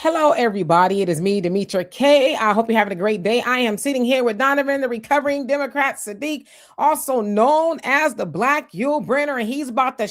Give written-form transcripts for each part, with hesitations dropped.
Hello, everybody. It is me, Demetra K. I hope you're having a great day. I am sitting here with Donovan, the recovering Democrat Sadiq, also known as the Black Yul Brenner, and he's about to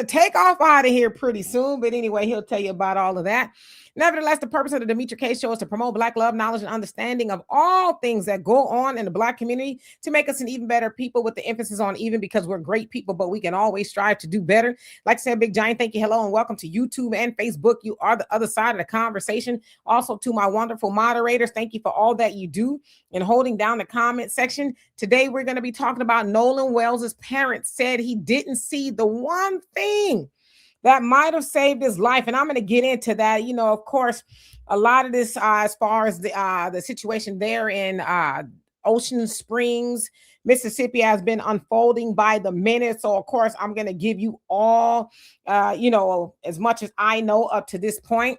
take off out of here pretty soon. But anyway, he'll tell you about all of that. Nevertheless, the purpose of the Demetra K show is to promote Black love, knowledge, and understanding of all things that go on in the Black community to make us an even better people, with the emphasis on even, because we're great people, but we can always strive to do better. Like I said, big giant thank you, hello, and welcome to YouTube and Facebook. You are the other side of the conversation. Also to my wonderful moderators, thank you for all that you do in holding down the comment section. Today, we're going to be talking about Nolan Wells' parents said he didn't see the one thing that might have saved his life. And I'm going to get into that. You know, of course, a lot of this, as far as the situation there in Ocean Springs, Mississippi, has been unfolding by the minute. So, of course, I'm going to give you all, as much as I know up to this point.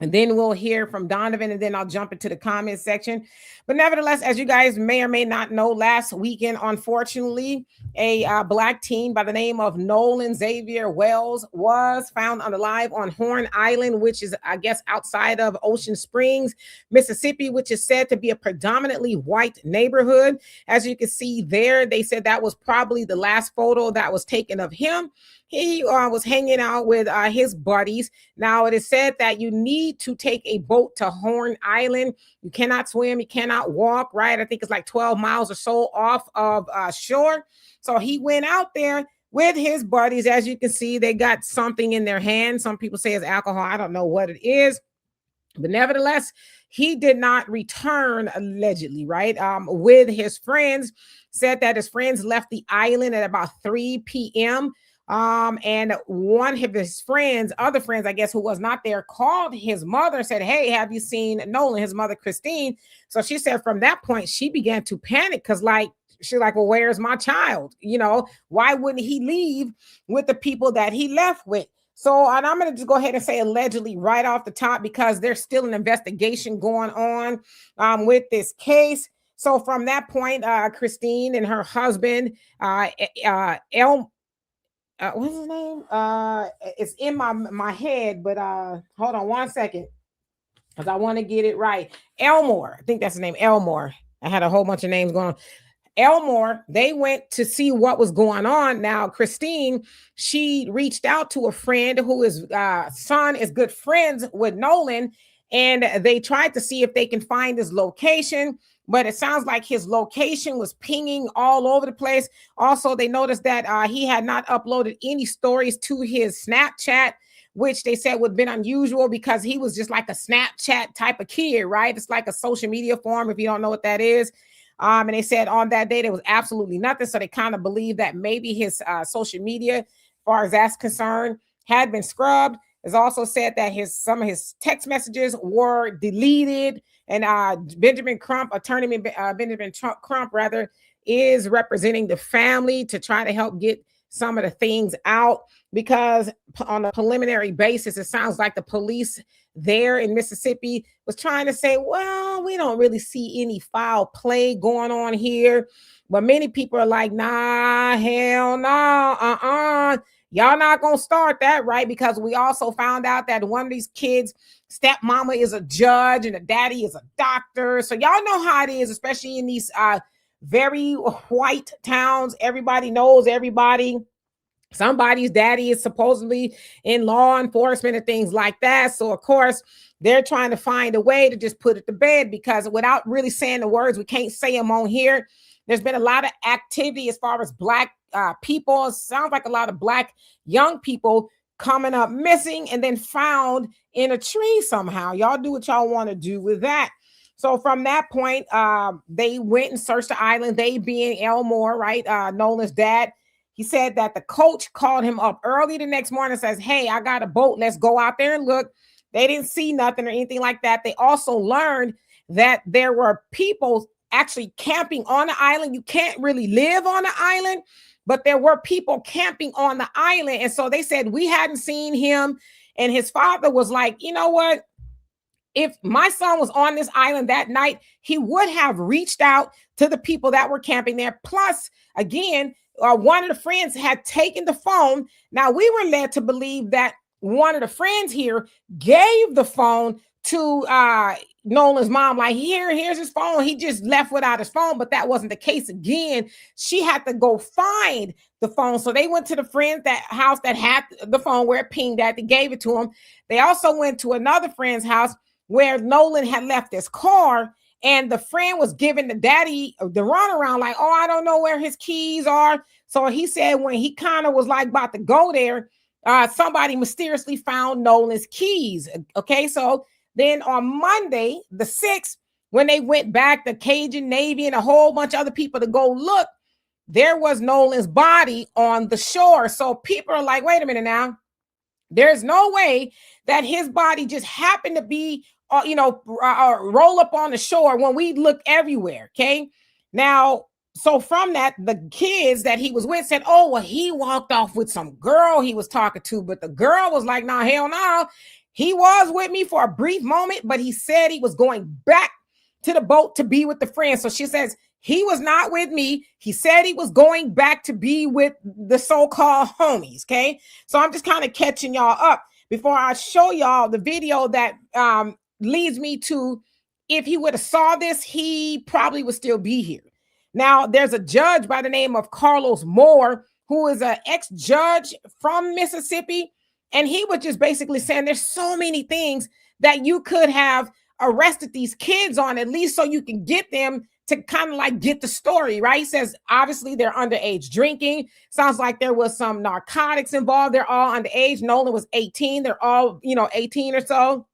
And then we'll hear from Donovan, and then I'll jump into the comment section. But nevertheless, as you guys may or may not know, last weekend, unfortunately, a Black teen by the name of Nolan Xavier Wells was found unalive on Horn Island, which is, I guess, outside of Ocean Springs, Mississippi, which is said to be a predominantly white neighborhood. As you can see there, they said that was probably the last photo that was taken of him. He was hanging out with his buddies. Now, it is said that you need to take a boat to Horn Island. You cannot swim. You cannot walk, right? I think it's like 12 miles or so off of shore. So he went out there with his buddies. As you can see, they got something in their hand. Some people say it's alcohol. I don't know what it is. But nevertheless, he did not return, allegedly, right? With his friends. Said that his friends left the island at about 3 p.m., and one of his other friends, I guess, who was not there, called his mother, said, "Hey, have you seen Nolan?" His mother, Christine. So she said from that point, she began to panic because, she's like, well, where's my child? You know, why wouldn't he leave with the people that he left with? So, and I'm going to just go ahead and say allegedly right off the top, because there's still an investigation going on with this case. So from that point, Christine and her husband, what's his name? It's in my head, but hold on one second, because I want to get it right. Elmore, I think that's his name, Elmore. I had a whole bunch of names going on. Elmore, they went to see what was going on. Now, Christine, she reached out to a friend who is son is good friends with Nolan, and they tried to see if they can find his location. But it sounds like his location was pinging all over the place. Also, they noticed that he had not uploaded any stories to his Snapchat, which they said would have been unusual because he was just like a Snapchat type of kid, right? It's like a social media form, if you don't know what that is. And they said on that day, there was absolutely nothing. So they kind of believe that maybe his social media, as far as that's concerned, had been scrubbed. It's also said that some of his text messages were deleted. And Benjamin Crump, attorney Benjamin Crump, rather, is representing the family to try to help get some of the things out, because on a preliminary basis, it sounds like the police there in Mississippi was trying to say, well, we don't really see any foul play going on here. But many people are like, nah, hell no, y'all not going to start that, right? Because we also found out that one of these kids' stepmama is a judge and the daddy is a doctor. So y'all know how it is, especially in these very white towns. Everybody knows everybody. Somebody's daddy is supposedly in law enforcement and things like that. So, of course, they're trying to find a way to just put it to bed, because without really saying the words, we can't say them on here. There's been a lot of activity as far as Black people. It sounds like a lot of Black young people coming up missing and then found in a tree somehow. Y'all do what y'all want to do with that. So from that point, they went and searched the island, they being Elmore, right? Nolan's dad. He said that the coach called him up early the next morning and says, hey, I got a boat. Let's go out there and look. They didn't see nothing or anything like that. They also learned that there were people actually camping on the island. You can't really live on the island, but there were people camping on the island. And so they said, we hadn't seen him. And his father was like, you know what? If my son was on this island that night, he would have reached out to the people that were camping there. Plus, again, one of the friends had taken the phone. Now, we were led to believe that one of the friends here gave the phone to Nolan's mom, like, here's his phone. He just left without his phone, but that wasn't the case. Again, she had to go find the phone. So they went to the friend's house that had the phone where it pinged at. They gave it to him. They also went to another friend's house where Nolan had left his car, and the friend was giving the daddy the runaround, like, oh, I don't know where his keys are. So he said when he kind of was like about to go there, somebody mysteriously found Nolan's keys. Okay, so then on Monday, the 6th, when they went back, the Cajun Navy and a whole bunch of other people to go look, there was Nolan's body on the shore. So people are like, wait a minute now. There's no way that his body just happened to be, roll up on the shore when we look everywhere. Okay. Now, so from that, the kids that he was with said, oh, well, he walked off with some girl he was talking to. But the girl was like, nah, hell no. He was with me for a brief moment, but he said he was going back to the boat to be with the friend. So she says, he was not with me. He said he was going back to be with the so-called homies, okay? So I'm just kind of catching y'all up before I show y'all the video that leads me to, if he would have saw this, he probably would still be here. Now, there's a judge by the name of Carlos Moore, who is an ex-judge from Mississippi, and he was just basically saying there's so many things that you could have arrested these kids on, at least so you can get them to kind of like get the story, right? He says, obviously, they're underage drinking. Sounds like there was some narcotics involved. They're all underage. Nolan was 18. They're all, 18 or so.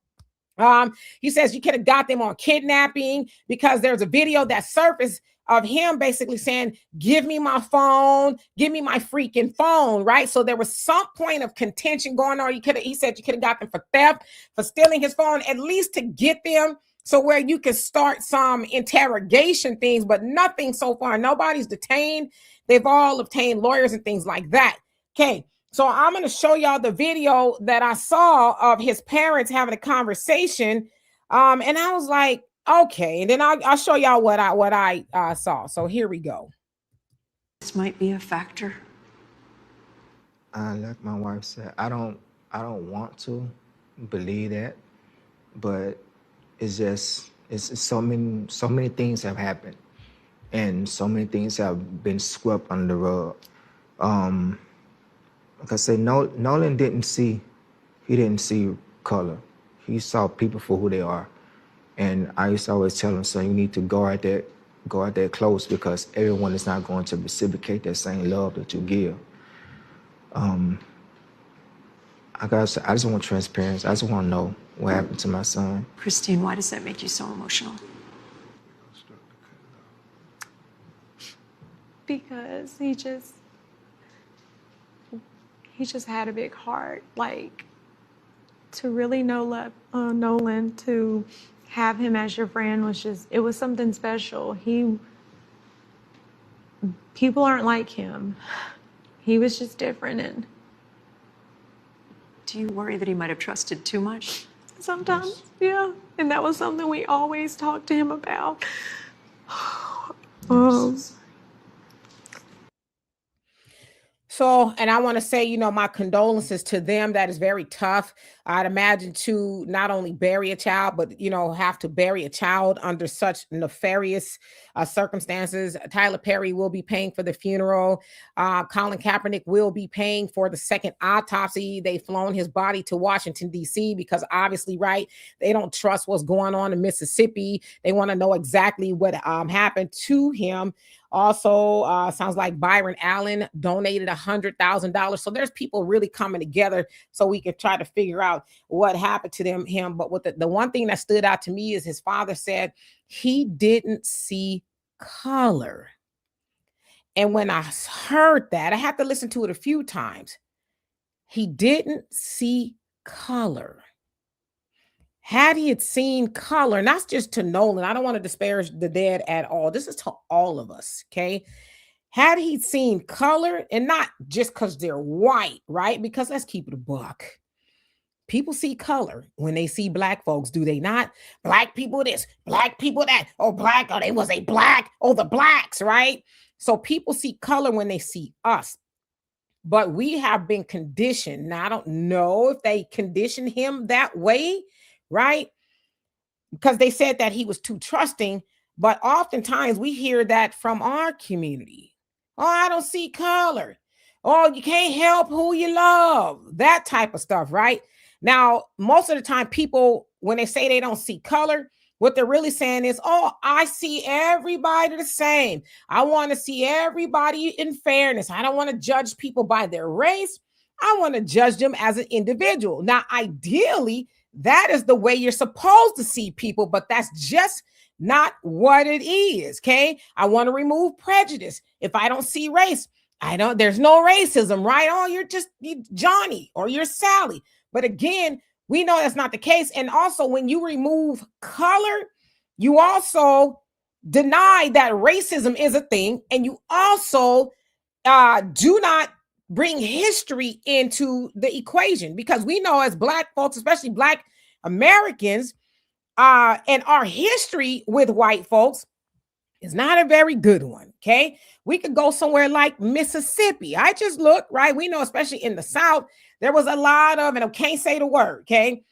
He says you could have got them on kidnapping because there's a video that surfaced of him basically saying, give me my phone, give me my freaking phone, right? So there was some point of contention going on. He said you could have got them for theft, for stealing his phone, at least to get them so where you can start some interrogation things, but nothing so far. Nobody's detained. They've all obtained lawyers and things like that. Okay. So I'm going to show y'all the video that I saw of his parents having a conversation. And I was like, okay. And then I'll show y'all what I saw. So here we go. This might be a factor. Like my wife said, I don't want to believe that, but it's just it's so many things have happened, and so many things have been swept under the rug. Like I say, Nolan didn't see color. He saw people for who they are, and I used to always tell him, "So you need to guard that close, because everyone is not going to reciprocate that same love that you give." I just want transparency. I just want to know what happened to my son. Christine, why does that make you so emotional? Because he just had a big heart. Like, to really know Nolan, to have him as your friend it was something special. People aren't like him. He was just different. And do you worry that he might have trusted too much? sometimes, yeah. And that was something we always talked to him about. So, and I want to say, my condolences to them. That is very tough. I'd imagine to not only bury a child, but, have to bury a child under such nefarious circumstances. Tyler Perry will be paying for the funeral. Colin Kaepernick will be paying for the second autopsy. They've flown his body to Washington, D.C. because obviously, right, they don't trust what's going on in Mississippi. They want to know exactly what happened to him. Also, sounds like Byron Allen donated $100,000. So there's people really coming together so we can try to figure out what happened to him. But what the one thing that stood out to me is his father said he didn't see color. And when I heard that, I had to listen to it a few times. He didn't see color. Had he had seen color, and that's just to Nolan, I don't want to disparage the dead at all. This is to all of us, okay? Had he seen color, and not just because they're white, right? Because let's keep it a buck. People see color when they see black folks, do they not? Black people this, black people that, oh, black, oh, they was a black, oh, the blacks, right? So people see color when they see us. but we have been conditioned. Now, I don't know if they conditioned him that way, right? Because they said that he was too trusting, but oftentimes we hear that from our community. Oh, I don't see color. Oh, you can't help who you love. That type of stuff, right? Now, most of the time, people, when they say they don't see color, what they're really saying is, oh, I see everybody the same. I want to see everybody in fairness. I don't want to judge people by their race. I want to judge them as an individual. Now, ideally, that is the way you're supposed to see people, but that's just not what it is. Okay. I want to remove prejudice. If I don't see race, there's no racism, right? Oh, you're Johnny or you're Sally. But again, we know that's not the case. And also, when you remove color, you also deny that racism is a thing. And you also do not bring history into the equation, because we know as Black folks, especially Black Americans, and our history with white folks is not a very good one. Okay. We could go somewhere like Mississippi. I just looked, right? We know, especially in the South, there was a lot of, and I can't say the word, okay,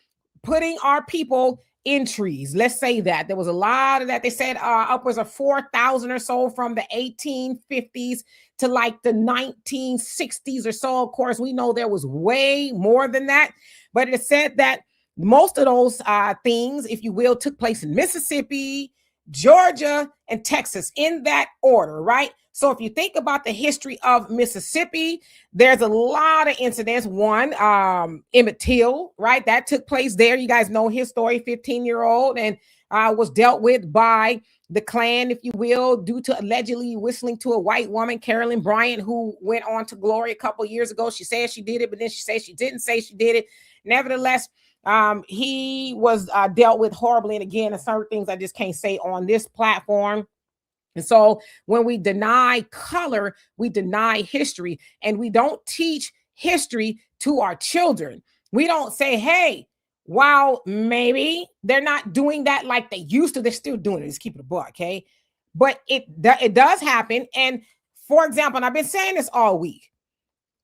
putting our people in trees. Let's say that there was a lot of that. They said upwards of 4,000 or so from the 1850s to like the 1960s or so. Of course, we know there was way more than that, but it said that most of those things, if you will, took place in Mississippi, Georgia, and Texas, in that order, right? So if you think about the history of Mississippi, there's a lot of incidents. One, Emmett Till, right? That took place there. You guys know his story, 15-year-old, and was dealt with by the Klan, if you will, due to allegedly whistling to a white woman, Carolyn Bryant, who went on to glory a couple years ago. She said she did it, but then she said she didn't say she did it. Nevertheless, he was dealt with horribly. And again, there's certain things I just can't say on this platform. And so when we deny color, we deny history, and we don't teach history to our children. We don't say, hey, while maybe they're not doing that like they used to, they're still doing it. Just keep it a buck, okay? But it does happen. And for example, and I've been saying this all week,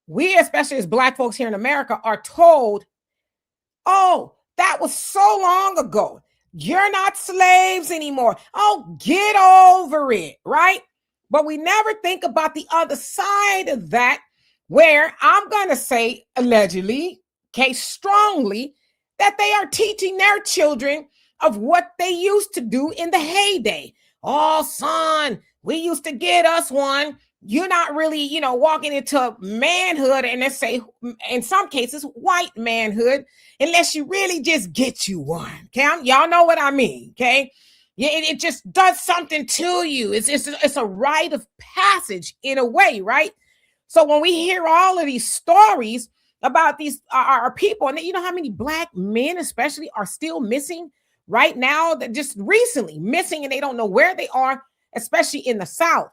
we, especially as Black folks here in America, are told, oh, that was so long ago. You're not slaves anymore. Oh, get over it, right? But we never think about the other side of that, where I'm going to say allegedly, okay, strongly, that they are teaching their children of what they used to do in the heyday. Oh, son, we used to get us one. You're not really, walking into manhood, and let's say, in some cases, white manhood, unless you really just get you one. Okay, y'all know what I mean. Okay, yeah, it just does something to you. It's a rite of passage in a way, right? So when we hear all of these stories about these our people, and you know how many Black men, especially, are still missing right now, that just recently missing, and they don't know where they are, especially in the South.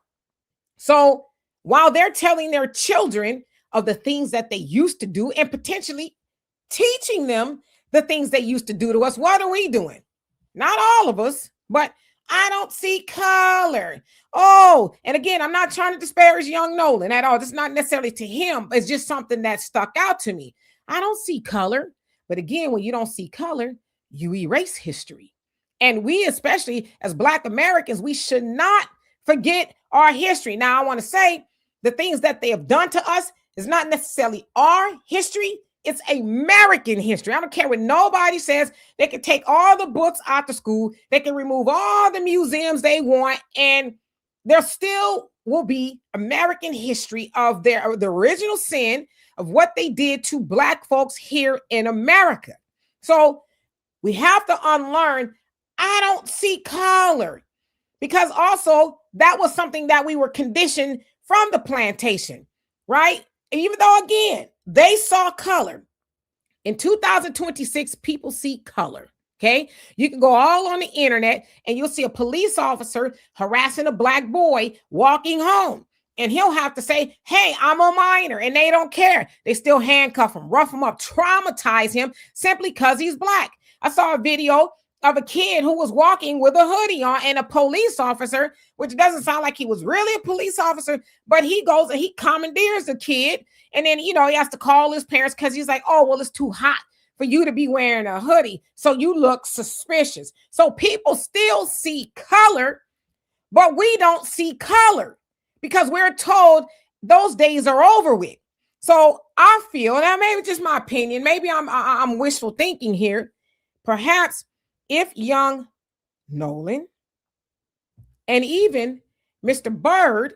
So while they're telling their children of the things that they used to do and potentially teaching them the things they used to do to us, what are we doing? Not all of us, but I don't see color. Oh, and again, I'm not trying to disparage young Nolan at all. It's not necessarily to him. It's just something that stuck out to me. I don't see color. But again, when you don't see color, you erase history. And we, especially as Black Americans, we should not forget our history. Now, I want to say the things that they have done to us is not necessarily our history. It's American history. I don't care what nobody says. They can take all the books out the school. They can remove all the museums they want, and there still will be American history of the original sin of what they did to Black folks here in America. So we have to unlearn, I don't see color. Because also that was something that we were conditioned from the plantation, right? And even though, again, they saw color. In 2026, people see color, okay? You can go all on the internet and you'll see a police officer harassing a Black boy walking home. And he'll have to say, hey, I'm a minor, and they don't care. They still handcuff him, rough him up, traumatize him simply because he's Black. I saw a video of a kid who was walking with a hoodie on, and a police officer, which doesn't sound like he was really a police officer, but he goes and he commandeers the kid. And then, he has to call his parents because he's like, oh, well, it's too hot for you to be wearing a hoodie, so you look suspicious. So people still see color, but we don't see color because we're told those days are over with. So I feel, now maybe just my opinion, maybe I'm wishful thinking here. Perhaps if young Nolan and even Mr. Bird,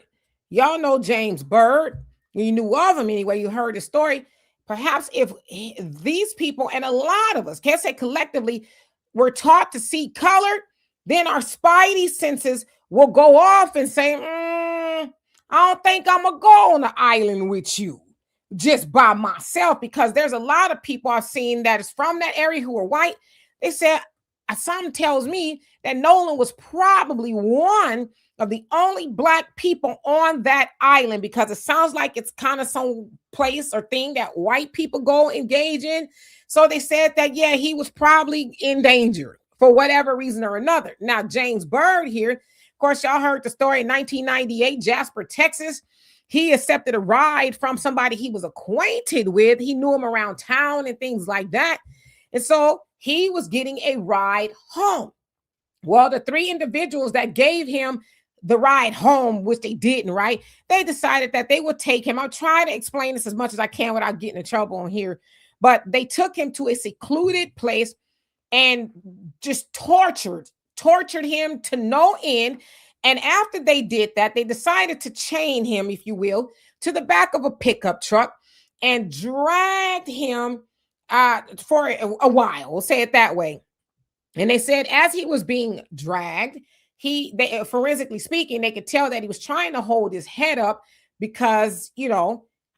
y'all know James Bird, you knew of him anyway, you heard his story. Perhaps if these people, and a lot of us, can't say collectively, were taught to see color, then our spidey senses will go off and say, I don't think I'm going to go on the island with you just by myself, because there's a lot of people I've seen that is from that area who are white. They said, something tells me that Nolan was probably one of the only Black people on that island, because it sounds like it's kind of some place or thing that white people go engage in. So they said that, yeah, he was probably in danger for whatever reason or another. Now, James Bird here, of course, y'all heard the story in 1998, Jasper, Texas. He accepted a ride from somebody he was acquainted with. He knew him around town and things like that. And so he was getting a ride home. Well, the three individuals that gave him the ride home, which they didn't, right? They decided that they would take him. I'll try to explain this as much as I can without getting in trouble on here. But they took him to a secluded place and just tortured him to no end. And after they did that, they decided to chain him, if you will, to the back of a pickup truck and dragged him for a while. We'll say it that way. And they said as he was being dragged, forensically speaking, they could tell that he was trying to hold his head up because,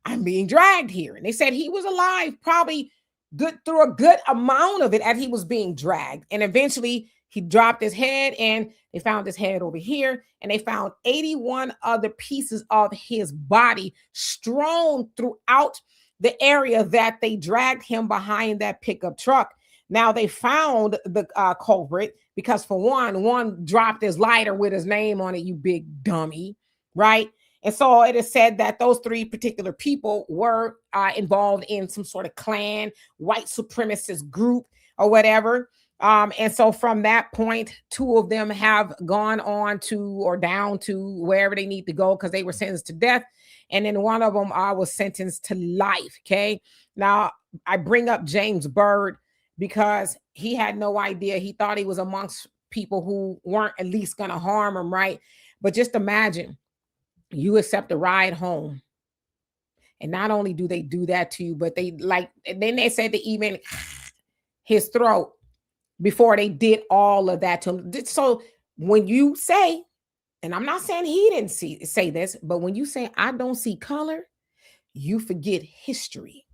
I'm being dragged here. And they said he was alive probably through a good amount of it as he was being dragged. And eventually he dropped his head, and they found his head over here, and they found 81 other pieces of his body strewn throughout the area that they dragged him behind that pickup truck. Now they found the culprit because, for one dropped his lighter with his name on it, you big dummy, right? And so it is said that those three particular people were involved in some sort of Klan, white supremacist group or whatever. And so from that point, two of them have gone on to or down to wherever they need to go because they were sentenced to death. And then one of them was sentenced to life. Okay. Now I bring up James Bird because he had no idea. He thought he was amongst people who weren't at least going to harm him. Right. But just imagine you accept a ride home. And not only do they do that to you, but then they said to even his throat before they did all of that to him. So when you say, and I'm not saying he didn't say this, but when you say, I don't see color, you forget history.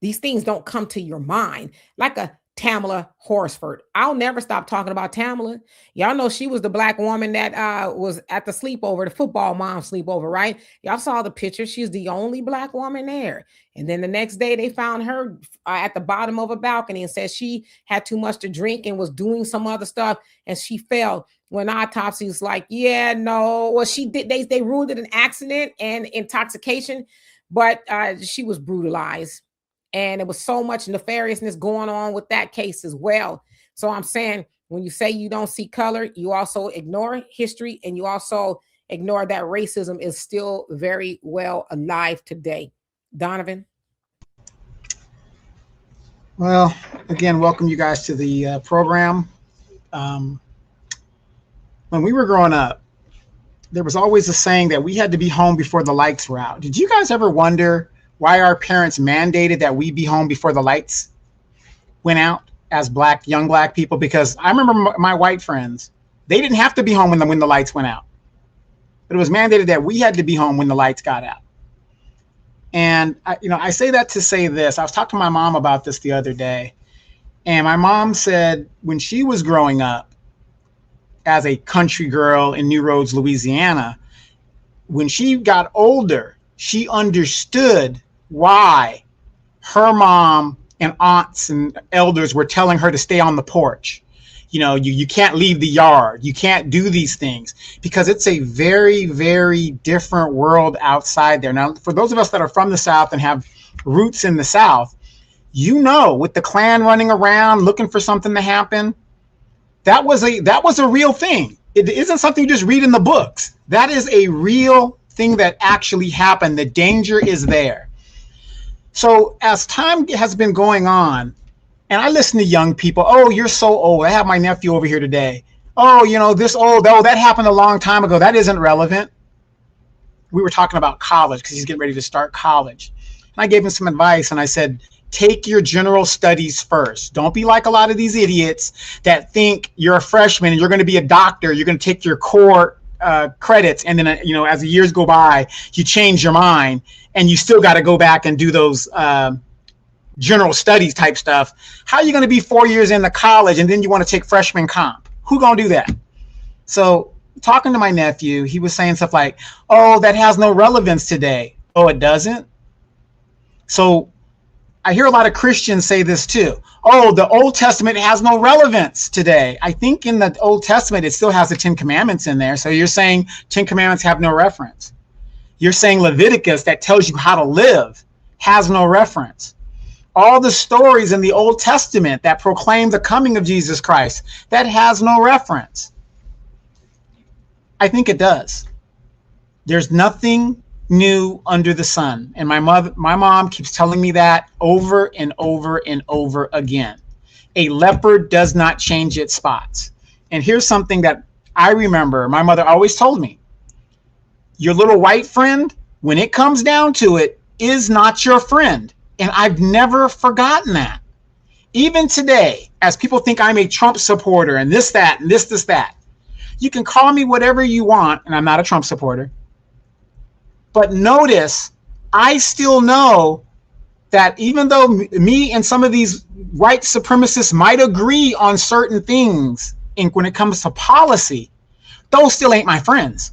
These things don't come to your mind like a Tamala Horsford. I'll never stop talking about Tamala. Y'all know she was the Black woman that was at the sleepover, the football mom sleepover, right? Y'all saw the picture. She's the only Black woman there. And then the next day they found her at the bottom of a balcony and said she had too much to drink and was doing some other stuff and she fell. When autopsy was like, yeah, no. Well, she did. They ruled it an accident and intoxication, but she was brutalized. And there was so much nefariousness going on with that case as well. So I'm saying when you say you don't see color, you also ignore history and you also ignore that racism is still very well alive today. Donovan? Well, again, welcome you guys to the program. When we were growing up, there was always a saying that we had to be home before the lights were out. Did you guys ever wonder why our parents mandated that we be home before the lights went out as young black people? Because I remember my white friends, they didn't have to be home when the lights went out. But it was mandated that we had to be home when the lights got out. And I say that to say this. I was talking to my mom about this the other day. And my mom said when she was growing up as a country girl in New Roads, Louisiana, when she got older, she understood why her mom and aunts and elders were telling her to stay on the porch. You can't leave the yard. You can't do these things, because it's a very, very different world outside there. Now, for those of us that are from the South and have roots in the South, with the Klan running around looking for something to happen, that was a real thing. It isn't something you just read in the books. That is a real thing that actually happened. The danger is there. So as time has been going on, and I listen to young people, oh, you're so old. I have my nephew over here today. Oh, this old, that happened a long time ago. That isn't relevant. We were talking about college because he's getting ready to start college. And I gave him some advice, and I said, take your general studies first. Don't be like a lot of these idiots that think you're a freshman and you're going to be a doctor. You're going to take your core credits, and then as the years go by, you change your mind, and you still got to go back and do those general studies type stuff. How are you going to be 4 years into college and then you want to take freshman comp? Who going to do that? So talking to my nephew, he was saying stuff like, oh, that has no relevance today. Oh, it doesn't? So I hear a lot of Christians say this too. Oh, the Old Testament has no relevance today. I think in the Old Testament, it still has the 10 Commandments in there. So you're saying 10 Commandments have no reference. You're saying Leviticus, that tells you how to live, has no reference. All the stories in the Old Testament that proclaim the coming of Jesus Christ, that has no reference. I think it does. There's nothing new under the sun. And my mom keeps telling me that over and over and over again. A leopard does not change its spots. And here's something that I remember my mother always told me. Your little white friend, when it comes down to it, is not your friend. And I've never forgotten that. Even today, as people think I'm a Trump supporter and this, that, and this, that, you can call me whatever you want, and I'm not a Trump supporter. But notice, I still know that even though me and some of these white supremacists might agree on certain things when it comes to policy, those still ain't my friends.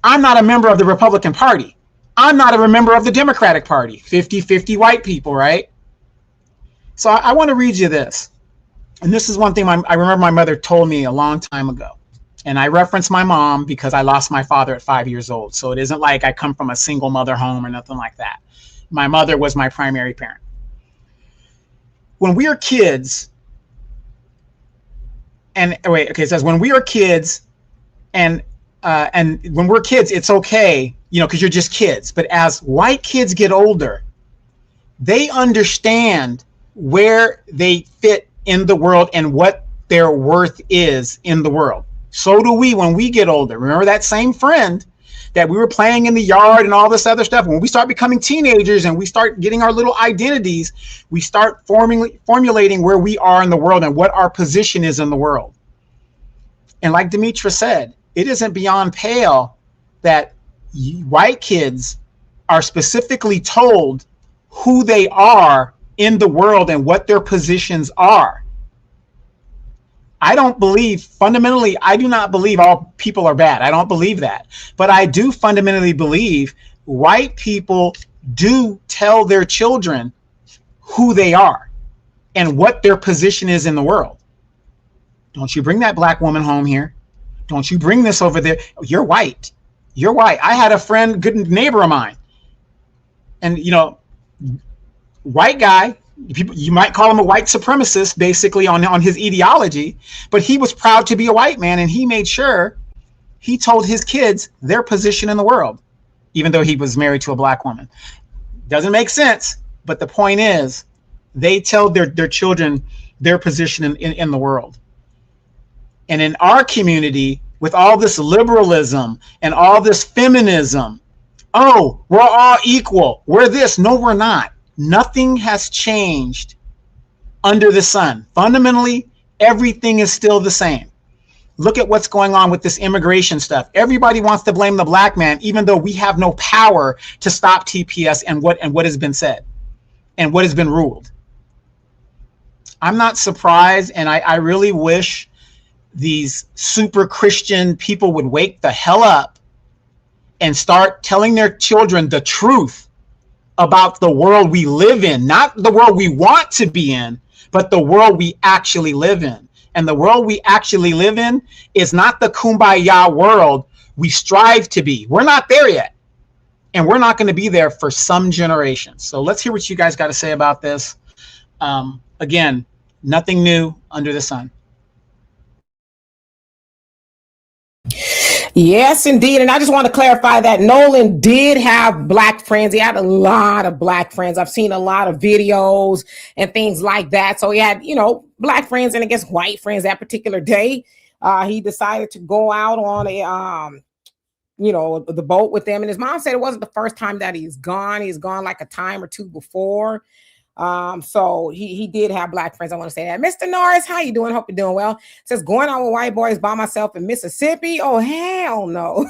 I'm not a member of the Republican Party. I'm not a member of the Democratic Party. 50-50 white people, right? So I want to read you this. And this is one thing I remember my mother told me a long time ago. And I reference my mom because I lost my father at 5 years old. So it isn't like I come from a single mother home or nothing like that. My mother was my primary parent. When we were kids, it says when we were kids, and when we're kids, it's okay, because you're just kids. But as white kids get older, they understand where they fit in the world and what their worth is in the world. So do we when we get older. Remember that same friend that we were playing in the yard and all this other stuff? When we start becoming teenagers and we start getting our little identities, we start formulating where we are in the world and what our position is in the world. And like Demetra said, it isn't beyond pale that white kids are specifically told who they are in the world and what their positions are. Fundamentally, I do not believe all people are bad. I don't believe that. But I do fundamentally believe white people do tell their children who they are and what their position is in the world. Don't you bring that black woman home here. Don't you bring this over there. You're white. You're white. I had a friend, good neighbor of mine. And, white guy, you might call him a white supremacist, basically on his ideology, but he was proud to be a white man, and he made sure he told his kids their position in the world, even though he was married to a black woman. Doesn't make sense, but the point is, they tell their children their position in the world. And in our community, with all this liberalism and all this feminism, oh, we're all equal. We're this. No, we're not. Nothing has changed under the sun. Fundamentally, everything is still the same. Look at what's going on with this immigration stuff. Everybody wants to blame the black man, even though we have no power to stop TPS and what has been said and what has been ruled. I'm not surprised, and I really wish these super Christian people would wake the hell up and start telling their children the truth about the world we live in, not the world we want to be in, but the world we actually live in. And the world we actually live in is not the kumbaya world we strive to be. We're not there yet. And we're not going to be there for some generations. So let's hear what you guys got to say about this. Again, nothing new under the sun. Yes, indeed. And I just want to clarify that Nolan did have black friends. He had a lot of black friends. I've seen a lot of videos and things like that. So he had, black friends and I guess white friends that particular day. He decided to go out on the boat with them. And his mom said it wasn't the first time that he's gone. He's gone like a time or two before. So he did have black friends. I want to say that. Mr. Norris, how you doing? Hope you're doing well. Says going out with white boys by myself in Mississippi. Oh, hell no.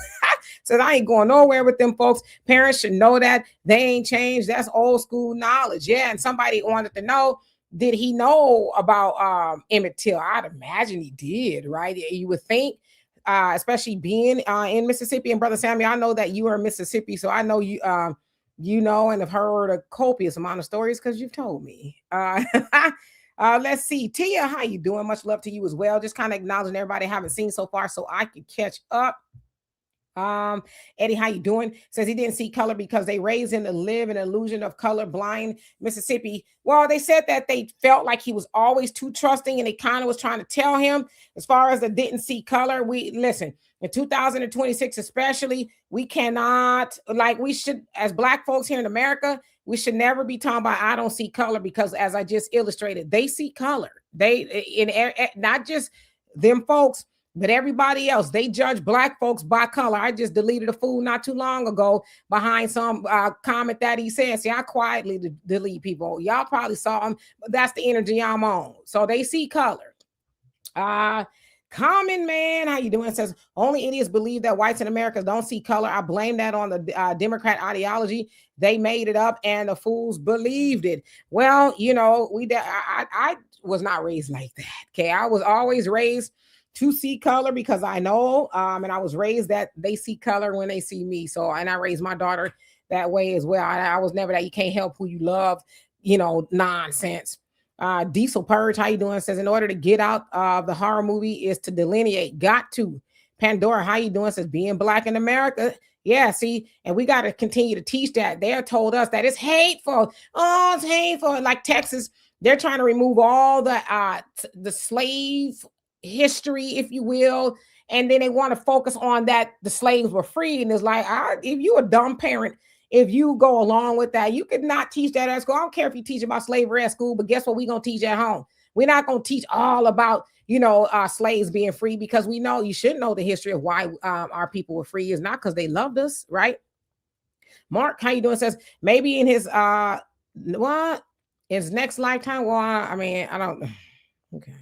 Says I ain't going nowhere with them folks. Parents should know that. They ain't changed. That's old school knowledge. Yeah. And somebody wanted to know, did he know about Emmett Till? I'd imagine he did, right? You would think, especially being in Mississippi. And Brother Samuel, I know that you are in Mississippi, so I know you and have heard a copious amount of stories because you've told me. Let's see. Tia, how you doing? Much love to you as well. Just kind of acknowledging everybody I haven't seen so far so I can catch up. Eddie, how you doing? Says he didn't see color because they raised him to live an illusion of color blind Mississippi. Well, they said that they felt like he was always too trusting and they kind of was trying to tell him as far as the didn't see color. We listen in 2026, especially, we cannot we should, as black folks here in America, we should never be talking about I don't see color because as I just illustrated, they see color. Not just them folks, but everybody else, they judge black folks by color. I just deleted a fool not too long ago behind some comment that he said. See, I quietly delete people. Y'all probably saw him, but that's the energy I'm on. So they see color. Common Man, how you doing? Says only idiots believe that whites in America don't see color. I blame that on the Democrat ideology. They made it up and the fools believed it. Well, I was not raised like that. Okay, I was always raised to see color because I know, and I was raised that they see color when they see me. So, and I raised my daughter that way as well. I was never that you can't help who you love, nonsense. Diesel Purge, how you doing? Says in order to get out of the horror movie is to delineate. Got to. Pandora, how you doing? Says being black in America. Yeah, see, and we got to continue to teach that. They have told us that it's hateful. Oh, it's hateful. Like Texas, they're trying to remove all the slave history, if you will, and then they want to focus on that the slaves were free. And it's like, if you a dumb parent, if you go along with that, you could not teach that at school. I don't care if you teach about slavery at school, but guess what? We're going to teach at home. We're not going to teach all about, slaves being free because we know you should know the history of why our people were free. Is not because they loved us, right? Mark, how you doing? Says maybe in his his next lifetime. Well, I don't. Okay.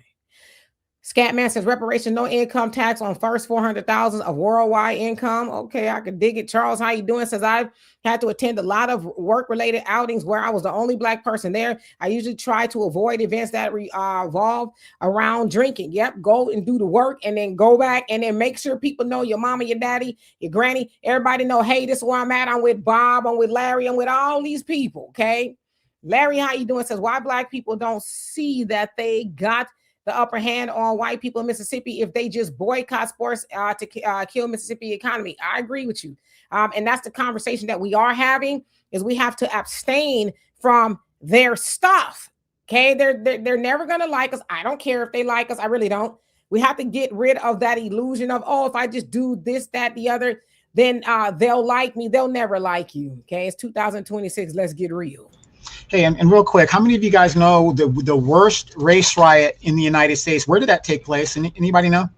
Scatman says reparation, no income tax on first 400,000 of worldwide income. Okay, I could dig it. Charles, how you doing? Says I've had to attend a lot of work-related outings where I was the only black person there. I usually try to avoid events that revolve around drinking. Yep, go and do the work and then go back and then make sure people know your mama, your daddy, your granny, everybody know, hey, this is where I'm at. I'm with Bob, I'm with Larry, I'm with all these people, okay? Larry, how you doing? Says why black people don't see that they got the upper hand on white people in Mississippi if they just boycott sports to kill Mississippi economy. I agree with you. And that's the conversation that we are having is we have to abstain from their stuff. Okay. They're never going to like us. I don't care if they like us. I really don't. We have to get rid of that illusion of, oh, if I just do this, that, the other, then they'll like me. They'll never like you. Okay. It's 2026. Let's get real. Hey, and real quick, how many of you guys know the worst race riot in the United States? Where did that take place? Anybody know?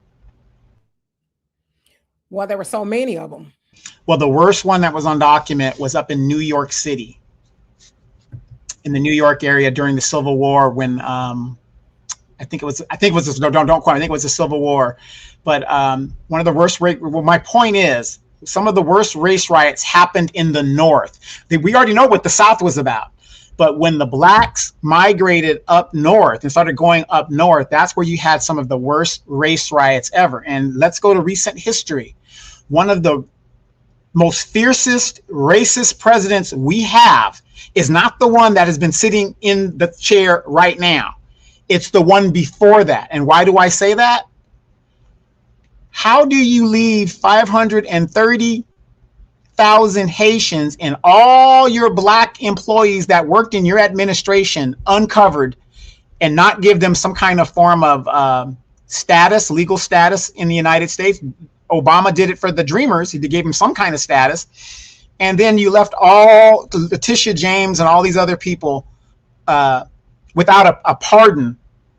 Well, there were so many of them. Well, the worst one that was on document was up in New York City, in the New York area during the Civil War when I think it was don't quote, I think it was the Civil War. But one of the worst my point is some of the worst race riots happened in the North. We already know what the South was about. But when the blacks migrated up north and started going up north, that's where you had some of the worst race riots ever. And let's go to recent history. One of the most fiercest racist presidents we have is not the one that has been sitting in the chair right now. It's the one before that. And why do I say that? How do you leave 530,000 Haitians and all your Black employees that worked in your administration uncovered and not give them some kind of form of status, legal status in the United States? Obama did it for the Dreamers. He gave them some kind of status. And then you left all Letitia James and all these other people without a pardon,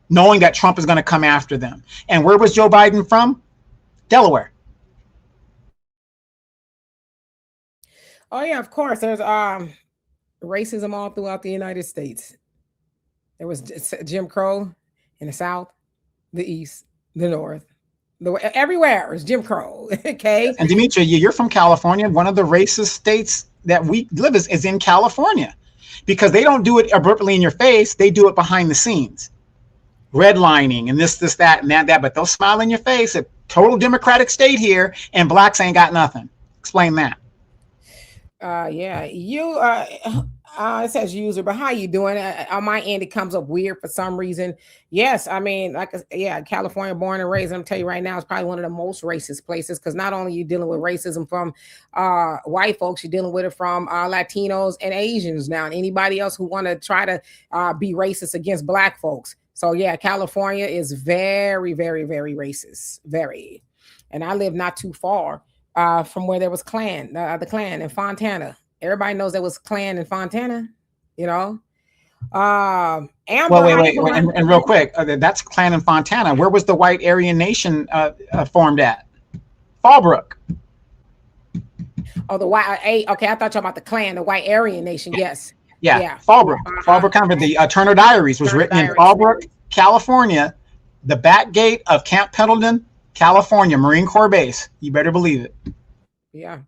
knowing that Trump is going to come after them. And where was Joe Biden from? Delaware. Oh yeah, of course. There's racism all throughout the United States. There was Jim Crow in the South, the East, the North, everywhere is Jim Crow. Okay. And Demetria, you're from California. One of the racist states that we live is in California, because they don't do it abruptly in your face. They do it behind the scenes. Redlining and this, that, and that, but they'll smile in your face. A total democratic state here, and Blacks ain't got nothing. Explain that. Yeah, you it says user, but how you doing? On my end, it comes up weird for some reason. Yes, I mean, California, born and raised. I'm tell you right now, it's probably one of the most racist places, because not only are you dealing with racism from white folks, you're dealing with it from Latinos and Asians now, and anybody else who want to try to be racist against Black folks. So yeah, California is very, very, very racist, very. And I live not too far from where there was the Klan in Fontana. Everybody knows there was Klan in Fontana, you know. Amber, wait, and real quick, that's Klan in Fontana. Where was the white Aryan Nation formed at? Fallbrook. Oh, the white. Okay, I thought you were about the Klan, the white Aryan Nation. Yes. Yeah. Fallbrook. Fallbrook Conference. The Turner Diaries was written in Fallbrook, California, the back gate of Camp Pendleton, California, Marine Corps base. You better believe it. Yeah.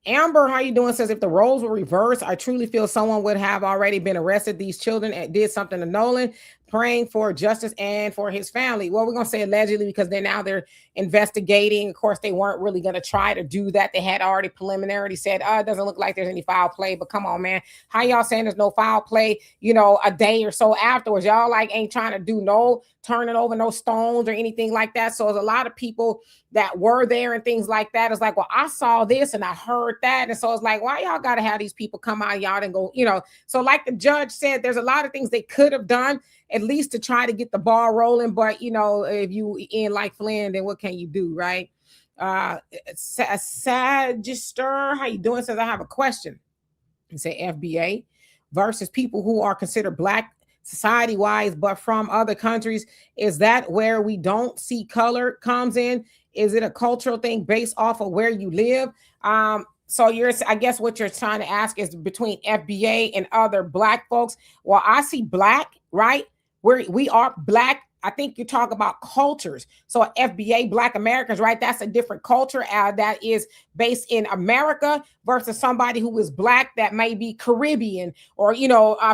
Amber, how you doing? Says, if the roles were reversed, I truly feel someone would have already been arrested. These children did something to Nolan, praying for justice and for his family. Well, we're going to say allegedly, because they're investigating. Of course, they weren't really going to try to do that. They had already preliminarily said, it doesn't look like there's any foul play, but come on, man. How y'all saying there's no foul play, a day or so afterwards? Y'all ain't trying to do no turning over no stones or anything like that. So there's a lot of people that were there and things like that. It's like, well, I saw this and I heard that. And so it's like, why y'all got to have these people come out, y'all, and go, So like the judge said, there's a lot of things they could have done, at least to try to get the ball rolling. But, if you in like Flynn, then what can you do, right? Sagister, how you doing? Says, I have a question. You say FBA versus people who are considered Black society-wise, but from other countries. Is that where we don't see color comes in? Is it a cultural thing based off of where you live? So I guess what you're trying to ask is between FBA and other Black folks. Well, I see Black, right? We are Black. I think you talk about cultures. So FBA, Black Americans, right? That's a different culture that is based in America versus somebody who is Black that may be Caribbean or,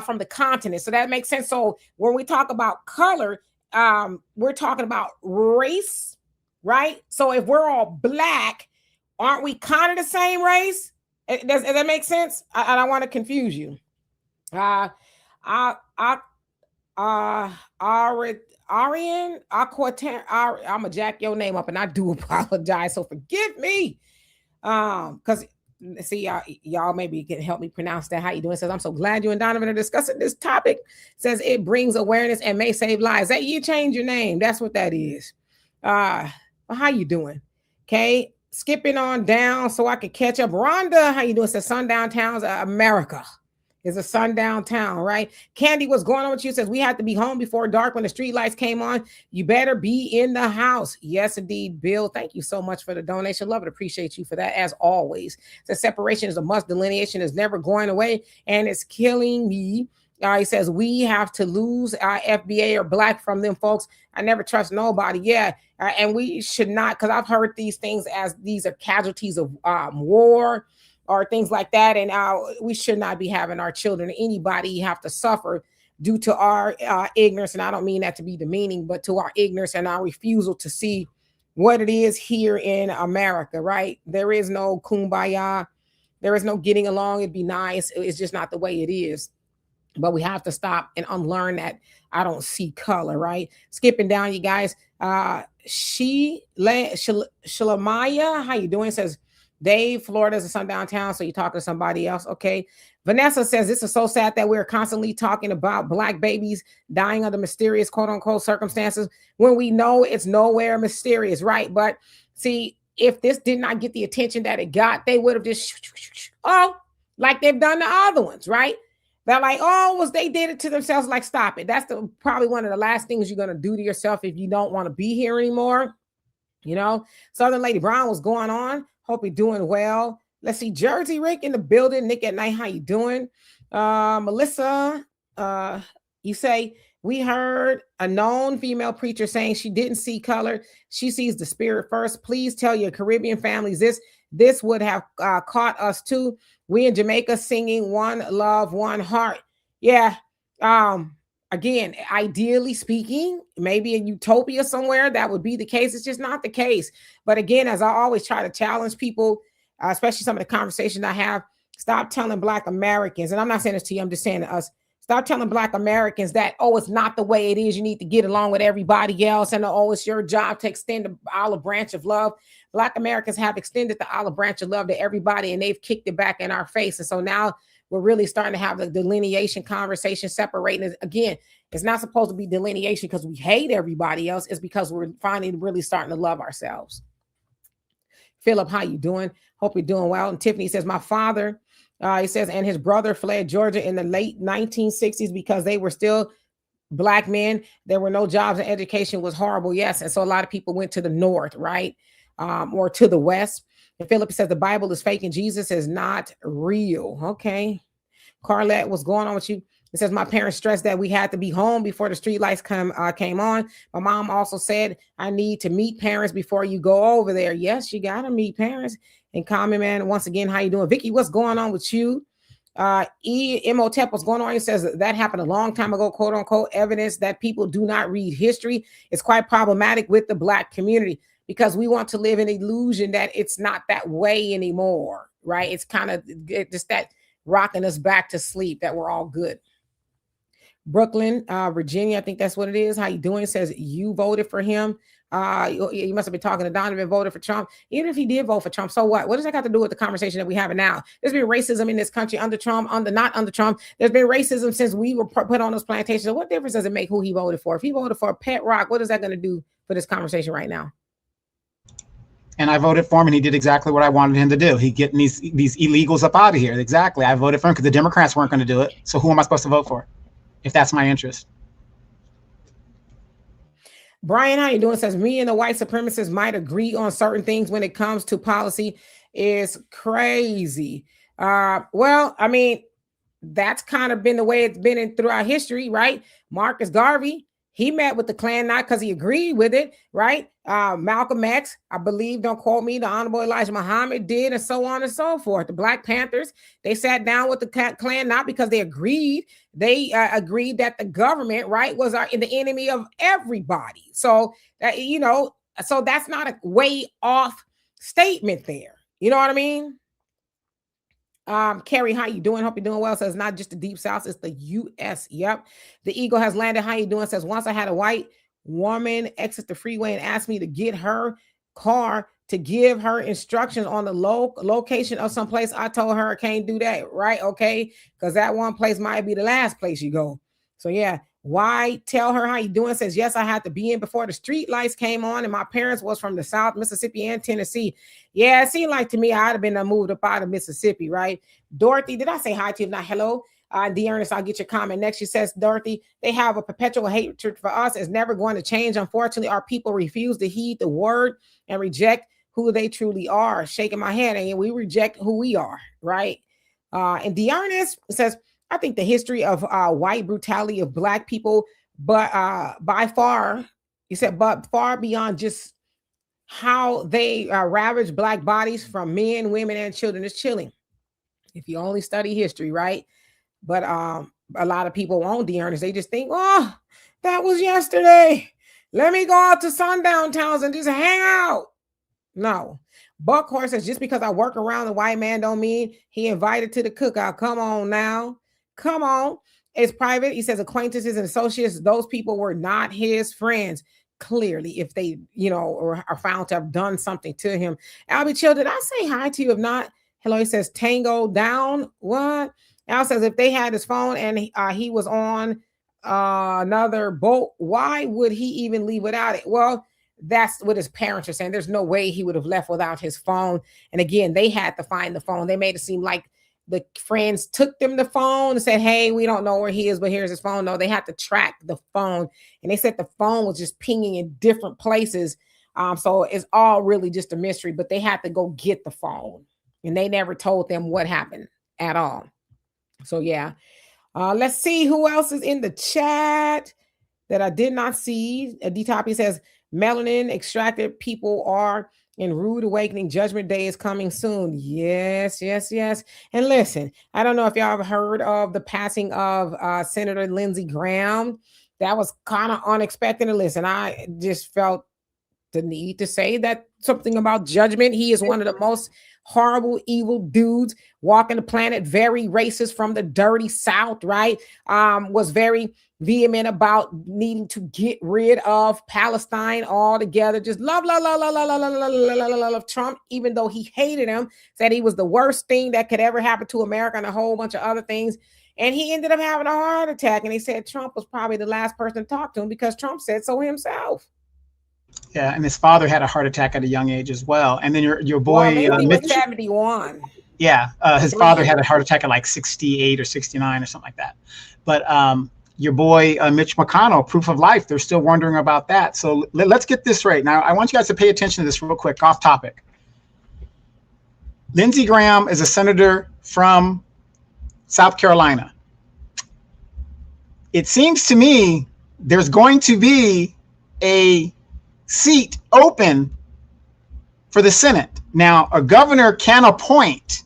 from the continent. So that makes sense. So when we talk about color, we're talking about race, right? So if we're all Black, aren't we kind of the same race? Does that make sense? I don't want to confuse you. Arian, I'm gonna jack your name up, and I do apologize. So forgive me, because see y'all maybe can help me pronounce that. How you doing? It says, I'm so glad you and Donovan are discussing this topic. It says it brings awareness and may save lives. That you change your name. That's what that is. Well, how you doing? Okay, skipping on down so I can catch up. Rhonda, how you doing? It says Sundown Towns, America. Is a sundown town, right? Candy, what's going on with you? Says we have to be home before dark when the street lights came on. You better be in the house. Yes, indeed, Bill. Thank you so much for the donation. Love it. Appreciate you for that, as always. The separation is a must. Delineation is never going away, and it's killing me. He says we have to lose our FBA or Black from them folks. I never trust nobody. Yeah, and we should not, because I've heard these things as these are casualties of war or things like that. And we should not be having our children, anybody, have to suffer due to our ignorance. And I don't mean that to be demeaning, but to our ignorance and our refusal to see what it is here in America, right? There is no kumbaya. There is no getting along. It'd be nice. It's just not the way it is. but we have to stop and unlearn that I don't see color, right? Skipping down, you guys. Shalamaya, how you doing? Says Dave, Florida's a sundown town, so you talking to somebody else. Okay. Vanessa says this is so sad that we're constantly talking about Black babies dying under mysterious quote unquote circumstances when we know it's nowhere mysterious, right? But see, if this did not get the attention that it got, they would have just like they've done the other ones, right? They're like, they did it to themselves. Like, stop it. That's probably one of the last things you're gonna do to yourself if you don't want to be here anymore. You know, Southern Lady Brown, was going on? Hope you're doing well. Let's see, Jersey Rick in the building. Nick at night, how you doing? Melissa, you say we heard a known female preacher saying she didn't see color. She sees the spirit first. Please tell your Caribbean families this would have caught us too. We in Jamaica singing one love, one heart. Yeah. Again, ideally speaking, maybe in utopia somewhere that would be the case. It's just not the case. But again, as I always try to challenge people, especially some of the conversations I have, stop telling Black Americans, and I'm not saying this to you, I'm just saying to us, stop telling Black Americans that, it's not the way it is. You need to get along with everybody else. And it's your job to extend the olive branch of love. Black Americans have extended the olive branch of love to everybody, and they've kicked it back in our face. And so now we're really starting to have the delineation conversation, separating. Again, it's not supposed to be delineation because we hate everybody else. It's because we're finally really starting to love ourselves. Philip, how you doing? Hope you're doing well. And Tiffany says, my father, he says, and his brother fled Georgia in the late 1960s because they were still Black men. There were no jobs and education was horrible. Yes. And so a lot of people went to the north, right? Or to the west. And Philip says the Bible is fake and Jesus is not real. Okay. Carlette, what's going on with you? It says my parents stressed that we had to be home before the street lights came on. My mom also said I need to meet parents before you go over there. Yes, you got to meet parents. And Common Man, once again, how you doing? Vicky, what's going on with you? Imhotep, what's going on? He says that happened a long time ago, quote unquote, evidence that people do not read history. It's quite problematic with the Black community because we want to live in illusion that it's not that way anymore, right? It's kind of just that rocking us back to sleep that we're all good. Brooklyn, Virginia, I think that's what it is. How you doing? It says you voted for him. You must have been talking to Donovan, voted for Trump. Even if he did vote for Trump, so what? What does that got to do with the conversation that we have now? There's been racism in this country under Trump, not under Trump. There's been racism since we were put on those plantations. So what difference does it make who he voted for? If he voted for Pet Rock, what is that going to do for this conversation right now? And I voted for him, and he did exactly what I wanted him to do. He getting these illegals up out of here. Exactly. I voted for him because the Democrats weren't going to do it. So who am I supposed to vote for if that's my interest? Brian, how you doing? Says me and the white supremacists might agree on certain things when it comes to policy is crazy. Well, I mean, that's kind of been the way it's been throughout history, right? Marcus Garvey, he met with the Klan not because he agreed with it, right? Malcolm X, I believe, don't quote me, the Honorable Elijah Muhammad did, and so on and so forth. The Black Panthers, they sat down with the Klan not because they agreed. They agreed that the government, right, was the enemy of everybody. So, so that's not a way off statement there. You know what I mean? Carrie, how you doing? Hope you're doing well. Says not just the Deep South, it's the U.S. Yep. The Eagle has landed. How you doing? Says once I had a white woman exit the freeway and asked me to get her car to give her instructions on the location of some place. I told her I can't do that, right? Okay, because that one place might be the last place you go. So yeah, why tell her how you doing? Says yes, I had to be in before the street lights came on, and my parents was from the South, Mississippi and Tennessee. Yeah, it seemed like to me I'd have been moved up out of Mississippi, right? Dorothy, did I say hi to you? Not hello. D. Ernest, I'll get your comment next. She says, Dorothy, they have a perpetual hatred for us. It's never going to change. Unfortunately, our people refuse to heed the word and reject who they truly are. Shaking my head, and we reject who we are, right? And D. Ernest says, I think the history of white brutality of Black people, but by far, he said, but far beyond just how they ravage Black bodies from men, women, and children is chilling. If you only study history, right? But a lot of people won't, D. Ernest. They just think, oh, that was yesterday. Let me go out to sundown towns and just hang out. No. Buckhorse says, just because I work around the white man don't mean he invited to the cookout. Come on now. Come on. is private. He says acquaintances and associates, those people were not his friends. Clearly, if they, or are found to have done something to him. Albie Chill, did I say hi to you? If not, hello. He says Tango down. What? Al says if they had his phone and he was on another boat, why would he even leave without it? Well, that's what his parents are saying. There's no way he would have left without his phone. And again, they had to find the phone. They made it seem like the friends took them the phone and said, hey, we don't know where he is, but here's his phone. No, they had to track the phone. And they said the phone was just pinging in different places. So it's all really just a mystery, but they had to go get the phone. And they never told them what happened at all. So, yeah. Let's see who else is in the chat that I did not see. D-Toppy says, melanin extracted people are in rude awakening. Judgment Day is coming soon. Yes. And listen, I don't know if y'all have heard of the passing of Senator Lindsey Graham. That was kind of unexpected. And listen, I just felt the need to say that something about judgment. He is one of the most horrible, evil dudes walking the planet, very racist from the dirty South, right? Was very vehement about needing to get rid of Palestine altogether. Just love Trump, even though he hated him, said he was the worst thing that could ever happen to America and a whole bunch of other things. And he ended up having a heart attack. And he said Trump was probably the last person to talk to him because Trump said so himself. Yeah, and his father had a heart attack at a young age as well. And then your boy, Mitch, 71. Yeah, his father had a heart attack at like 68 or 69 or something like that. But your boy, Mitch McConnell, proof of life, they're still wondering about that. So let's get this right. Now, I want you guys to pay attention to this real quick, off topic. Lindsey Graham is a senator from South Carolina. It seems to me there's going to be a seat open for the Senate. Now, a governor can appoint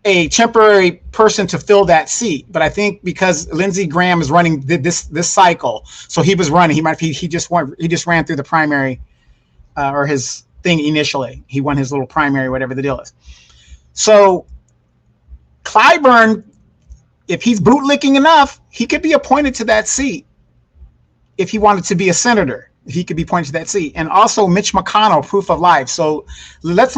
a temporary person to fill that seat, but I think because Lindsey Graham is running this cycle, so he was running. He just ran through the primary or his thing initially. He won his little primary, whatever the deal is. So Clyburn, if he's bootlicking enough, he could be appointed to that seat. If he wanted to be a senator, he could be appointed to that seat. And also Mitch McConnell, proof of life. So let's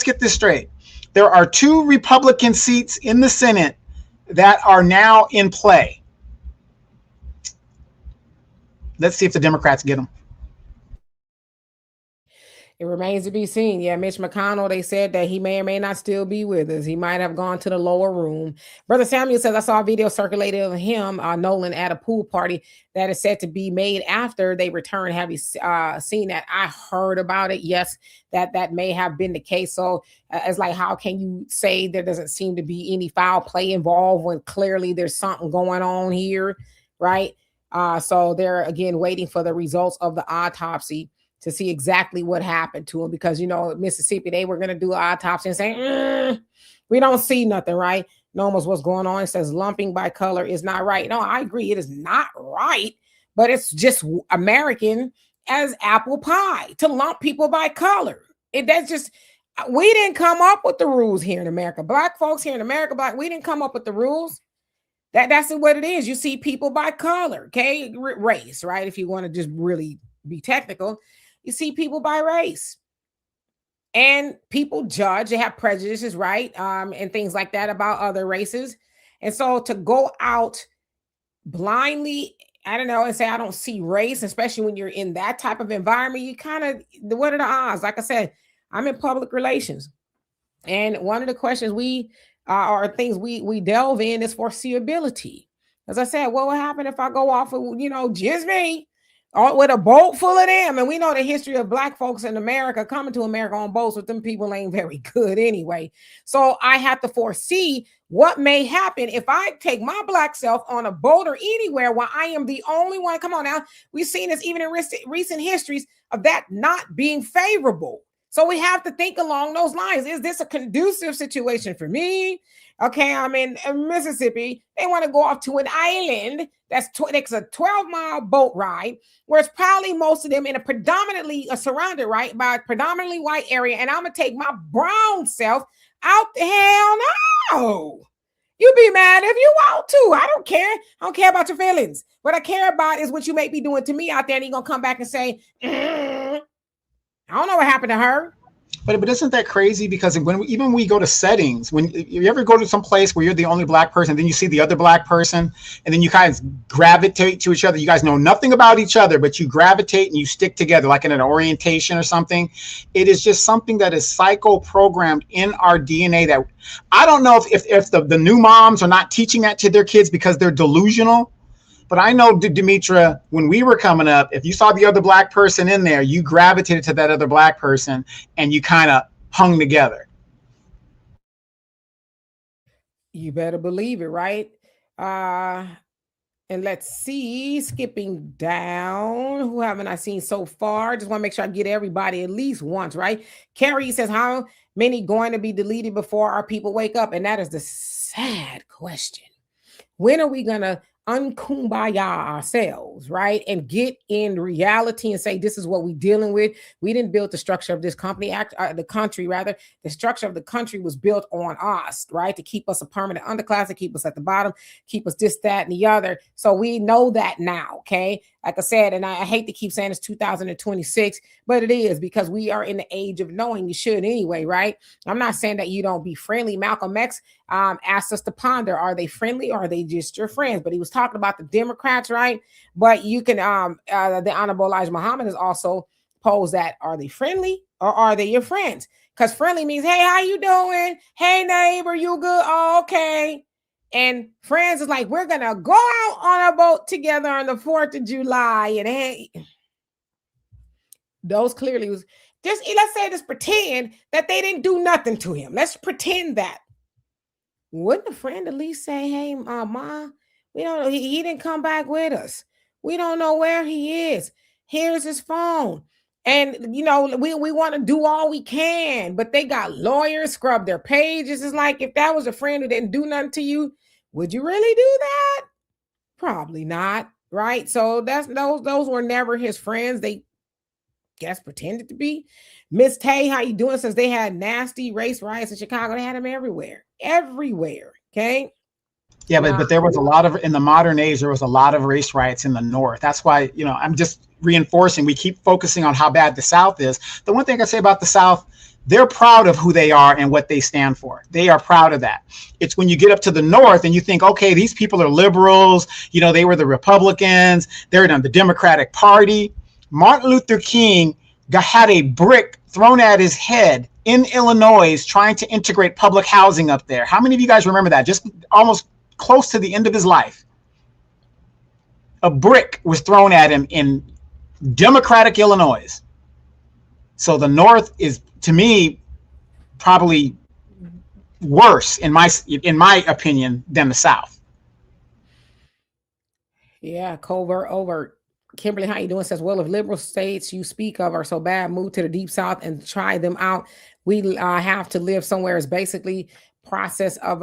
get this straight. There are 2 Republican seats in the Senate that are now in play. Let's see if the Democrats get them. It remains to be seen. Yeah, Mitch McConnell, they said that he may or may not still be with us. He might have gone to the lower room. Brother Samuel says, I saw a video circulated of him, Nolan, at a pool party that is said to be made after they return. Have you seen that? I heard about it. Yes, that may have been the case. So it's like, how can you say there doesn't seem to be any foul play involved when clearly there's something going on here, right? So they're, again, waiting for the results of the autopsy to see exactly what happened to him, because, Mississippi, they were going to do an autopsy and say, we don't see nothing, right? Knows what's going on. It says lumping by color is not right. No, I agree. It is not right, but it's just American as apple pie to lump people by color. That's just, we didn't come up with the rules here in America. Black folks here in America, we didn't come up with the rules. That's what it is. You see people by color, okay? Race, right? If you want to just really be technical. You see people by race, and people judge. They have prejudices, right? And things like that about other races. And so to go out blindly, I don't know, and say, I don't see race, especially when you're in that type of environment, you kind of, what are the odds? Like I said, I'm in public relations. And one of the questions or things we delve in is foreseeability. As I said, what will happen if I go off of, just me? With a boat full of them. And we know the history of Black folks in America coming to America on boats with them people ain't very good anyway. So I have to foresee what may happen if I take my Black self on a boat or anywhere while I am the only one. Come on now. We've seen this even in recent histories of that not being favorable. So we have to think along those lines. Is this a conducive situation for me? Okay, I'm in Mississippi. They want to go off to an island that's a 12-mile boat ride, where it's probably most of them in a predominantly surrounded, right, by a predominantly white area. And I'm going to take my brown self out the hell no. You be mad if you want to. I don't care. I don't care about your feelings. What I care about is what you may be doing to me out there, and you're gonna come back and say, I don't know what happened to her. But isn't that crazy? Because even when we go to settings, when you ever go to some place where you're the only black person, then you see the other black person, and then you guys gravitate to each other. You guys know nothing about each other, but you gravitate and you stick together, like in an orientation or something. It is just something that is psycho-programmed in our DNA. That I don't know if the new moms are not teaching that to their kids because they're delusional. But I know, Demetra, when we were coming up, if you saw the other black person in there, you gravitated to that other black person and you kind of hung together. You better believe it, right? And let's see, skipping down, who haven't I seen so far? Just want to make sure I get everybody at least once, right? Carrie says, how many going to be deleted before our people wake up? And that is the sad question. When are we going to unkumbaya ourselves, right? And get in reality and say, this is what we're dealing with. We didn't build the structure of this company, the country rather. The structure of the country was built on us, right? To keep us a permanent underclass, to keep us at the bottom, keep us this, that, and the other. So we know that now, okay? Like I said, and I hate to keep saying it's 2026, but it is, because we are in the age of knowing. You should anyway, right? I'm not saying that you don't be friendly. Malcolm X asked us to ponder, are they friendly or are they just your friends? But he was talking about the Democrats, right? But you can, the Honorable Elijah Muhammad has also posed that, are they friendly or are they your friends? Because friendly means, hey, how you doing? Hey, neighbor, you good? Oh, okay. And friends is like, we're going to go out on a boat together on the 4th of July. And hey, those clearly was just, let's say, just pretend that they didn't do nothing to him. Let's pretend that. Wouldn't a friend at least say, hey, Ma, we don't know, he didn't come back with us. We don't know where he is. Here's his phone. And, we want to do all we can, but they got lawyers, scrub their pages. It's like, if that was a friend who didn't do nothing to you, would you really do that? Probably not, right? So those were never his friends. They guess pretended to be. Miss Tay, how you doing? Since they had nasty race riots in Chicago, they had them everywhere, okay? Yeah, but there was a lot of, in the modern age, there was a lot of race riots in the North. That's why, I'm just reinforcing, we keep focusing on how bad the South is. The one thing I say about the South, they're proud of who they are and what they stand for. They are proud of that. It's when you get up to the North and you think, okay, these people are liberals. They were the Republicans. They're in the Democratic Party. Martin Luther King had a brick thrown at his head in Illinois trying to integrate public housing up there. How many of you guys remember that? Just almost close to the end of his life. A brick was thrown at him in Democratic Illinois. So the North is, to me, probably worse in my opinion than the South. Yeah, covert, overt. Kimberly, how you doing? Says, well, if liberal states you speak of are so bad, move to the deep South and try them out. We have to live somewhere. It's basically process of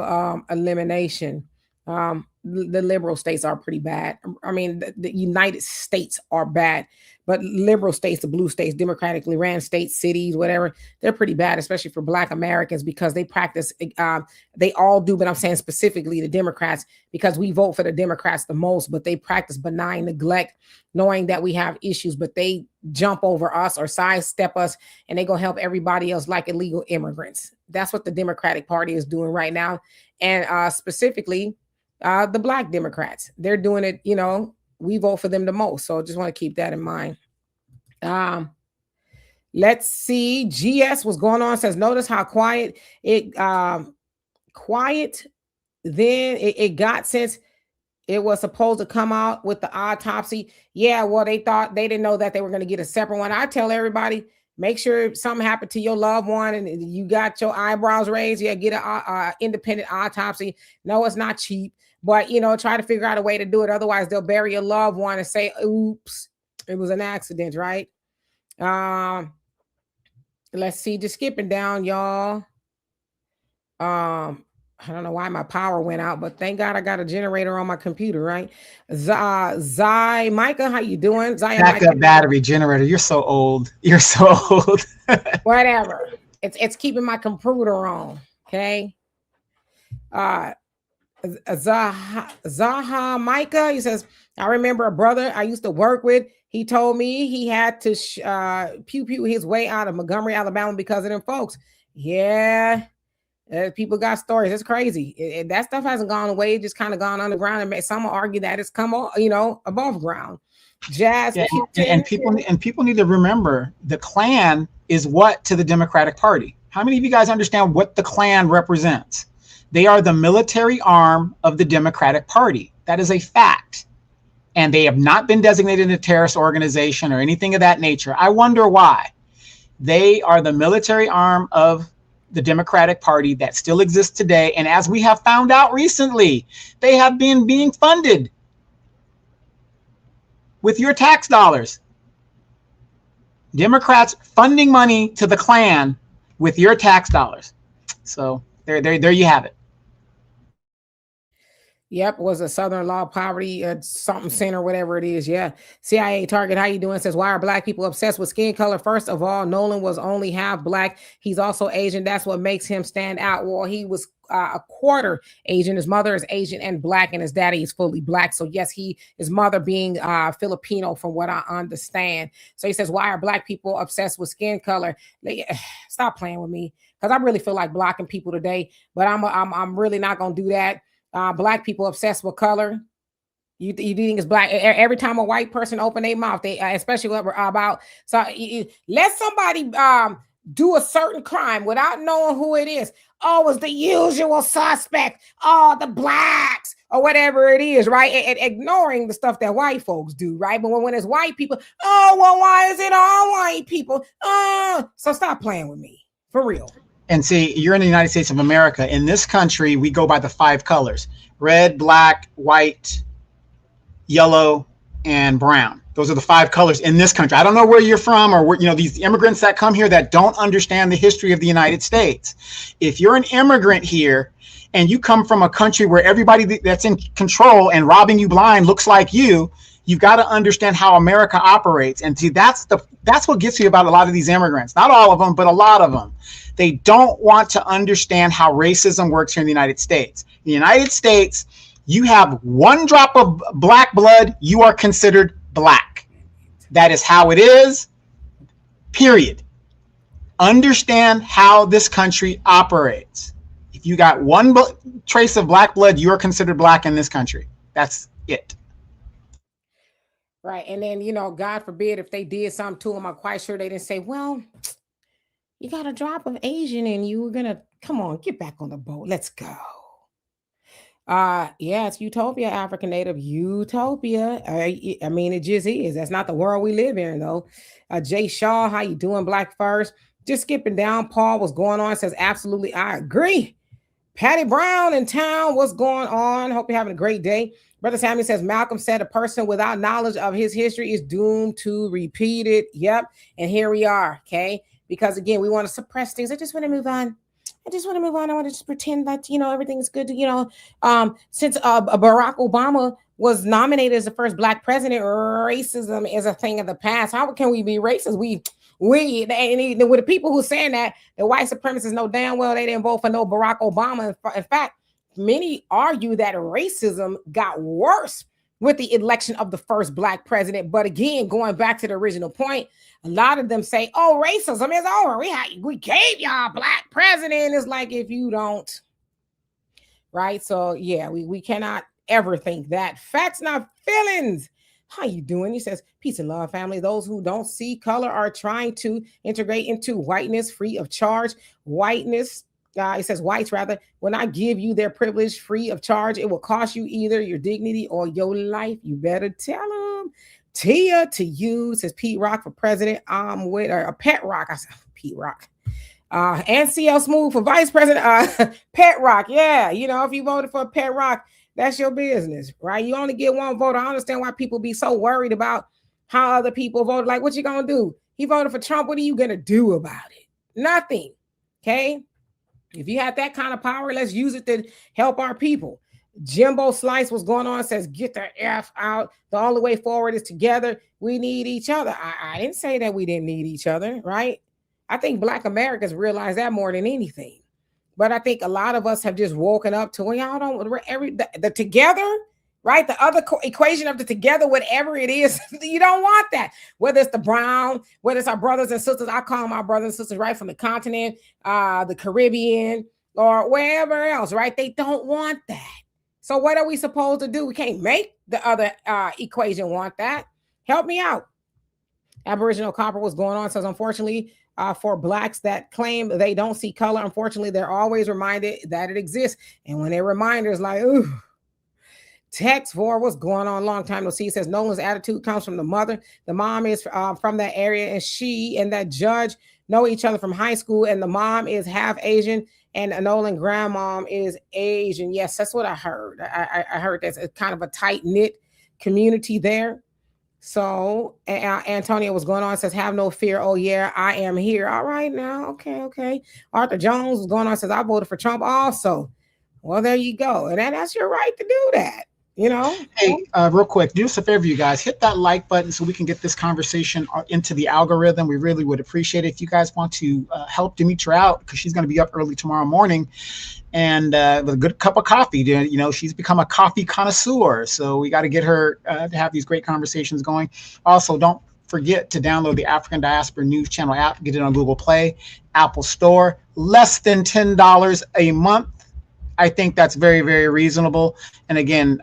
elimination. The liberal states are pretty bad. I mean, the United States are bad, but liberal states, the blue states, democratically ran states, cities, whatever, they're pretty bad, especially for Black Americans, because they practice, they all do, but I'm saying specifically the Democrats, because we vote for the Democrats the most, but they practice benign neglect, knowing that we have issues, but they jump over us or sidestep us, and they go help everybody else like illegal immigrants. That's what the Democratic Party is doing right now. And specifically, the Black Democrats, they're doing it, we vote for them the most. So just want to keep that in mind. Let's see. GS, what's going on? Says, notice how quiet it got since it was supposed to come out with the autopsy. Yeah, well, they didn't know that they were going to get a separate one. I tell everybody, make sure something happened to your loved one and you got your eyebrows raised. Yeah, get an independent autopsy. No, it's not cheap. But, try to figure out a way to do it. Otherwise, they'll bury your loved one and say, oops, it was an accident, right? Let's see, just skipping down, y'all. I don't know why my power went out, but thank God I got a generator on my computer, right? Zai, Micah, how you doing? Backup battery generator. You're so old. You're so old. Whatever. It's keeping my computer on, okay? Zaha Micah, he says, I remember a brother I used to work with. He told me he had to pew pew his way out of Montgomery, Alabama because of them folks. Yeah, people got stories. It's crazy. That stuff hasn't gone away. It just kind of gone underground. And some argue that it's come on, above ground. Jazz, yeah, and people need to remember the Klan is what to the Democratic Party. How many of you guys understand what the Klan represents? They are the military arm of the Democratic Party. That is a fact. And they have not been designated a terrorist organization or anything of that nature. I wonder why. They are the military arm of the Democratic Party that still exists today. And as we have found out recently, they have been being funded with your tax dollars. Democrats funding money to the Klan with your tax dollars. So there you have it. Yep, was a Southern Law Poverty something center, whatever it is. Yeah. CIA Target, how you doing? Says, why are black people obsessed with skin color? First of all, Nolan was only half black. He's also Asian. That's what makes him stand out. Well, he was a quarter Asian. His mother is Asian and black, and his daddy is fully black. So yes, his mother being Filipino, from what I understand. So he says, why are black people obsessed with skin color? Stop playing with me, because I really feel like blocking people today, but I'm really not gonna do that. Black people obsessed with color. You think it's black? Every time a white person open their mouth, they especially about let somebody do a certain crime without knowing who it is. Oh, it's the usual suspect. Oh, the blacks or whatever it is, right? And ignoring the stuff that white folks do, right? But when it's white people, oh, well, why is it all white people? So stop playing with me, for real. And see, you're in the United States of America. In this country, we go by the 5 colors: red, black, white, yellow, and brown. Those are the 5 colors in this country. I don't know where you're from, or where, these immigrants that come here that don't understand the history of the United States. If you're an immigrant here and you come from a country where everybody that's in control and robbing you blind looks like you've got to understand how America operates. And see, that's what gets you about a lot of these immigrants. Not all of them, but a lot of them. They don't want to understand how racism works here in the United States. In the United States, you have 1 drop of black blood, you are considered black. That is how it is, period. Understand how this country operates. If you got 1 trace of black blood, you are considered black in this country. That's it. Right. And then, God forbid if they did something to them, I'm quite sure they didn't say, well, you got a drop of Asian and you were going to, come on, get back on the boat. Let's go. Yeah, it's utopia, African native utopia. I mean, it just is. That's not the world we live in, though. Jay Shaw, how you doing? Black first. Just skipping down. Paul, what's going on? Says, absolutely, I agree. Patty Brown in town, what's going on? Hope you're having a great day. Brother Sammy says, Malcolm said a person without knowledge of his history is doomed to repeat it. Yep. And here we are. Okay. Because again, we want to suppress things. I just want to move on. I want to just pretend that, everything's good. Since Barack Obama was nominated as the first black president, racism is a thing of the past. How can we be racist? With the people who saying that the white supremacists know damn well they didn't vote for no Barack Obama. In fact, many argue that racism got worse with the election of the first black president. But again, going back to the original point, a lot of them say, oh, racism is over. We gave y'all a black president. It's like, if you don't, right? So yeah, we cannot ever think that. Facts, not feelings. How you doing? He says, peace and love, family. Those who don't see color are trying to integrate into whiteness free of charge. Whiteness, it says whites rather, will not give you their privilege free of charge. It will cost you either your dignity or your life. You better tell them. Tia to you, says Pete Rock for president. I'm with Pet Rock. I said Pete Rock. And CL Smooth for vice president. Pet Rock. Yeah. If you voted for Pet Rock, that's your business, right? You only get 1 vote. I understand why people be so worried about how other people voted. Like, what you gonna do? He voted for Trump. What are you gonna do about it? Nothing. Okay. If you have that kind of power, let's use it to help our people. Jimbo Slice, what's going on? Says, get the F out. The only way forward is together. We need each other. I didn't say that we didn't need each other, right? I think Black Americans realize that more than anything. But I think a lot of us have just woken up to, well, y'all don't, the together, right? The other equation of the together, whatever it is, you don't want that. Whether it's the brown, whether it's our brothers and sisters, I call them our brothers and sisters, right? From the continent, the Caribbean, or wherever else, right? They don't want that. So what are we supposed to do? We can't make the other equation want that. Help me out. Aboriginal Copper, what's going on? Says, unfortunately, for Blacks that claim they don't see color, unfortunately, they're always reminded that it exists. And when they're reminded, it's like, ooh. Text for what's going on, long time no see. Says Nolan's attitude comes from the mother. The mom is from that area, and she and that judge know each other from high school, and the mom is half Asian, and Nolan grandmom is Asian. Yes, that's what I heard. I heard that's a kind of a tight-knit community there. So Antonio was going on, says, have no fear. Oh, yeah, I am here. All right now. Okay. Arthur Jones was going on, says, I voted for Trump also. Well, there you go. And that's your right to do that. You know, hey, real quick, do us a favor, you guys, hit that like button so we can get this conversation into the algorithm. We really would appreciate it. If you guys want to help Demetra out, because she's going to be up early tomorrow morning, and with a good cup of coffee, you know, she's become a coffee connoisseur. So we got to get her to have these great conversations going. Also, don't forget to download the African Diaspora News Channel app. Get it on Google Play, Apple Store, less than $10 a month. I think that's very, very reasonable. And again,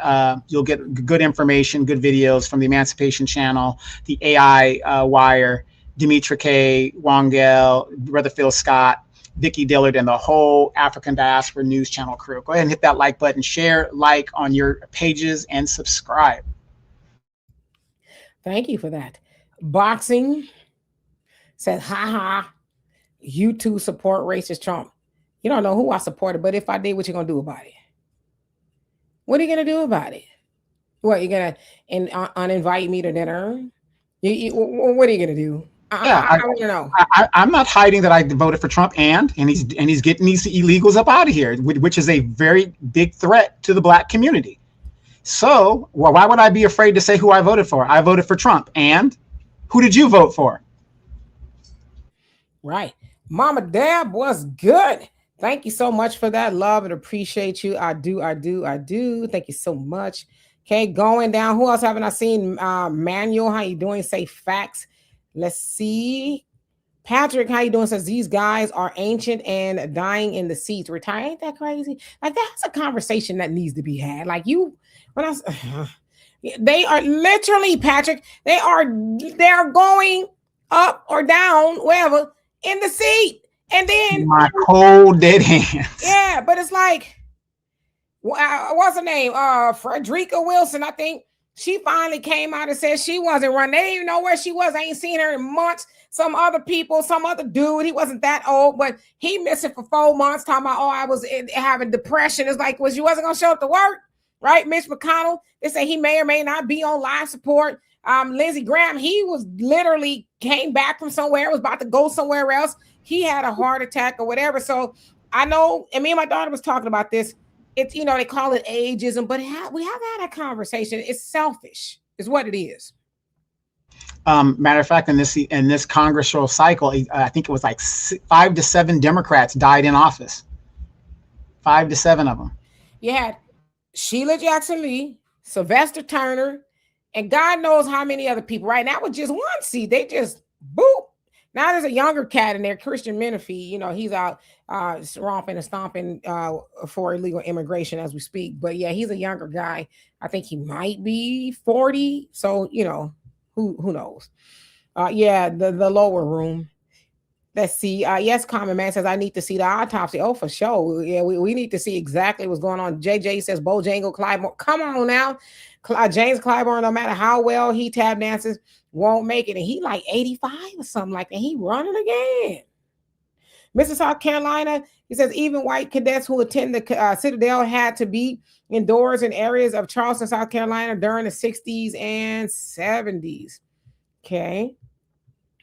you'll get good information, good videos from the Emancipation Channel, the AI Wire, Demetra K, Wongel, Brother Phil Scott, Vicki Dillard, and the whole African Diaspora News Channel crew. Go ahead and hit that like button, share, like on your pages, and subscribe. Thank you for that. Boxing said, haha, you two support racist Trump. You don't know who I supported, but if I did, what you gonna do about it? What are you gonna do about it? What, you gonna uninvite me to dinner? What are you gonna do? I want to know. I'm not hiding that I voted for Trump, and he's getting these illegals up out of here, which is a very big threat to the Black community. So, well, why would I be afraid to say who I voted for? I voted for Trump, and who did you vote for? Right, Mama Deb was good. Thank you so much for that. Love and appreciate you. I do. Thank you so much. Okay, going down. Who else haven't I seen? Manuel, how you doing? Say facts. Let's see. Patrick, how you doing? Says these guys are ancient and dying in the seats. Retire. Ain't that crazy? Like, that's a conversation that needs to be had. Like, they are literally, Patrick, they are going up or down, wherever, in the seat. And then my cold dead hands. Yeah, but it's like, what's her name? Frederica Wilson, I think. She finally came out and said she wasn't running. They didn't even know where she was. I ain't seen her in months. Some other people, some other dude, he wasn't that old, but he missed it for 4 months, talking about, I was having depression. It's like, you wasn't going to show up to work, right? Mitch McConnell, they say he may or may not be on life support. Lindsey Graham, he was literally came back from somewhere, was about to go somewhere else. He had a heart attack or whatever. So I know, and me and my daughter was talking about this. It's, they call it ageism, but we have had a conversation. It's selfish, is what it is. Matter of fact, in this congressional cycle, I think it was like 5 to 7 Democrats died in office. 5 to 7 of them. You had Sheila Jackson Lee, Sylvester Turner, and God knows how many other people. Right now, with just one seat, they just boop. Now there's a younger cat in there, Christian Menifee. He's out romping and stomping for illegal immigration as we speak. But yeah, he's a younger guy. I think he might be 40. So, who knows? Yeah, the lower room. Let's see. Yes, Common Man says, I need to see the autopsy. Oh, for sure. Yeah, we need to see exactly what's going on. JJ says, Bojangle Clyburn. Come on now. James Clyburn, no matter how well he tap dances, won't make it. And he like 85 or something like that. He running again. Mr. South Carolina, he says, even white cadets who attend the Citadel had to be indoors in areas of Charleston, South Carolina during the 60s and 70s. Okay.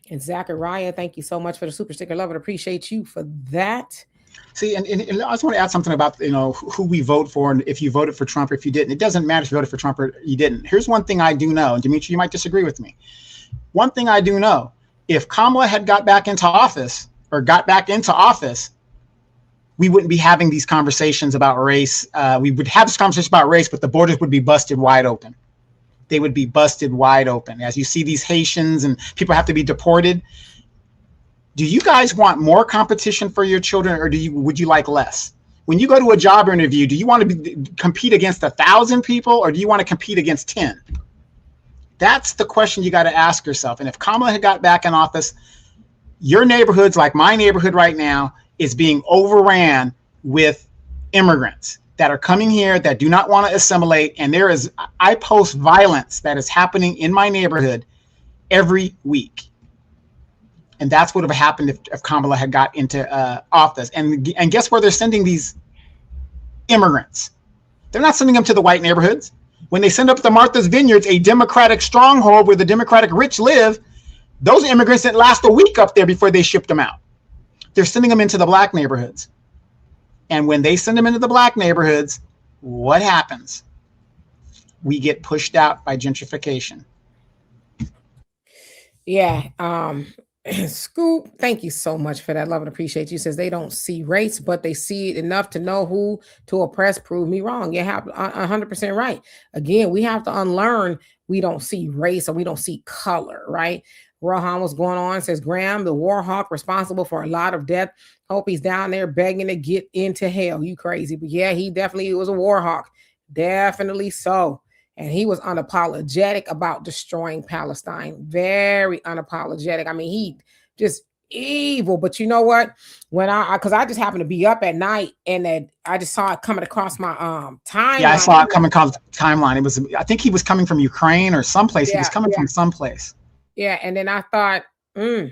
And Zachariah, thank you so much for the super sticker. Love it. Appreciate you for that. See, and I just want to add something about, who we vote for, and if you voted for Trump or if you didn't. It doesn't matter if you voted for Trump or you didn't. Here's one thing I do know, and Demetra, you might disagree with me. One thing I do know, if Kamala had got back into office, we wouldn't be having these conversations about race. We would have this conversation about race, but the borders would be busted wide open. They would be busted wide open. As you see these Haitians and people have to be deported. Do you guys want more competition for your children, or would you like less? When you go to a job interview, do you want to compete against 1,000 people, or do you want to compete against 10? That's the question you got to ask yourself. And if Kamala had got back in office, your neighborhoods, like my neighborhood right now, is being overran with immigrants that are coming here that do not want to assimilate. And I post violence that is happening in my neighborhood every week. And that's what would have happened if Kamala had got into office. And guess where they're sending these immigrants? They're not sending them to the white neighborhoods. When they send up to Martha's Vineyards, a Democratic stronghold where the Democratic rich live, those immigrants didn't last a week up there before they shipped them out. They're sending them into the black neighborhoods. And when they send them into the black neighborhoods, what happens? We get pushed out by gentrification. Yeah. Scoop, thank you so much for that. Love and appreciate you. Says they don't see race, but they see it enough to know who to oppress. Prove me wrong. You have 100% right. Again, we have to unlearn. We don't see race or we don't see color, right? Rohan was going on, says Graham, the war hawk responsible for a lot of death. Hope he's down there begging to get into hell. You crazy. But yeah, he definitely was a war hawk. Definitely so. And he was unapologetic about destroying Palestine. Very unapologetic. I mean, he just evil. But you know what? When because I just happened to be up at night and that I just saw it coming across my timeline. Yeah, I saw it coming across the timeline. I think he was coming from Ukraine or someplace. Yeah, he was coming from someplace. Yeah, and then I thought, you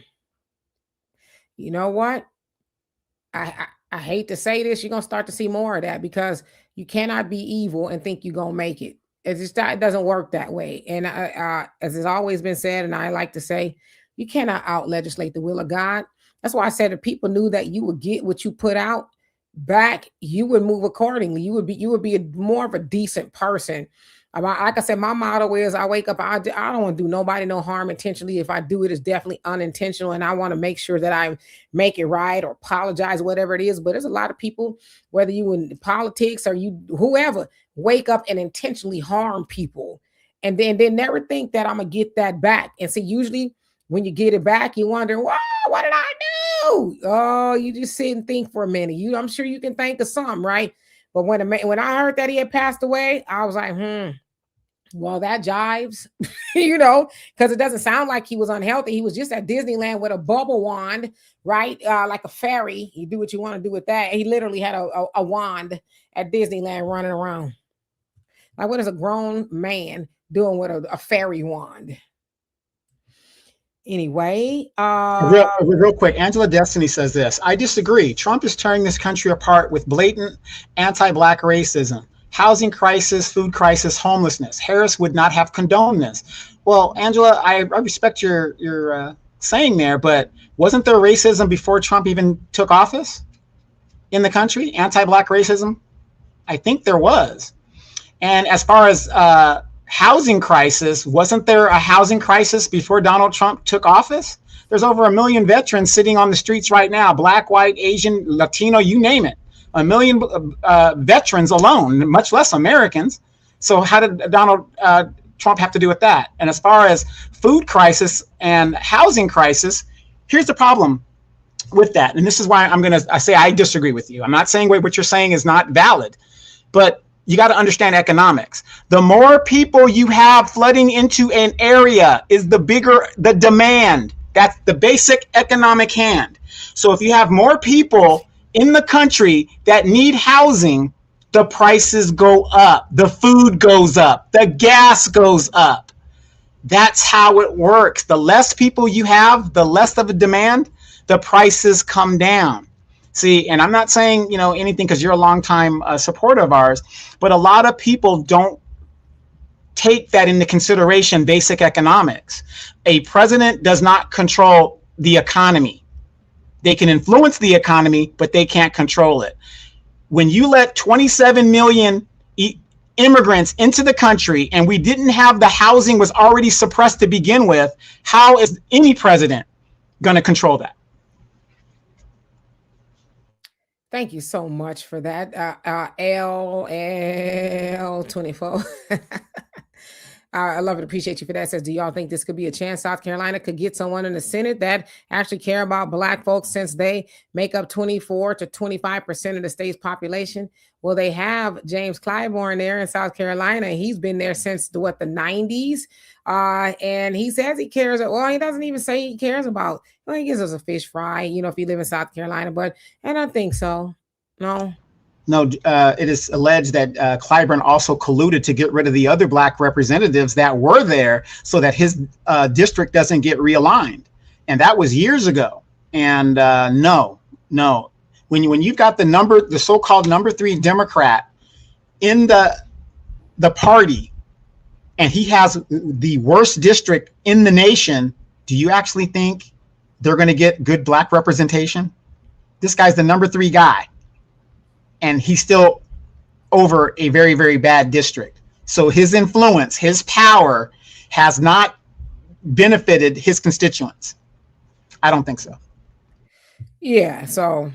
know what? I hate to say this, you're gonna start to see more of that because you cannot be evil and think you're gonna make it. It doesn't work that way. And as has always been said, and I like to say, you cannot out legislate the will of God. That's why I said if people knew that you would get what you put out back, you would move accordingly. You would be more of a decent person. Like I said, my motto is I wake up, I don't want to do nobody no harm intentionally. If I do it, it's definitely unintentional. And I want to make sure that I make it right or apologize, whatever it is. But there's a lot of people, whether you in politics or you, whoever, wake up and intentionally harm people. And then they never think that I'm going to get that back. And see, usually when you get it back, you wonder, wow, what did I do? Oh, you just sit and think for a minute. I'm sure you can think of some, right? But when I heard that he had passed away, I was like, well, that jives, because it doesn't sound like he was unhealthy. He was just at Disneyland with a bubble wand, right? Like a fairy. You do what you want to do with that. He literally had a wand at Disneyland running around. Like, what is a grown man doing with a fairy wand? Anyway, real quick, Angela Destiny says this. I disagree. Trump is tearing this country apart with blatant anti-Black racism. Housing crisis, food crisis, homelessness. Harris would not have condoned this. Well, Angela, I respect your saying there, but wasn't there racism before Trump even took office in the country? Anti-Black racism? I think there was. And as far as housing crisis, wasn't there a housing crisis before Donald Trump took office? There's over 1 million veterans sitting on the streets right now, Black, white, Asian, Latino, you name it. 1 million veterans alone, much less Americans. So how did Donald Trump have to do with that? And as far as food crisis and housing crisis, here's the problem with that. And this is why I say I disagree with you. I'm not saying what you're saying is not valid, but you got to understand economics. The more people you have flooding into an area is the bigger the demand. That's the basic economic hand. So if you have more people in the country that need housing, the prices go up, the food goes up, the gas goes up. That's how it works. The less people you have, the less of a demand, the prices come down. See, and I'm not saying, anything because you're a longtime supporter of ours, but a lot of people don't take that into consideration, basic economics. A president does not control the economy. They can influence the economy, but they can't control it. When you let 27 million immigrants into the country and we didn't have the housing was already suppressed to begin with, how is any president going to control that? Thank you so much for that. LL24. I love it. Appreciate you for that. Says, do y'all think this could be a chance South Carolina could get someone in the Senate that actually care about Black folks since they make up 24 to 25% of the state's population? Well, they have James Clyburn there in South Carolina. He's been there since the 90s. And he says he cares. Well, he doesn't even say he cares about, he gives us a fish fry, if you live in South Carolina, but I don't think so. No. No, it is alleged that Clyburn also colluded to get rid of the other Black representatives that were there so that his district doesn't get realigned. And that was years ago. And no. When you've got the so-called number 3 Democrat in the party, and he has the worst district in the nation, do you actually think they're going to get good Black representation? This guy's the number 3 guy. And he's still over a very, very bad district. So his influence, his power has not benefited his constituents. I don't think so. Yeah. So,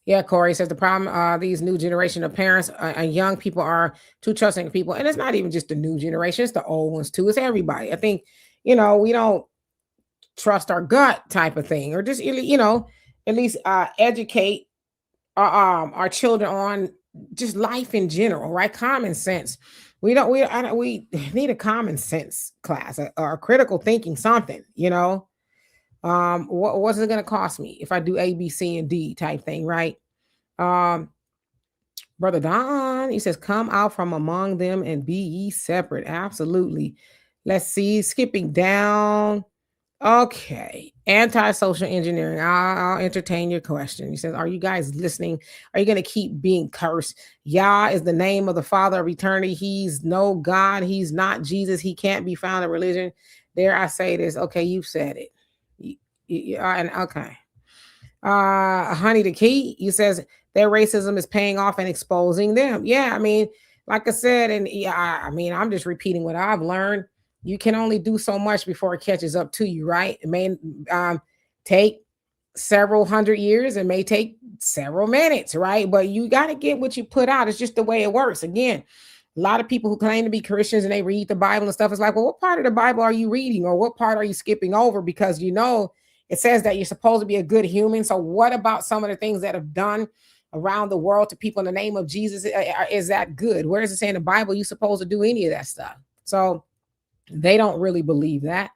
yeah, Corey says the problem, these new generation of parents and young people are too trusting people. And it's not even just the new generation, it's the old ones too. It's everybody. I think, we don't trust our gut type of thing, or just, at least educate our children on just life in general, right? Common sense. We need a common sense class or a critical thinking something, what's it going to cost me if I do A, B, C, and D type thing, right? Brother Don, he says, come out from among them and be ye separate. Absolutely. Let's see, skipping down. Okay. Anti-social engineering. I'll entertain your question. He says, are you guys listening? Are you going to keep being cursed? Yah is the name of the Father of eternity. He's no God. He's not Jesus. He can't be found in religion. Dare I say this? Okay, you've said it. And okay. Honey the Key, he says their racism is paying off and exposing them. Yeah, I mean, like I said, and yeah, I mean, I'm just repeating what I've learned. You can only do so much before it catches up to you, right? It may take several hundred years. It may take several minutes, right? But you got to get what you put out. It's just the way it works. Again, a lot of people who claim to be Christians and they read the Bible and stuff, it's like, well, what part of the Bible are you reading, or what part are you skipping over? Because it says that you're supposed to be a good human. So what about some of the things that have done around the world to people in the name of Jesus? Is that good? Where does it say in the Bible you're supposed to do any of that stuff? So they don't really believe that.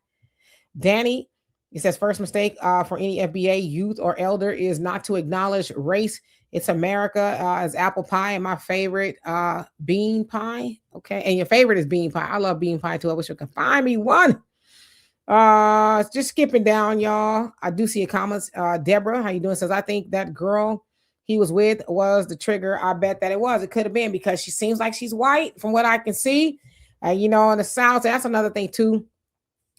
Danny, he says, first mistake for any FBA youth or elder is not to acknowledge race. It's America as apple pie, and my favorite bean pie. Okay, and your favorite is bean pie. I love bean pie too. I wish you could find me one. Just skipping down, y'all. I do see a comment. Deborah, how you doing? Says, I think that girl he was with was the trigger. I bet that it was. It could have been because she seems like she's white from what I can see. In the South, that's another thing too.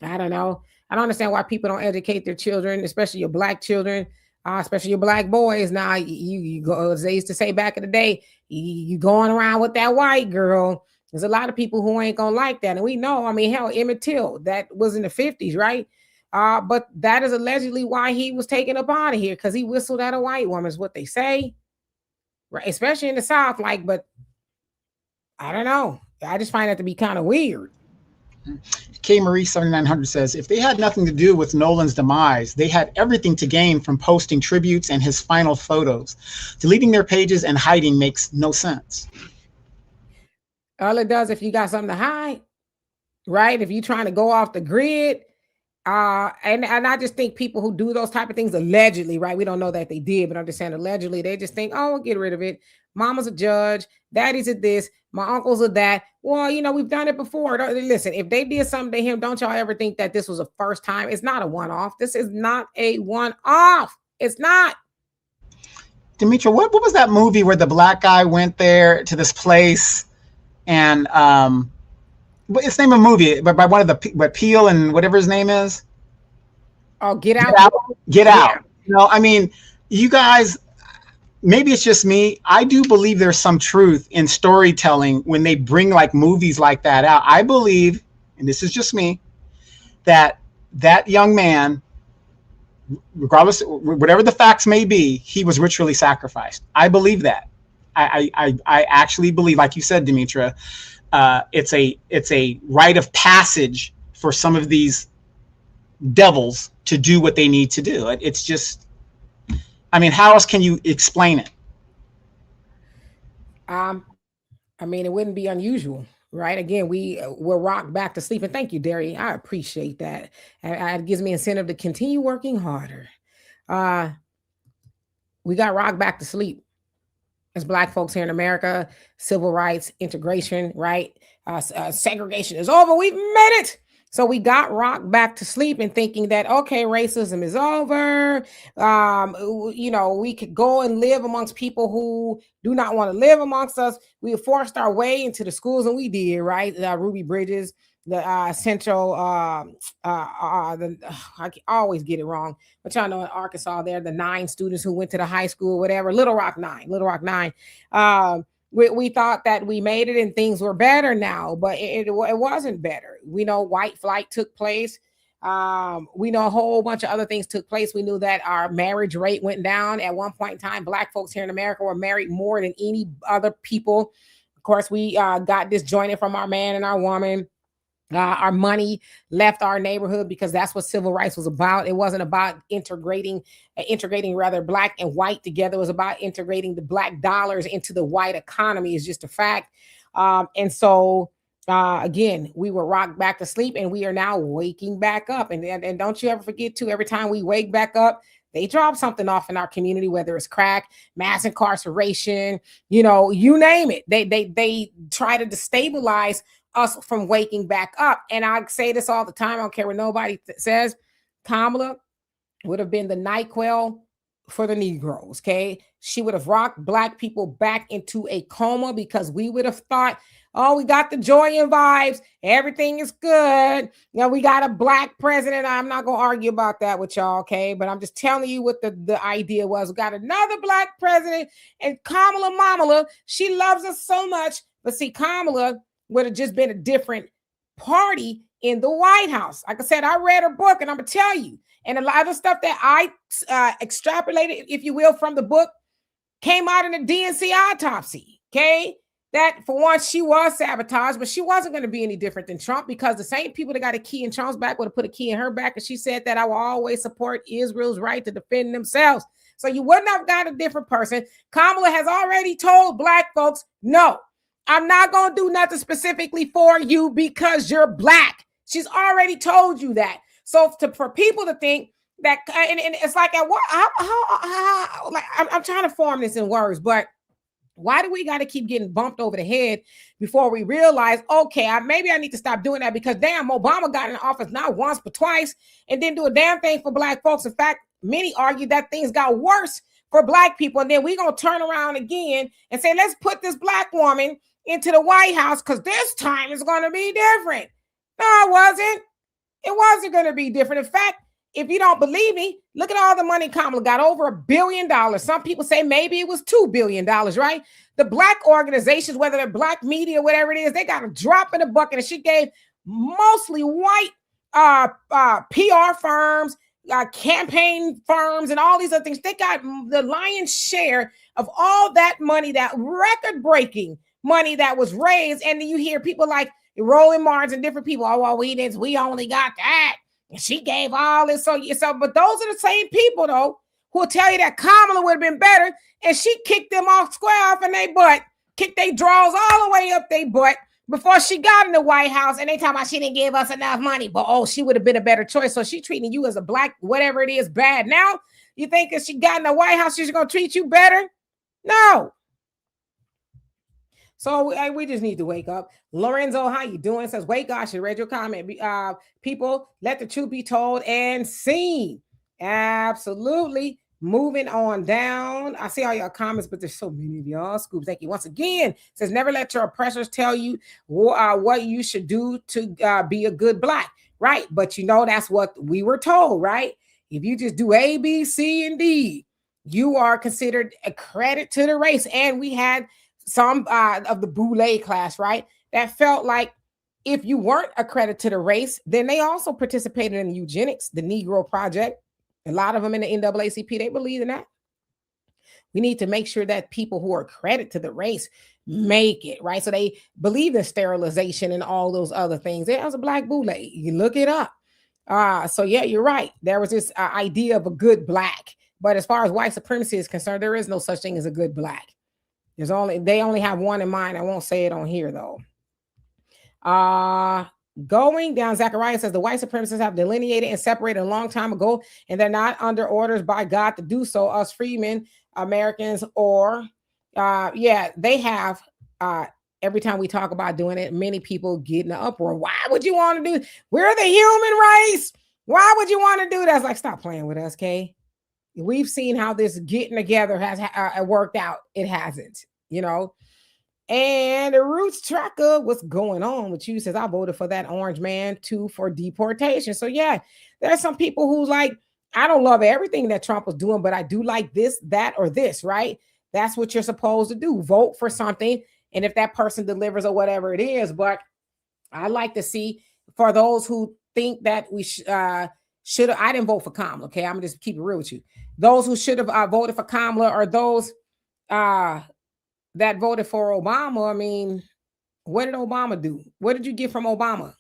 I don't know. I don't understand why people don't educate their children, especially your Black children, especially your Black boys. Now you go, as they used to say back in the day, you going around with that white girl. There's a lot of people who ain't gonna like that, and we know. I mean, hell, Emmett Till, that was in the 50s, right? But that is allegedly why he was taken up out of here, because he whistled at a white woman, is what they say, right? Especially in the South, but I don't know. I just find that to be kind of weird. K. Marie 7900 says, if they had nothing to do with Nolan's demise, they had everything to gain from posting tributes and his final photos. Deleting their pages and hiding makes no sense. All it does, if you got something to hide, right? If you're trying to go off the grid, and I just think people who do those type of things allegedly, right? We don't know that they did, but I'm just saying allegedly, they just think, oh, we'll get rid of it. Mama's a judge. Daddy's at this. My uncles are that. Well, we've done it before. Listen, if they did something to him, don't y'all ever think that this was a first time. It's not a one-off. This is not a one-off. It's not. Demetra, what was that movie where the Black guy went there to this place and it's the name of a movie, but by one of the Peel and whatever his name is. Oh, Get Out. Get Out. I mean, you guys, maybe it's just me. I do believe there's some truth in storytelling when they bring movies like that out. I believe, and this is just me, that young man regardless, whatever the facts may be, he was ritually sacrificed. I believe that. I actually believe, like you said, Demetra, it's a rite of passage for some of these devils to do what they need to do. It's just, I mean, how else can you explain it? I mean, it wouldn't be unusual, right? Again, we were rocked back to sleep. And thank you, Derry. I appreciate that. It gives me incentive to continue working harder. We got rocked back to sleep as Black folks here in America. Civil rights, integration, right? Segregation is over. We've made it. So we got rocked back to sleep and thinking that, okay, racism is over. We could go and live amongst people who do not want to live amongst us. We forced our way into the schools, and we did, right? Ruby Bridges, the Central, I always get it wrong, but y'all know in Arkansas, there, the 9 students who went to the high school, whatever, Little Rock 9. We thought that we made it and things were better now, but it wasn't better. We know white flight took place. We know a whole bunch of other things took place. We knew that our marriage rate went down. At one point in time, Black folks here in America were married more than any other people. Of course, we got disjointed from our man and our woman. Our money left our neighborhood because that's what civil rights was about. It wasn't about integrating rather Black and white together. It was about integrating the Black dollars into the white economy. Is just a fact. Again, we were rocked back to sleep, and we are now waking back up. And don't you ever forget to, every time we wake back up, they drop something off in our community, whether it's crack, mass incarceration, you name it. They try to destabilize us from waking back up. And I say this all the time. I don't care what nobody says. Kamala would have been the NyQuil for the Negroes. Okay. She would have rocked Black people back into a coma because we would have thought, oh, we got the joy and vibes. Everything is good. We got a Black president. I'm not going to argue about that with y'all. Okay. But I'm just telling you what the idea was. We got another Black president, and Kamala, she loves us so much. But see, Kamala would have just been a different party in the White House. Like I said, I read her book, and I'm going to tell you, and a lot of stuff that I extrapolated, if you will, from the book came out in the DNC autopsy. Okay. That for once she was sabotaged, but she wasn't going to be any different than Trump, because the same people that got a key in Trump's back would have put a key in her back. And she said that I will always support Israel's right to defend themselves. So you wouldn't have got a different person. Kamala has already told Black folks, no, I'm not going to do nothing specifically for you because you're Black. She's already told you that. So for people to think that, and it's like, I'm trying to form this in words, but why do we got to keep getting bumped over the head before we realize, okay, maybe I need to stop doing that, because damn, Obama got in office not once but twice and didn't do a damn thing for Black folks. In fact, many argue that things got worse for Black people. And then we're going to turn around again and say, let's put this Black woman into the White House because this time it's going to be different. No, it wasn't. It wasn't going to be different. In fact, if you don't believe me, look at all the money Kamala got, over $1 billion. Some people say maybe it was $2 billion, right? The Black organizations, whether they're Black media, whatever it is, they got a drop in the bucket. And she gave mostly white PR firms, campaign firms, and all these other things. They got the lion's share of all that money, that record-breaking money that was raised. And then you hear people like Roland Martin and different people, oh, well, we only got that. And she gave all this. So, but those are the same people, though, who will tell you that Kamala would have been better, and she kicked them off square off in their butt, kicked their drawers all the way up their butt before she got in the White House. And they talking about she didn't give us enough money, but she would have been a better choice. So she treating you as a Black, whatever it is, bad. Now you think if she got in the White House, she's going to treat you better? No. So we just need to wake up. Lorenzo, how you doing? Says, wait, gosh, I read your comment. People, let the truth be told and seen. Absolutely. Moving on down. I see all your comments, but there's so many of y'all. Scoops, thank you once again. Says, never let your oppressors tell you what you should do to be a good Black. Right. But that's what we were told, right? If you just do A, B, C, and D, you are considered a credit to the race. And we had some of the Boule class, right, that felt like if you weren't a credit to the race, then they also participated in eugenics, the Negro Project. A lot of them in the NAACP, they believe in that. We need to make sure that people who are credit to the race make it, right? So they believe in sterilization and all those other things. It was a black boule. You look it up. So yeah, you're right. There was this idea of a good black, but as far as white supremacy is concerned, there is no such thing as a good black. They only have one in mind. I won't say it on here though. Going down, Zechariah says the white supremacists have delineated and separated a long time ago, and they're not under orders by God to do so. Us freemen, Americans, or they have. Every time we talk about doing it, many people get in an uproar. Why would you want to do? We're the human race. Why would you want to do that? It's like, stop playing with us, Kay. We've seen how this getting together has worked out. It hasn't, you know. And the Roots Tracker, what's going on with you? Says, I voted for that orange man too for deportation. So yeah, there's some people who's like, I don't love everything that Trump was doing, but I do like this, that, or this, right? That's what you're supposed to do. Vote for something. And if that person delivers or whatever it is, but I like to see, for those who think that we should have, I didn't vote for Kamala. Okay. I'm gonna just keep it real with you. Those who should have voted for Kamala, or those, that voted for Obama. I mean, what did Obama do? What did you get from Obama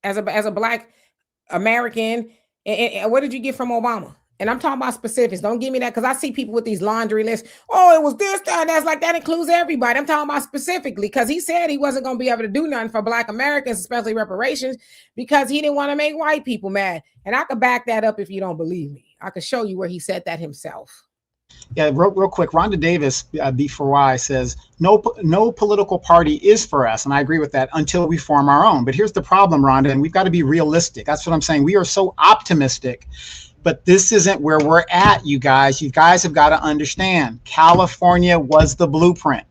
as a black American? And what did you get from Obama? And I'm talking about specifics. Don't give me that, because I see people with these laundry lists. Oh, it was this, that, that's like that includes everybody. I'm talking about specifically, because he said he wasn't going to be able to do nothing for black Americans, especially reparations, because he didn't want to make white people mad. And I could back that up if you don't believe me. I could show you where he said that himself. Yeah, real quick. Rhonda Davis, B4Y, says, no political party is for us. And I agree with that until we form our own. But here's the problem, Rhonda, and we've got to be realistic. That's what I'm saying. We are so optimistic, but this isn't where we're at, you guys. You guys have got to understand, California was the blueprint.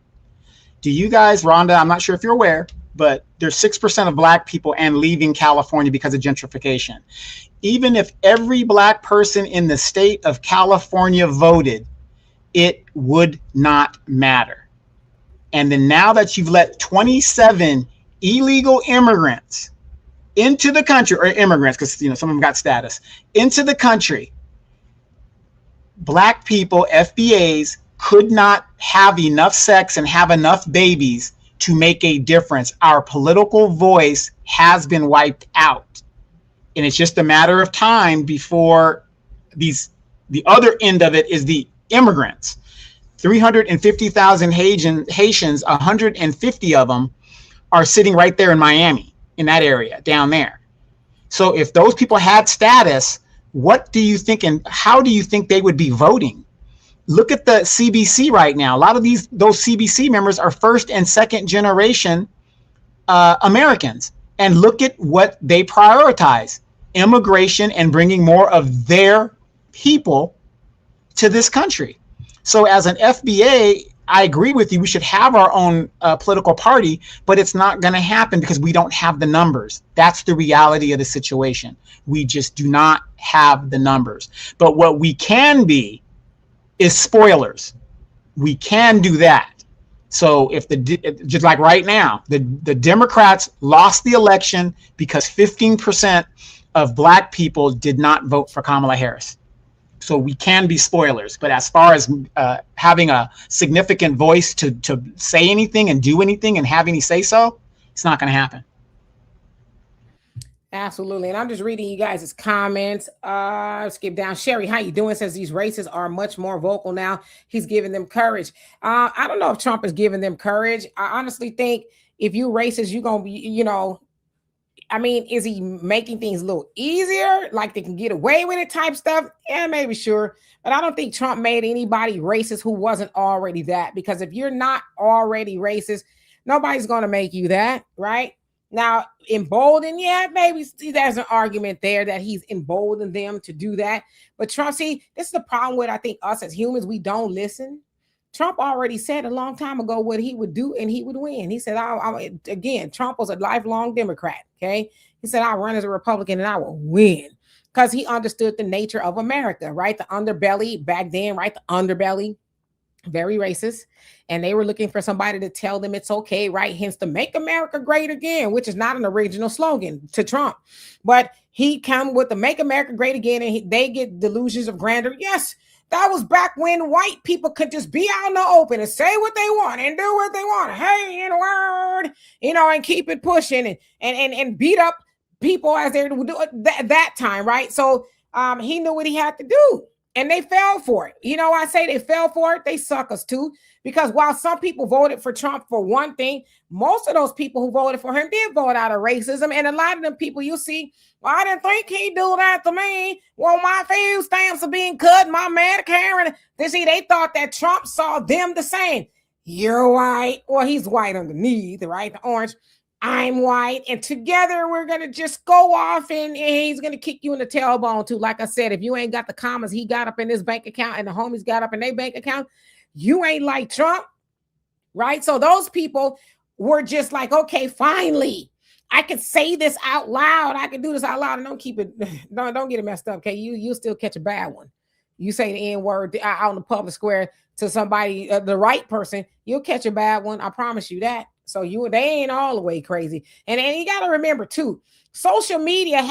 Do you guys, Rhonda, I'm not sure if you're aware, but there's 6% of black people and leaving California because of gentrification. Even if every black person in the state of California voted, it would not matter. And then now that you've let 27 illegal immigrants into the country, or immigrants, because some of them got status, into the country, black people, FBAs, could not have enough sex and have enough babies to make a difference. Our political voice has been wiped out. And it's just a matter of time before the other end of it is the immigrants. 350,000 Haitians, 150 of them are sitting right there in Miami, in that area down there. So if those people had status, what do you think, and how do you think they would be voting? Look at the CBC right now. A lot of those CBC members are first and second generation Americans, and look at what they prioritize: immigration and bringing more of their people to this country. So as an FBA, I agree with you. We should have our own political party, but it's not going to happen because we don't have the numbers. That's the reality of the situation. We just do not have the numbers. But what we can be is spoilers. We can do that. So if just like right now, the Democrats lost the election because 15% of black people did not vote for Kamala Harris. So we can be spoilers, but as far as having a significant voice to say anything and do anything and have any say so, it's not going to happen. Absolutely. And I'm just reading you guys' comments. Skip down. Sherry, how you doing? Says these racists are much more vocal now. He's giving them courage. I don't know if Trump is giving them courage. I honestly think if you racist, you're going to be, I mean, is he making things a little easier? Like they can get away with it type stuff? Yeah, maybe, sure. But I don't think Trump made anybody racist who wasn't already that. Because if you're not already racist, nobody's going to make you that, right? Now, emboldened, yeah, maybe there's an argument there that he's emboldened them to do that. But Trump, see, this is the problem with, I think, us as humans, we don't listen. Trump already said a long time ago what he would do, and he would win. He said, again, Trump was a lifelong Democrat, okay? He said, I'll run as a Republican and I will win, because he understood the nature of America, right? The underbelly back then, right? The underbelly very racist, and they were looking for somebody to tell them it's okay, right? Hence the "Make America Great Again," which is not an original slogan to Trump, but he come with the "Make America Great Again," and they get delusions of grandeur. Yes, that was back when white people could just be out in the open and say what they want and do what they want. Hey, in word, and keep it pushing and beat up people as they would do that time, right? So he knew what he had to do. And they fell for it. I say they fell for it. They suck us too. Because while some people voted for Trump for one thing, most of those people who voted for him did vote out of racism. And a lot of them people you see, well, I didn't think he'd do that to me. Well, my food stamps are being cut. My Medicare. And they thought that Trump saw them the same. You're white. Well, he's white underneath, right? The orange. I'm white, and together we're going to just go off and he's going to kick you in the tailbone too. Like I said, if you ain't got the commas he got up in his bank account and the homies got up in their bank account, you ain't like Trump, right? So those people were just like, okay, finally, I can say this out loud. I can do this out loud, and don't get it messed up, okay? You still catch a bad one. You say the N-word out in the public square to somebody, the right person, you'll catch a bad one. I promise you that. So they ain't all the way crazy. And you got to remember too, social media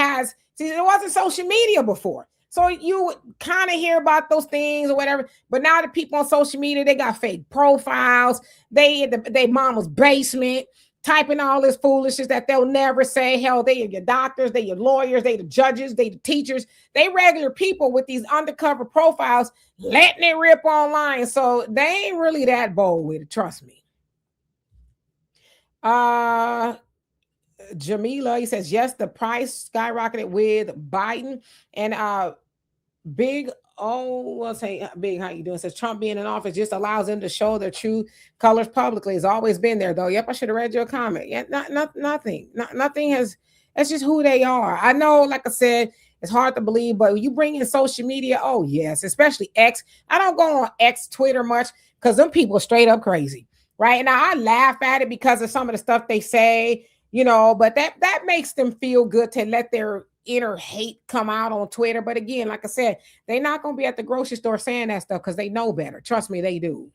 there wasn't social media before. So you would kind of hear about those things or whatever. But now the people on social media, they got fake profiles. They mama's basement typing all this foolishness that they'll never say. Hell, they are your doctors, they your lawyers, they the judges, they the teachers. They regular people with these undercover profiles letting it rip online. So they ain't really that bold with it. Trust me. Jamila, he says, yes, the price skyrocketed with Biden and Big we'll say Big, how you doing? Says Trump being in office just allows them to show their true colors publicly. It's always been there though. Yep, I should have read your comment. Yeah, nothing has. That's just who they are. I know, like I said, it's hard to believe, but you bring in social media, oh yes, especially X. I don't go on X, Twitter much because them people are straight up crazy. Right now, I laugh at it because of some of the stuff they say, but that makes them feel good to let their inner hate come out on Twitter. But again, like I said, they're not going to be at the grocery store saying that stuff because they know better. Trust me, they do.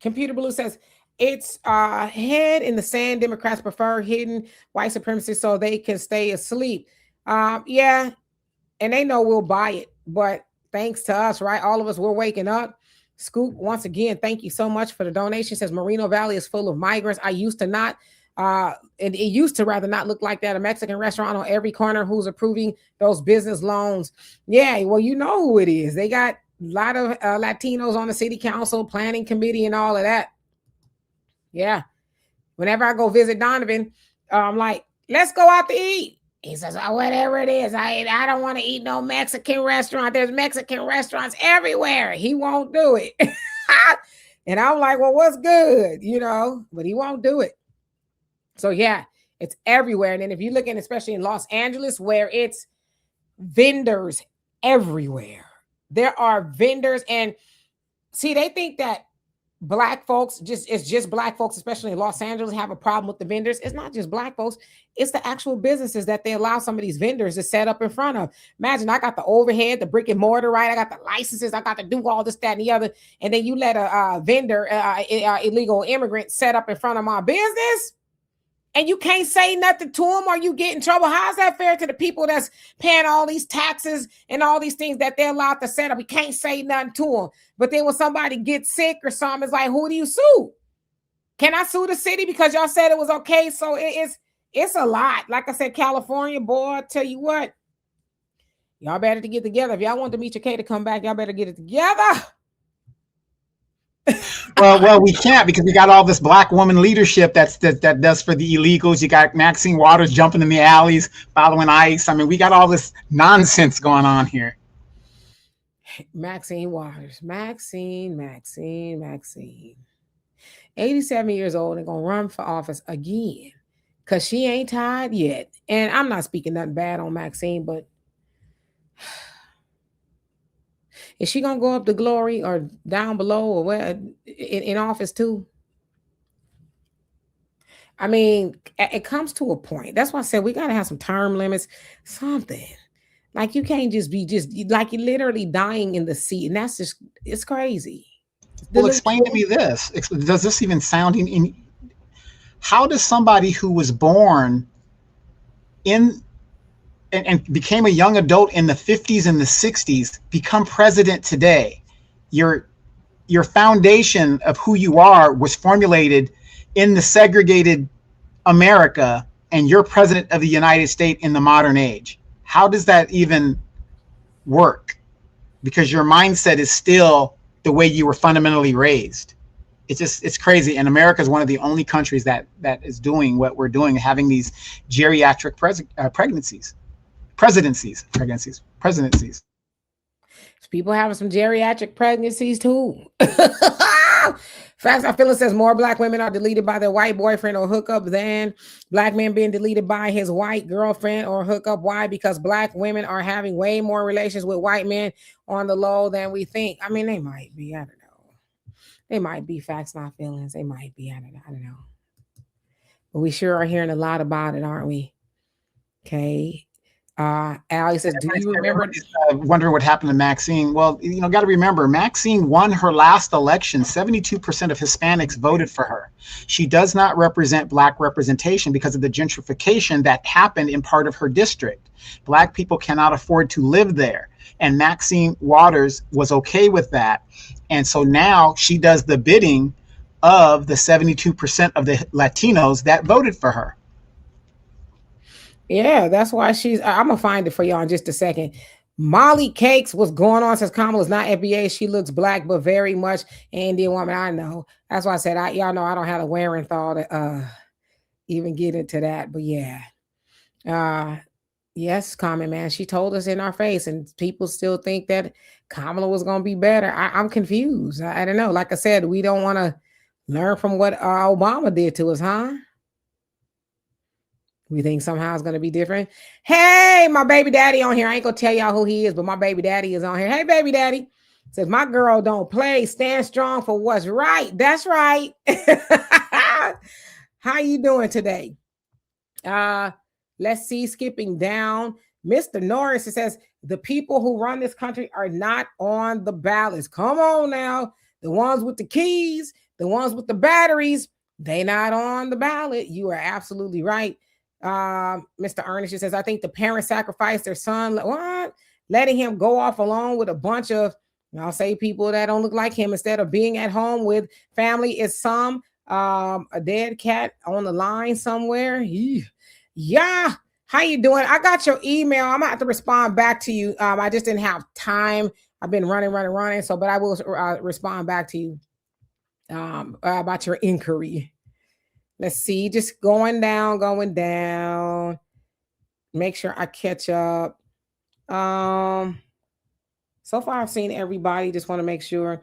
Computer Blue says, it's head in the sand. Democrats prefer hidden white supremacists so they can stay asleep. Yeah, and they know we'll buy it, but thanks to us, right? All of us, we're waking up. Scoop, once again, thank you so much for the donation. Says Moreno Valley is full of migrants. I used to not, it used to rather not look like that. A Mexican restaurant on every corner who's approving those business loans. Yeah, well, you know who it is. They got a lot of Latinos on the city council, planning committee, and all of that. Yeah. Whenever I go visit Donovan, I'm like, let's go out to eat. He says, oh, whatever it is, I don't want to eat no Mexican restaurant. There's Mexican restaurants everywhere. He won't do it. And I'm like, well, what's good? But he won't do it. So yeah, it's everywhere. And then if you look at, especially in Los Angeles, where it's vendors everywhere, there are vendors. And see, they think that Black folks, it's just Black folks, especially in Los Angeles, have a problem with the vendors. It's not just Black folks. It's the actual businesses that they allow some of these vendors to set up in front of. Imagine I got the overhead, the brick and mortar, right? I got the licenses. I got to do all this, that, and the other. And then you let a vendor, illegal immigrant set up in front of my business and you can't say nothing to them or you get in trouble. How's that fair to the people that's paying all these taxes and all these things that they're allowed to set up? You can't say nothing to them. But then when somebody gets sick or something, it's like, who do you sue? Can I sue the city because y'all said it was okay? So it's a lot. Like I said, California, boy, I tell you what, y'all better to get together. If y'all want Demetria K to come back, y'all better get it together. Well, we can't because we got all this Black woman leadership that does for the illegals. You got Maxine Waters jumping in the alleys, following ICE. I mean, we got all this nonsense going on here. Maxine Waters, Maxine. 87 years old and gonna run for office again because she ain't tired yet. And I'm not speaking nothing bad on Maxine, but is she gonna go up to glory or down below or where in office too? I mean, it comes to a point. That's why I said we gotta have some term limits, something. Like you can't just be like you're literally dying in the seat, and that's just it's crazy. Well, explain to me this. Does this even sound in how does somebody who was born in and became a young adult in the 50s and the 60s become president today? Your foundation of who you are was formulated in the segregated America, and you're president of the United States in the modern age. How does that even work? Because your mindset is still the way you were fundamentally raised. It's crazy. And America is one of the only countries that is doing what we're doing, having these geriatric presidencies. People having some geriatric pregnancies too. Facts I feel it says more black women are deleted by their white boyfriend or hookup than black men being deleted by his white girlfriend or hookup. Why? Because black women are having way more relations with white men on the low than we think. I mean, they might be. I don't know. They might be. Facts, not feelings. They might be. I don't know. But we sure are hearing a lot about it, aren't we? Okay. Ali says, do you remember? Wondering what happened to Maxine. Well, got to remember, Maxine won her last election. 72% of Hispanics voted for her. She does not represent black representation because of the gentrification that happened in part of her district. Black people cannot afford to live there. And Maxine Waters was okay with that. And so now she does the bidding of the 72% of the Latinos that voted for her. Yeah, that's why I'm gonna find it for y'all in just a second. Molly Cakes, what's going on? Says Kamala's not FBA. She looks black, but very much Indian woman. I know. That's why I said y'all know I don't have a wearing thought to even get into that. But yeah. Yes, Common Man. She told us in our face, and people still think that Kamala was gonna be better. I'm confused. I don't know. Like I said, we don't want to learn from what Obama did to us, huh? We think somehow it's going to be different. Hey, my baby daddy on here. I ain't going to tell y'all who he is, but my baby daddy is on here. Hey, baby daddy. Says, my girl don't play. Stand strong for what's right. That's right. How you doing today? Let's see. Skipping down. Mr. Norris, it says, the people who run this country are not on the ballots. Come on now. The ones with the keys, the ones with the batteries, they not on the ballot. You are absolutely right. Mr. Ernest says, I think the parents sacrificed their son. What? Letting him go off alone with a bunch of, I'll say, people that don't look like him instead of being at home with family is some a dead cat on the line somewhere. Yeah. How you doing? I got your email. I'm gonna have to respond back to you. I just didn't have time. I've been running. So, but I will respond back to you about your inquiry. Let's see, just going down. Make sure I catch up. So far I've seen everybody. Just want to make sure.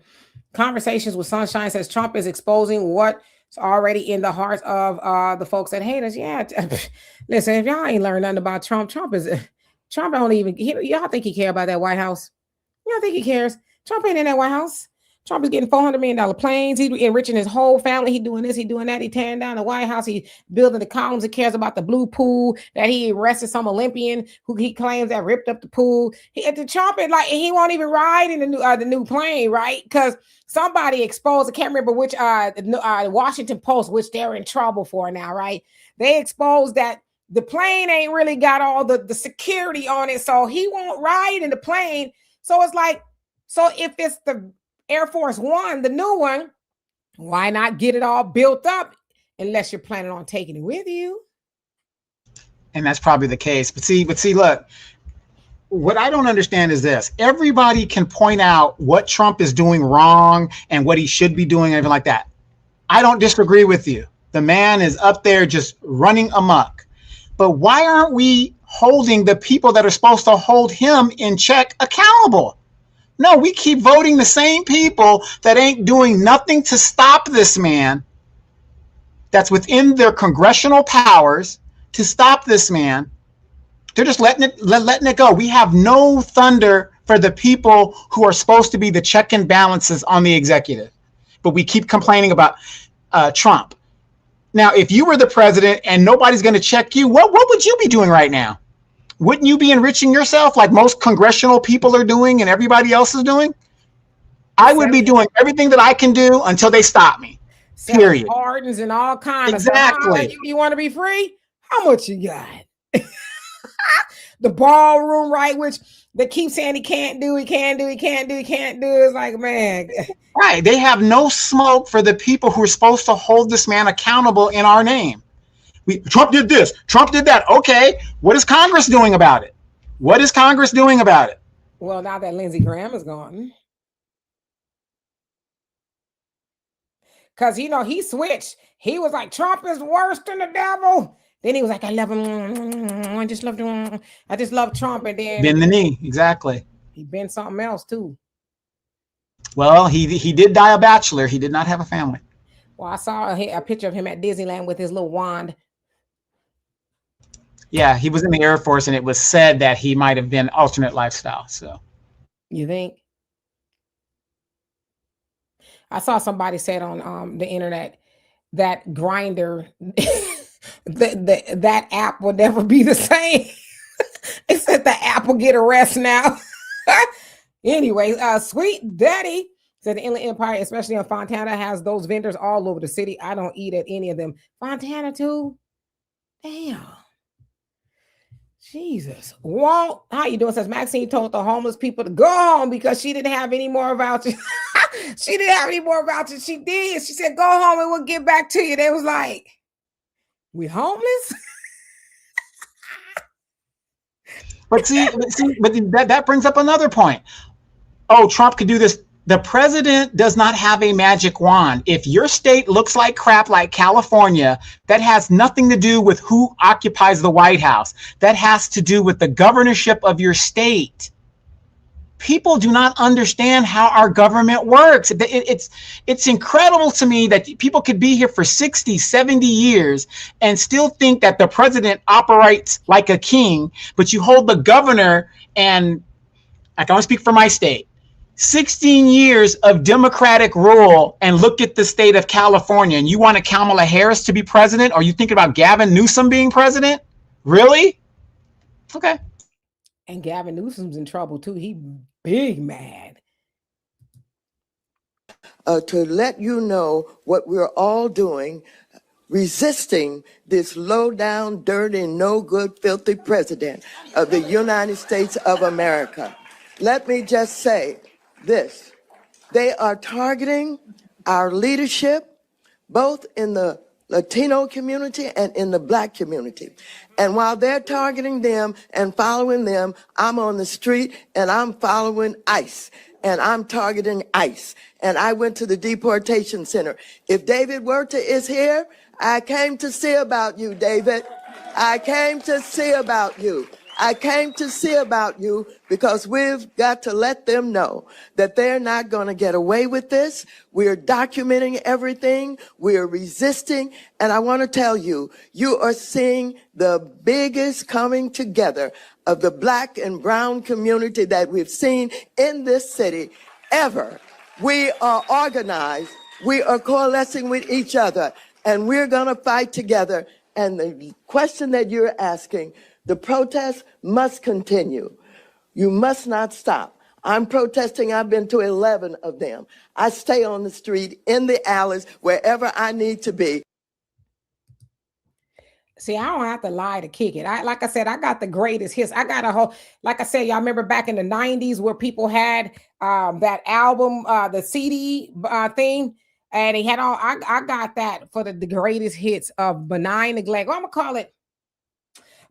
Conversations with Sunshine says Trump is exposing what's already in the hearts of the folks that hate us. Yeah, listen, if y'all ain't learned nothing about Trump don't even. Y'all think he care about that White House? You don't think he cares? Trump ain't in that White House. Trump is getting $400 million planes. He's enriching his whole family. He doing this, he doing that. He tearing down the White House. He building the columns. He cares about the blue pool that he arrested some Olympian who he claims that ripped up the pool. The Trump is like, he won't even ride in the new plane, right? Because somebody exposed, I can't remember which, Washington Post, which they're in trouble for now, right? They exposed that the plane ain't really got all the security on it, so he won't ride in the plane. So it's like, so if it's the Air Force One, the new one, why not get it all built up unless you're planning on taking it with you? And that's probably the case. But see, look, what I don't understand is this. Everybody can point out what Trump is doing wrong and what he should be doing and everything like that. I don't disagree with you. The man is up there just running amok. But why aren't we holding the people that are supposed to hold him in check accountable? No, we keep voting the same people that ain't doing nothing to stop this man. That's within their congressional powers to stop this man. They're just letting it go. We have no thunder for the people who are supposed to be the check and balances on the executive. But we keep complaining about Trump. Now, if you were the president and nobody's going to check you, what would you be doing right now? Wouldn't you be enriching yourself like most congressional people are doing and everybody else is doing? I would be doing everything that I can do until they stop me. Selling Period. pardons and all kind of stuff. Exactly. You want to be free? How much you got? The ballroom, right? Which they keep saying he can't do. It's like, man. Right. They have no smoke for the people who are supposed to hold this man accountable in our name. Trump did this. Trump did that. Okay. What is Congress doing about it? What is Congress doing about it? Well, now that Lindsey Graham is gone. Because, he switched. He was like, Trump is worse than the devil. Then he was like, I love him. I just love Trump. And then Bend the knee. Exactly. He been something else too. Well, he did die a bachelor. He did not have a family. Well, I saw a picture of him at Disneyland with his little wand. Yeah, he was in the Air Force, and it was said that he might have been alternate lifestyle. So, you think? I saw somebody said on the internet that Grindr, that app will never be the same. It said the app will get a rest now. Anyway, Sweet Daddy said the Inland Empire, especially on Fontana, has those vendors all over the city. I don't eat at any of them. Fontana too? Damn. Jesus. Walt, how you doing? Says Maxine told the homeless people to go home because she didn't have any more vouchers. She didn't have any more vouchers. She did. She said, go home and we'll get back to you. They was like, we homeless? but that brings up another point. Oh, Trump could do this. The president does not have a magic wand. If your state looks like crap, like California, that has nothing to do with who occupies the White House. That has to do with the governorship of your state. People do not understand how our government works. It's incredible to me that people could be here for 60, 70 years and still think that the president operates like a king, but you hold the governor, and I can only speak for my state, 16 years of Democratic rule, and look at the state of California, and you want Kamala Harris to be president? Or you thinking about Gavin Newsom being president? Really? Okay. And Gavin Newsom's in trouble too. He big mad. To let you know what we're all doing, resisting this low down, dirty, no good, filthy president of the United States of America. Let me just say this. They are targeting our leadership, both in the Latino community and in the Black community. And while they're targeting them and following them, I'm on the street and I'm following ICE and I'm targeting ICE. And I went to the deportation center. If David Werta is here, I came to see about you, David. I came to see about you. I came to see about you because we've got to let them know that they're not going to get away with this. We're documenting everything. We're resisting. And I want to tell you, you are seeing the biggest coming together of the Black and brown community that we've seen in this city ever. We are organized. We are coalescing with each other, and we're going to fight together. And the question that you're asking, the protest must continue. You must not stop. I'm protesting. I've been to 11 of them. I stay on the street, in the alleys, wherever I need to be. See, I don't have to lie to kick it. Like I said, I got the greatest hits. I got a whole, like I said, y'all remember back in the 90s where people had that album, the CD thing, and they had all, I got that for the greatest hits of Benign Neglect. Well, I'm going to call it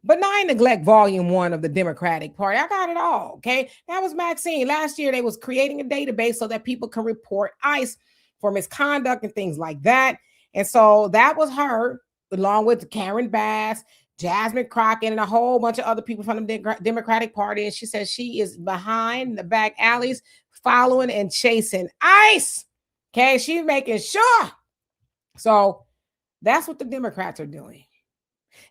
Benign Neglect Volume 1 of the Democratic Party. I got it all, okay? That was Maxine. Last year, they was creating a database so that people can report ICE for misconduct and things like that. And so that was her, along with Karen Bass, Jasmine Crockett, and a whole bunch of other people from the Democratic Party. And she says she is behind the back alleys, following and chasing ICE. Okay, she's making sure. So that's what the Democrats are doing.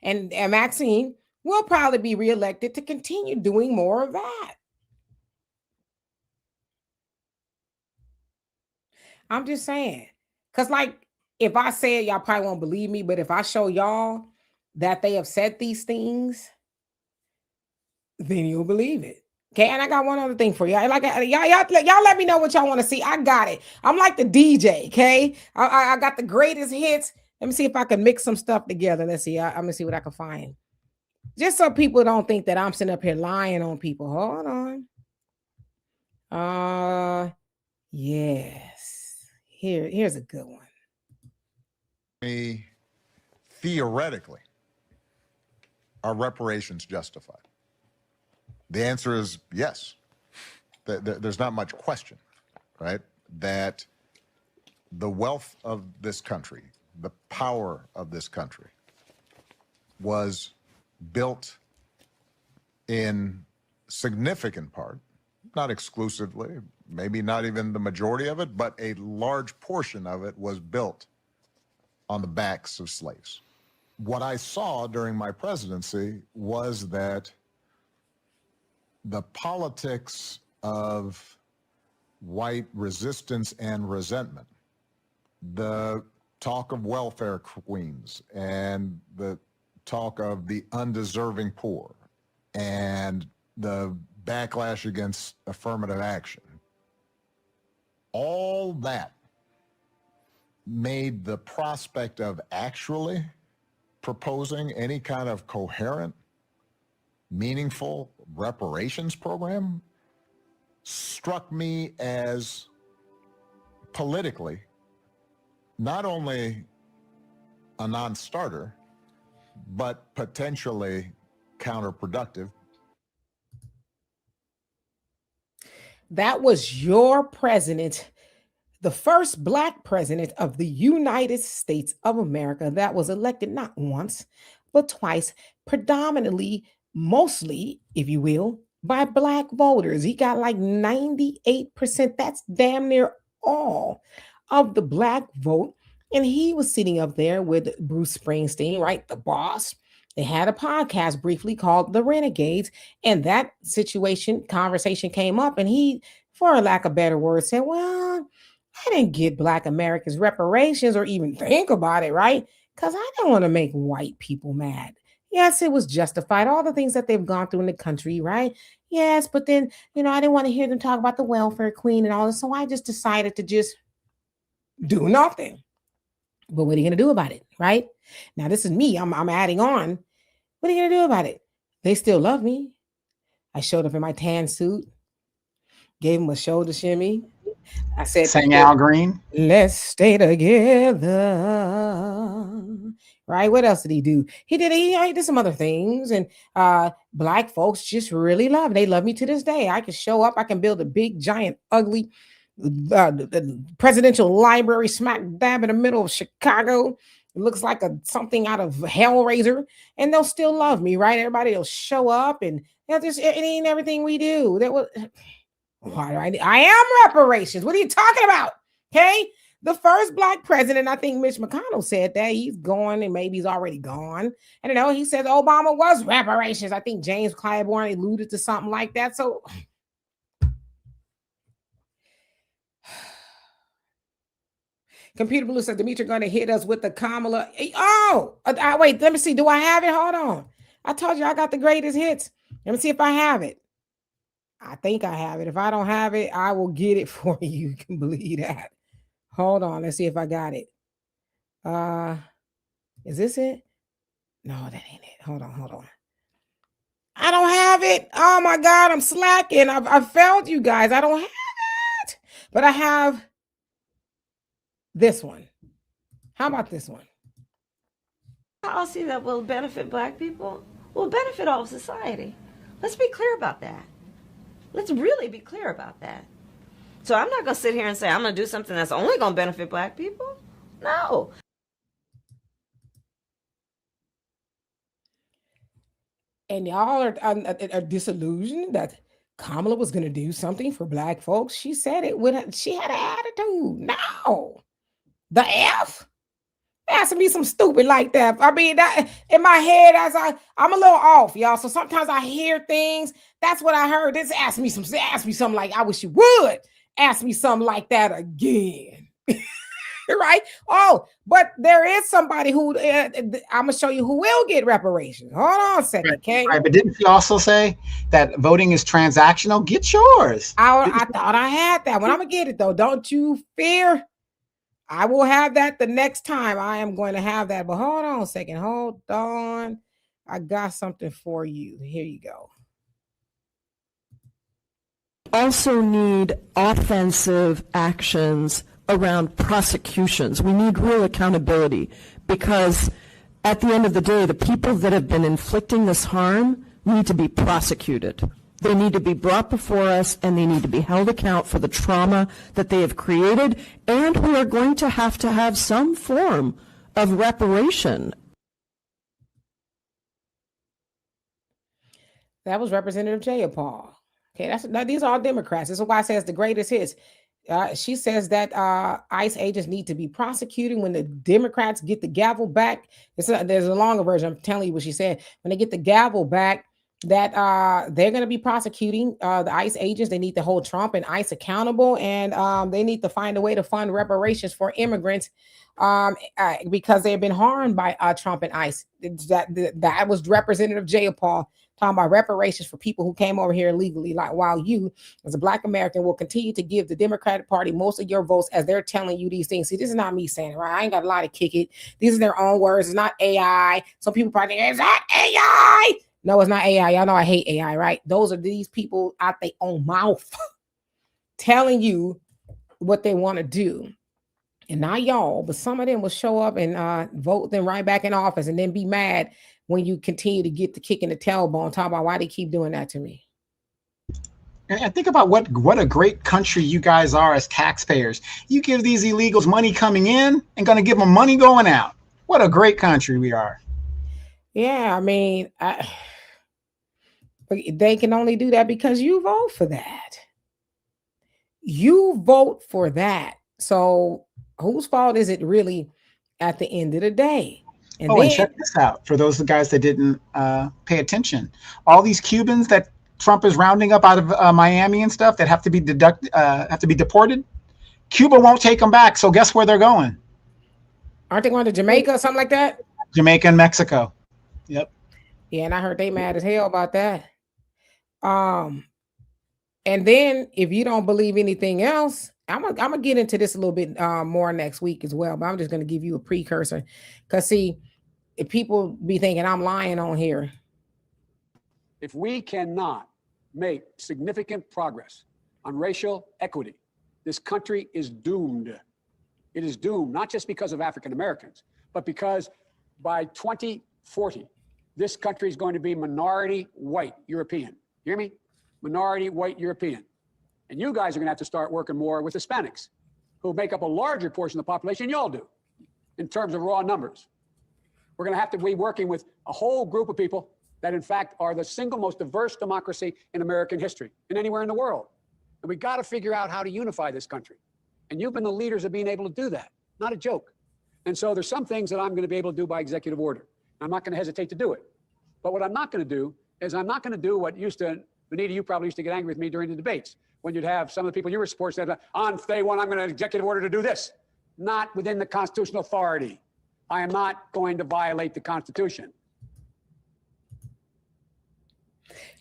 And Maxine will probably be reelected to continue doing more of that. I'm just saying. Because, like, if I say it, y'all probably won't believe me. But if I show y'all that they have said these things, then you'll believe it. Okay, and I got one other thing for y'all. Like y'all let me know what y'all want to see. I got it. I'm like the DJ. Okay, I got the greatest hits. Let me see if I can mix some stuff together. Let's see. I'm gonna see what I can find. Just so people don't think that I'm sitting up here lying on people. Hold on. Yes. Here's a good one. Theoretically, are reparations justified? The answer is yes. There's not much question, right? That the wealth of this country, the power of this country, was built in significant part, not exclusively, maybe not even the majority of it, but a large portion of it was built on the backs of slaves. What I saw during my presidency was that the politics of white resistance and resentment, the talk of welfare queens and the talk of the undeserving poor and the backlash against affirmative action, all that made the prospect of actually proposing any kind of coherent, meaningful reparations program struck me as politically not only a non-starter, but potentially counterproductive. That was your president, the first Black president of the United States of America that was elected not once, but twice, predominantly, mostly, if you will, by Black voters. He got like 98%. That's damn near all of the Black vote. And he was sitting up there with Bruce Springsteen, right? The boss. They had a podcast briefly called The Renegades. And that conversation came up. And he, for a lack of better words, said, well, I didn't get Black Americans reparations or even think about it, right? Because I don't want to make white people mad. Yes, it was justified. All the things that they've gone through in the country, right? Yes, but then, I didn't want to hear them talk about the welfare queen and all this. So I just decided to just do nothing. But what are you going to do about it, right? Now, this is me. I'm adding on. What are you going to do about it? They still love me. I showed up in my tan suit, gave them a shoulder shimmy. I said, Sang Al Green. Let's stay together. Right? What else did he do? He did some other things. And Black folks just really love me. They love me to this day. I can show up. I can build a big, giant, ugly the presidential library smack dab in the middle of Chicago. It looks like something out of Hellraiser. And they'll still love me, right? Everybody will show up and just it ain't everything we do. That was... I am reparations. What are you talking about? Okay. The first Black president, I think Mitch McConnell said that. He's gone and maybe he's already gone. I don't know. He said Obama was reparations. I think James Clyburn alluded to something like that. So Computer Blue said, Demetri going to hit us with the Kamala. Oh, wait, let me see. Do I have it? Hold on. I told you I got the greatest hits. Let me see if I have it. I think I have it. If I don't have it, I will get it for you. You can believe that. Hold on. Let's see if I got it. Is this it? No, that ain't it. Hold on. I don't have it. Oh my God, I'm slacking. I've failed you guys. I don't have it. But I have this one. How about this one? Policy that will benefit Black people will benefit all of society. Let's be clear about that. Let's really be clear about that. So I'm not going to sit here and say I'm going to do something that's only going to benefit Black people. No. And y'all are disillusioned that Kamala was going to do something for Black folks. She said it she had an attitude. No. The F? Asking me some stupid like that. I mean, that in my head, I'm a little off, y'all. So sometimes I hear things. That's what I heard. This ask me something like, I wish you would ask me something like that again. right? Oh, but there is somebody who I'm gonna show you who will get reparations. Hold on a second, okay? Right, but didn't she also say that voting is transactional? Get yours. I thought I had that one. I'm gonna get it though. Don't you fear. I will have that the next time. I am going to have that. But hold on a second. Hold on. I got something for you. Here you go. Also need offensive actions around prosecutions. We need real accountability, because at the end of the day, the people that have been inflicting this harm need to be prosecuted. They need to be brought before us, and they need to be held account for the trauma that they have created, and we are going to have some form of reparation. That was Representative Jayapal. Okay, these are all Democrats. This is why I say it's the greatest hits. She says that ICE agents need to be prosecuting when the Democrats get the gavel back. There's a longer version. I'm telling you what she said. When they get the gavel back, that they're going to be prosecuting the ICE agents. They need to hold Trump and ICE accountable, and they need to find a way to fund reparations for immigrants because they've been harmed by Trump and ICE. That was Representative Jayapal talking about reparations for people who came over here illegally. Like, while you, as a Black American, will continue to give the Democratic Party most of your votes as they're telling you these things. See, this is not me saying it, right? I ain't got a lot to kick it. These are their own words. It's not AI. Some people probably think, it's not AI. No, it's not AI. Y'all know I hate AI, right? Those are these people out their own mouth telling you what they want to do. And not y'all, but some of them will show up and vote them right back in office and then be mad when you continue to get the kick in the tailbone, talk about why they keep doing that to me. And think about what a great country you guys are as taxpayers. You give these illegals money coming in and going to give them money going out. What a great country we are. Yeah, I mean, they can only do that because you vote for that. You vote for that. So whose fault is it really at the end of the day? And check this out for those guys that didn't pay attention. All these Cubans that Trump is rounding up out of Miami and stuff that have to be deported. Cuba won't take them back. So guess where they're going? Aren't they going to Jamaica or something like that? Jamaica and Mexico. Yep. Yeah, and I heard they mad as hell about that. And then if you don't believe anything else, I'm gonna get into this a little bit more next week as well, but I'm just gonna give you a precursor, because see, if people be thinking I'm lying on here. If we cannot make significant progress on racial equity, this country is doomed. It is doomed, not just because of African Americans, but because by 2040, this country is going to be minority white European. You hear me? Minority white European. And you guys are going to have to start working more with Hispanics, who make up a larger portion of the population than y'all do in terms of raw numbers. We're going to have to be working with a whole group of people that, in fact, are the single most diverse democracy in American history and anywhere in the world. And we got to figure out how to unify this country. And you've been the leaders of being able to do that. Not a joke. And so there's some things that I'm going to be able to do by executive order. I'm not going to hesitate to do it. But what I'm not going to do is I'm not going to do what used to, Benita, you probably used to get angry with me during the debates, when you'd have some of the people you were supporting say, on day one, I'm going to executive order to do this. Not within the constitutional authority. I am not going to violate the Constitution.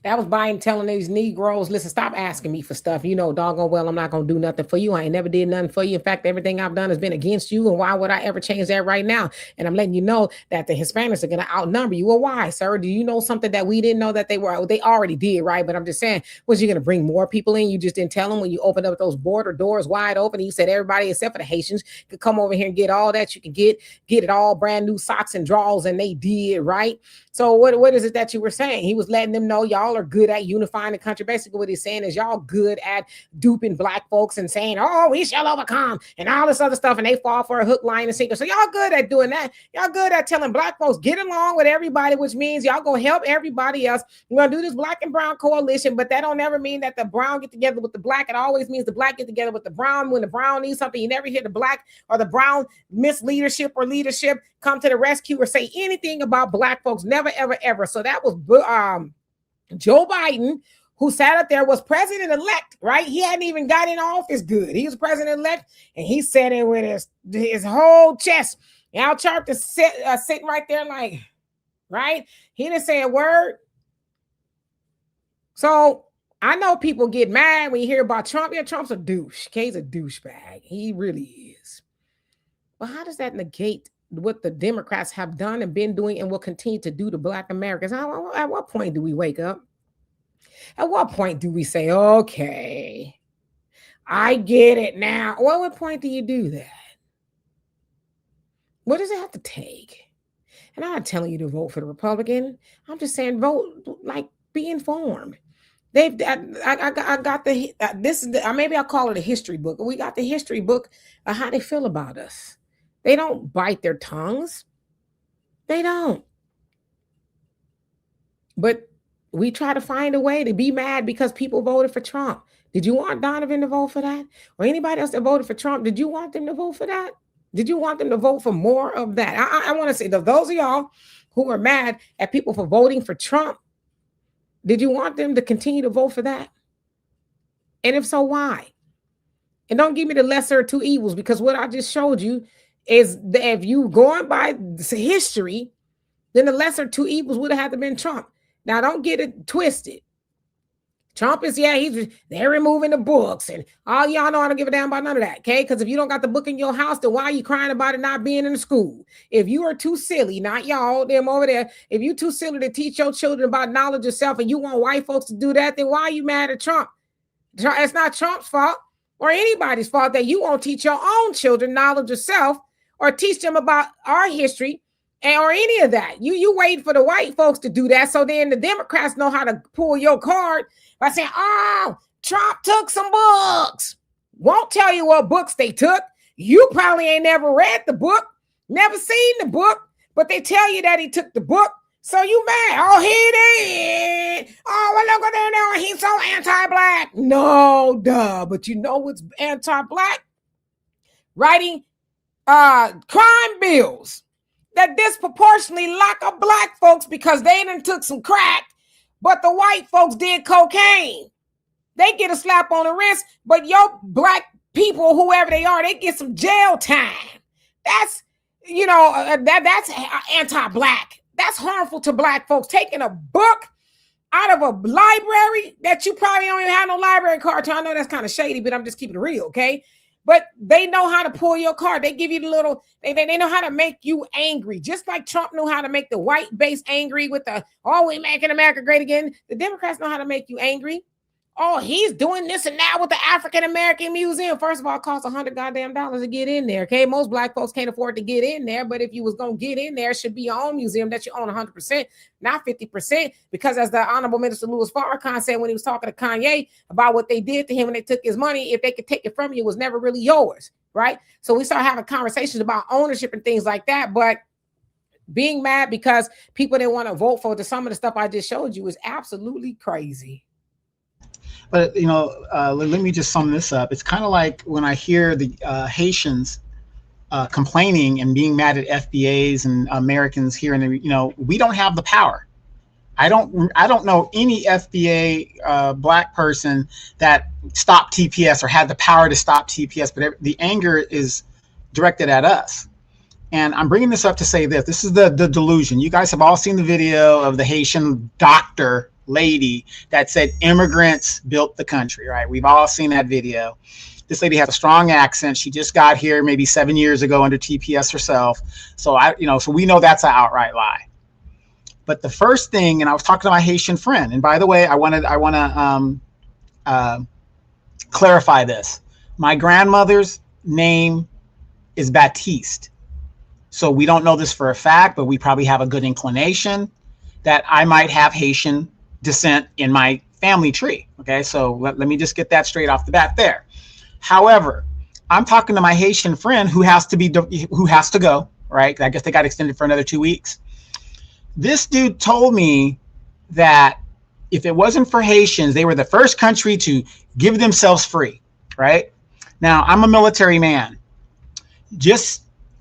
That was Biden telling these Negroes, listen, stop asking me for stuff. You know, doggone well, I'm not going to do nothing for you. I ain't never did nothing for you. In fact, everything I've done has been against you. And why would I ever change that right now? And I'm letting you know that the Hispanics are going to outnumber you. Well, why, sir? Do you know something that we didn't know that they were? They already did, right? But I'm just saying, was you going to bring more people in? You just didn't tell them when you opened up those border doors wide open. And you said everybody except for the Haitians could come over here and get all that you can get it all, brand new socks and drawers. And they did, right? So what is it that you were saying? He was letting them know y'all are good at unifying the country. Basically what he's saying is y'all good at duping black folks and saying, oh, we shall overcome and all this other stuff. And they fall for a hook, line, and sinker. So y'all good at doing that. Y'all good at telling black folks, get along with everybody, which means y'all gonna help everybody else. We're gonna do this black and brown coalition, but that don't ever mean that the brown get together with the black. It always means the black get together with the brown. When the brown needs something, you never hear the black or the brown misleadership or leadership come to the rescue or say anything about black folks. Never, ever, ever. So that was Joe Biden, who sat up there, was president-elect, right? He hadn't even got in office good. He was president-elect, and he said it with his whole chest. Al Sharpton sitting right there like, right? He didn't say a word. So I know people get mad when you hear about Trump. Yeah, Trump's a douche. Okay, he's a douchebag. He really is. But how does that negate what the Democrats have done and been doing and will continue to do to Black Americans? At what point do we wake up? At what point do we say, okay, I get it now? Well, what point do you do that? What does it have to take? And I'm not telling you to vote for the Republican. I'm just saying vote, like, be informed. I got the, this is the, maybe I'll call it a history book. We got the history book of how they feel about us. They don't bite their tongues. They don't. But we try to find a way to be mad because people voted for Trump. Did you want Donovan to vote for that? Or anybody else that voted for Trump? Did you want them to vote for that? Did you want them to vote for more of that? I want to say, those of y'all who are mad at people for voting for Trump, did you want them to continue to vote for that? And if so, why? And don't give me the lesser of two evils, because what I just showed you is that if you going by history, then the lesser two evils would have had to been Trump. Now, don't get it twisted. Trump is, they're removing the books, and all y'all know I don't give a damn about none of that, okay? Because if you don't got the book in your house, then why are you crying about it not being in the school? If you are too silly, not y'all, them over there, if you too silly to teach your children about knowledge of self and you want white folks to do that, then why are you mad at Trump? It's not Trump's fault or anybody's fault that you won't teach your own children knowledge of self or teach them about our history or any of that. You wait for the white folks to do that, so then the Democrats know how to pull your card by saying, oh, Trump took some books. Won't tell you what books they took. You probably ain't never read the book, never seen the book, but they tell you that he took the book, so you mad. Oh, he did. Oh, well, look at that now. He's so anti-Black. No, duh. But you know what's anti-Black? Writing crime bills that disproportionately lock up Black folks because they done took some crack, but the white folks did cocaine. They get a slap on the wrist, but your Black people, whoever they are, they get some jail time. That's, that's anti-Black. That's harmful to Black folks. Taking a book out of a library that you probably don't even have no library card to. I know that's kind of shady, but I'm just keeping it real, okay? But they know how to pull your card. They give you the little, they know how to make you angry. Just like Trump knew how to make the white base angry with the, oh, we making America great again. The Democrats know how to make you angry. Oh, he's doing this and that with the African American Museum. First of all, it costs $100 goddamn to get in there. Okay, most Black folks can't afford to get in there, but if you was gonna get in there, it should be your own museum that you own 100%, not 50%. Because as the Honorable Minister Louis Farrakhan said when he was talking to Kanye about what they did to him when they took his money, if they could take it from you, it was never really yours, right? So we start having conversations about ownership and things like that, but being mad because people didn't want to vote for some of the stuff I just showed you is absolutely crazy. But, let me just sum this up. It's kind of like when I hear the Haitians complaining and being mad at FBAs and Americans here, and we don't have the power. I don't know any FBA Black person that stopped TPS or had the power to stop TPS, but the anger is directed at us. And I'm bringing this up to say this is the delusion. You guys have all seen the video of the Haitian doctor lady that said immigrants built the country, right? We've all seen that video. This lady had a strong accent. She just got here maybe 7 years ago under TPS herself. So so we know that's an outright lie. But the first thing, and I was talking to my Haitian friend, and by the way, I want to clarify this. My grandmother's name is Baptiste. So we don't know this for a fact, but we probably have a good inclination that I might have Haitian descent in my family tree. Okay, so let me just get that straight off the bat there. However, I'm talking to my Haitian friend who has to go, right? I guess they got extended for another 2 weeks. This dude told me that if it wasn't for Haitians, they were the first country to give themselves free, right? Now, I'm a military man.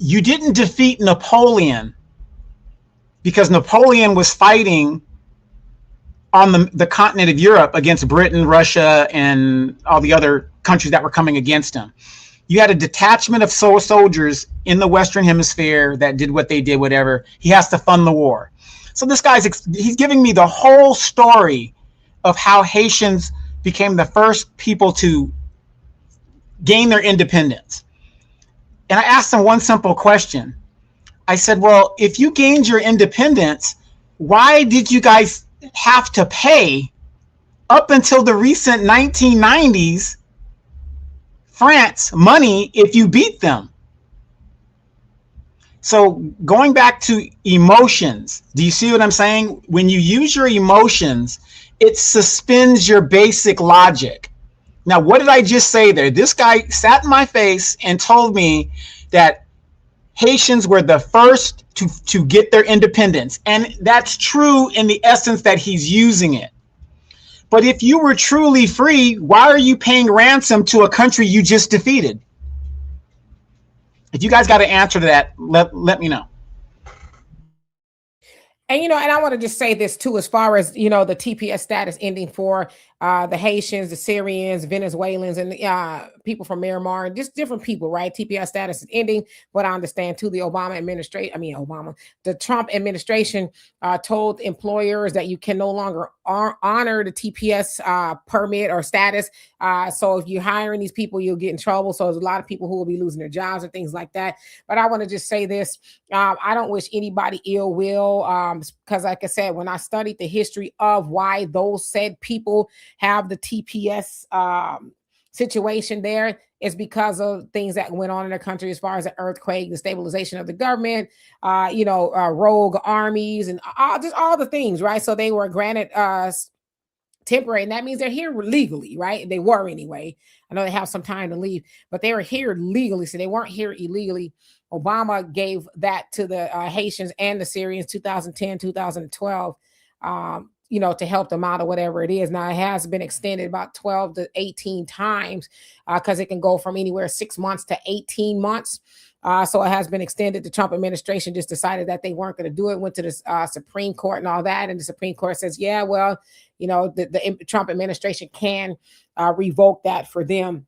You didn't defeat Napoleon because Napoleon was fighting on the continent of Europe against Britain, Russia, and all the other countries that were coming against him. You had a detachment of soldiers in the Western Hemisphere that did what they did, whatever. He has to fund the war. So this he's giving me the whole story of how Haitians became the first people to gain their independence. And I asked him one simple question. I said, well, if you gained your independence, why did you guys have to pay up until the recent 1990s France money if you beat them? So going back to emotions, do you see what I'm saying? When you use your emotions, it suspends your basic logic. Now, what did I just say there? This guy sat in my face and told me that Haitians were the first to get their independence. And that's true in the essence that he's using it. But if you were truly free, why are you paying ransom to a country you just defeated? If you guys got an answer to that, let me know. And, and I want to just say this too, as far as, the TPS status ending for the Haitians, the Syrians, Venezuelans, and people from Myanmar, and just different people, right? TPS status is ending. But I understand too, the Trump administration told employers that you can no longer honor the TPS permit or status. So if you're hiring these people, you'll get in trouble. So there's a lot of people who will be losing their jobs and things like that. But I want to just say this. I don't wish anybody ill will, because like I said, when I studied the history of why those said people have the TPS situation there, is because of things that went on in the country as far as the earthquake, the stabilization of the government, rogue armies, and all the things, right? So they were granted temporary, and that means they're here legally, right? They were anyway. I know they have some time to leave, but they were here legally, so they weren't here illegally. Obama gave that to the Haitians and the Syrians 2010, 2012, to help them out or whatever it is. Now it has been extended about 12 to 18 times because it can go from anywhere 6 months to 18 months. So it has been extended. The Trump administration just decided that they weren't going to do it, went to the Supreme Court and all that. And the Supreme Court says, yeah, well, the Trump administration can revoke that for them.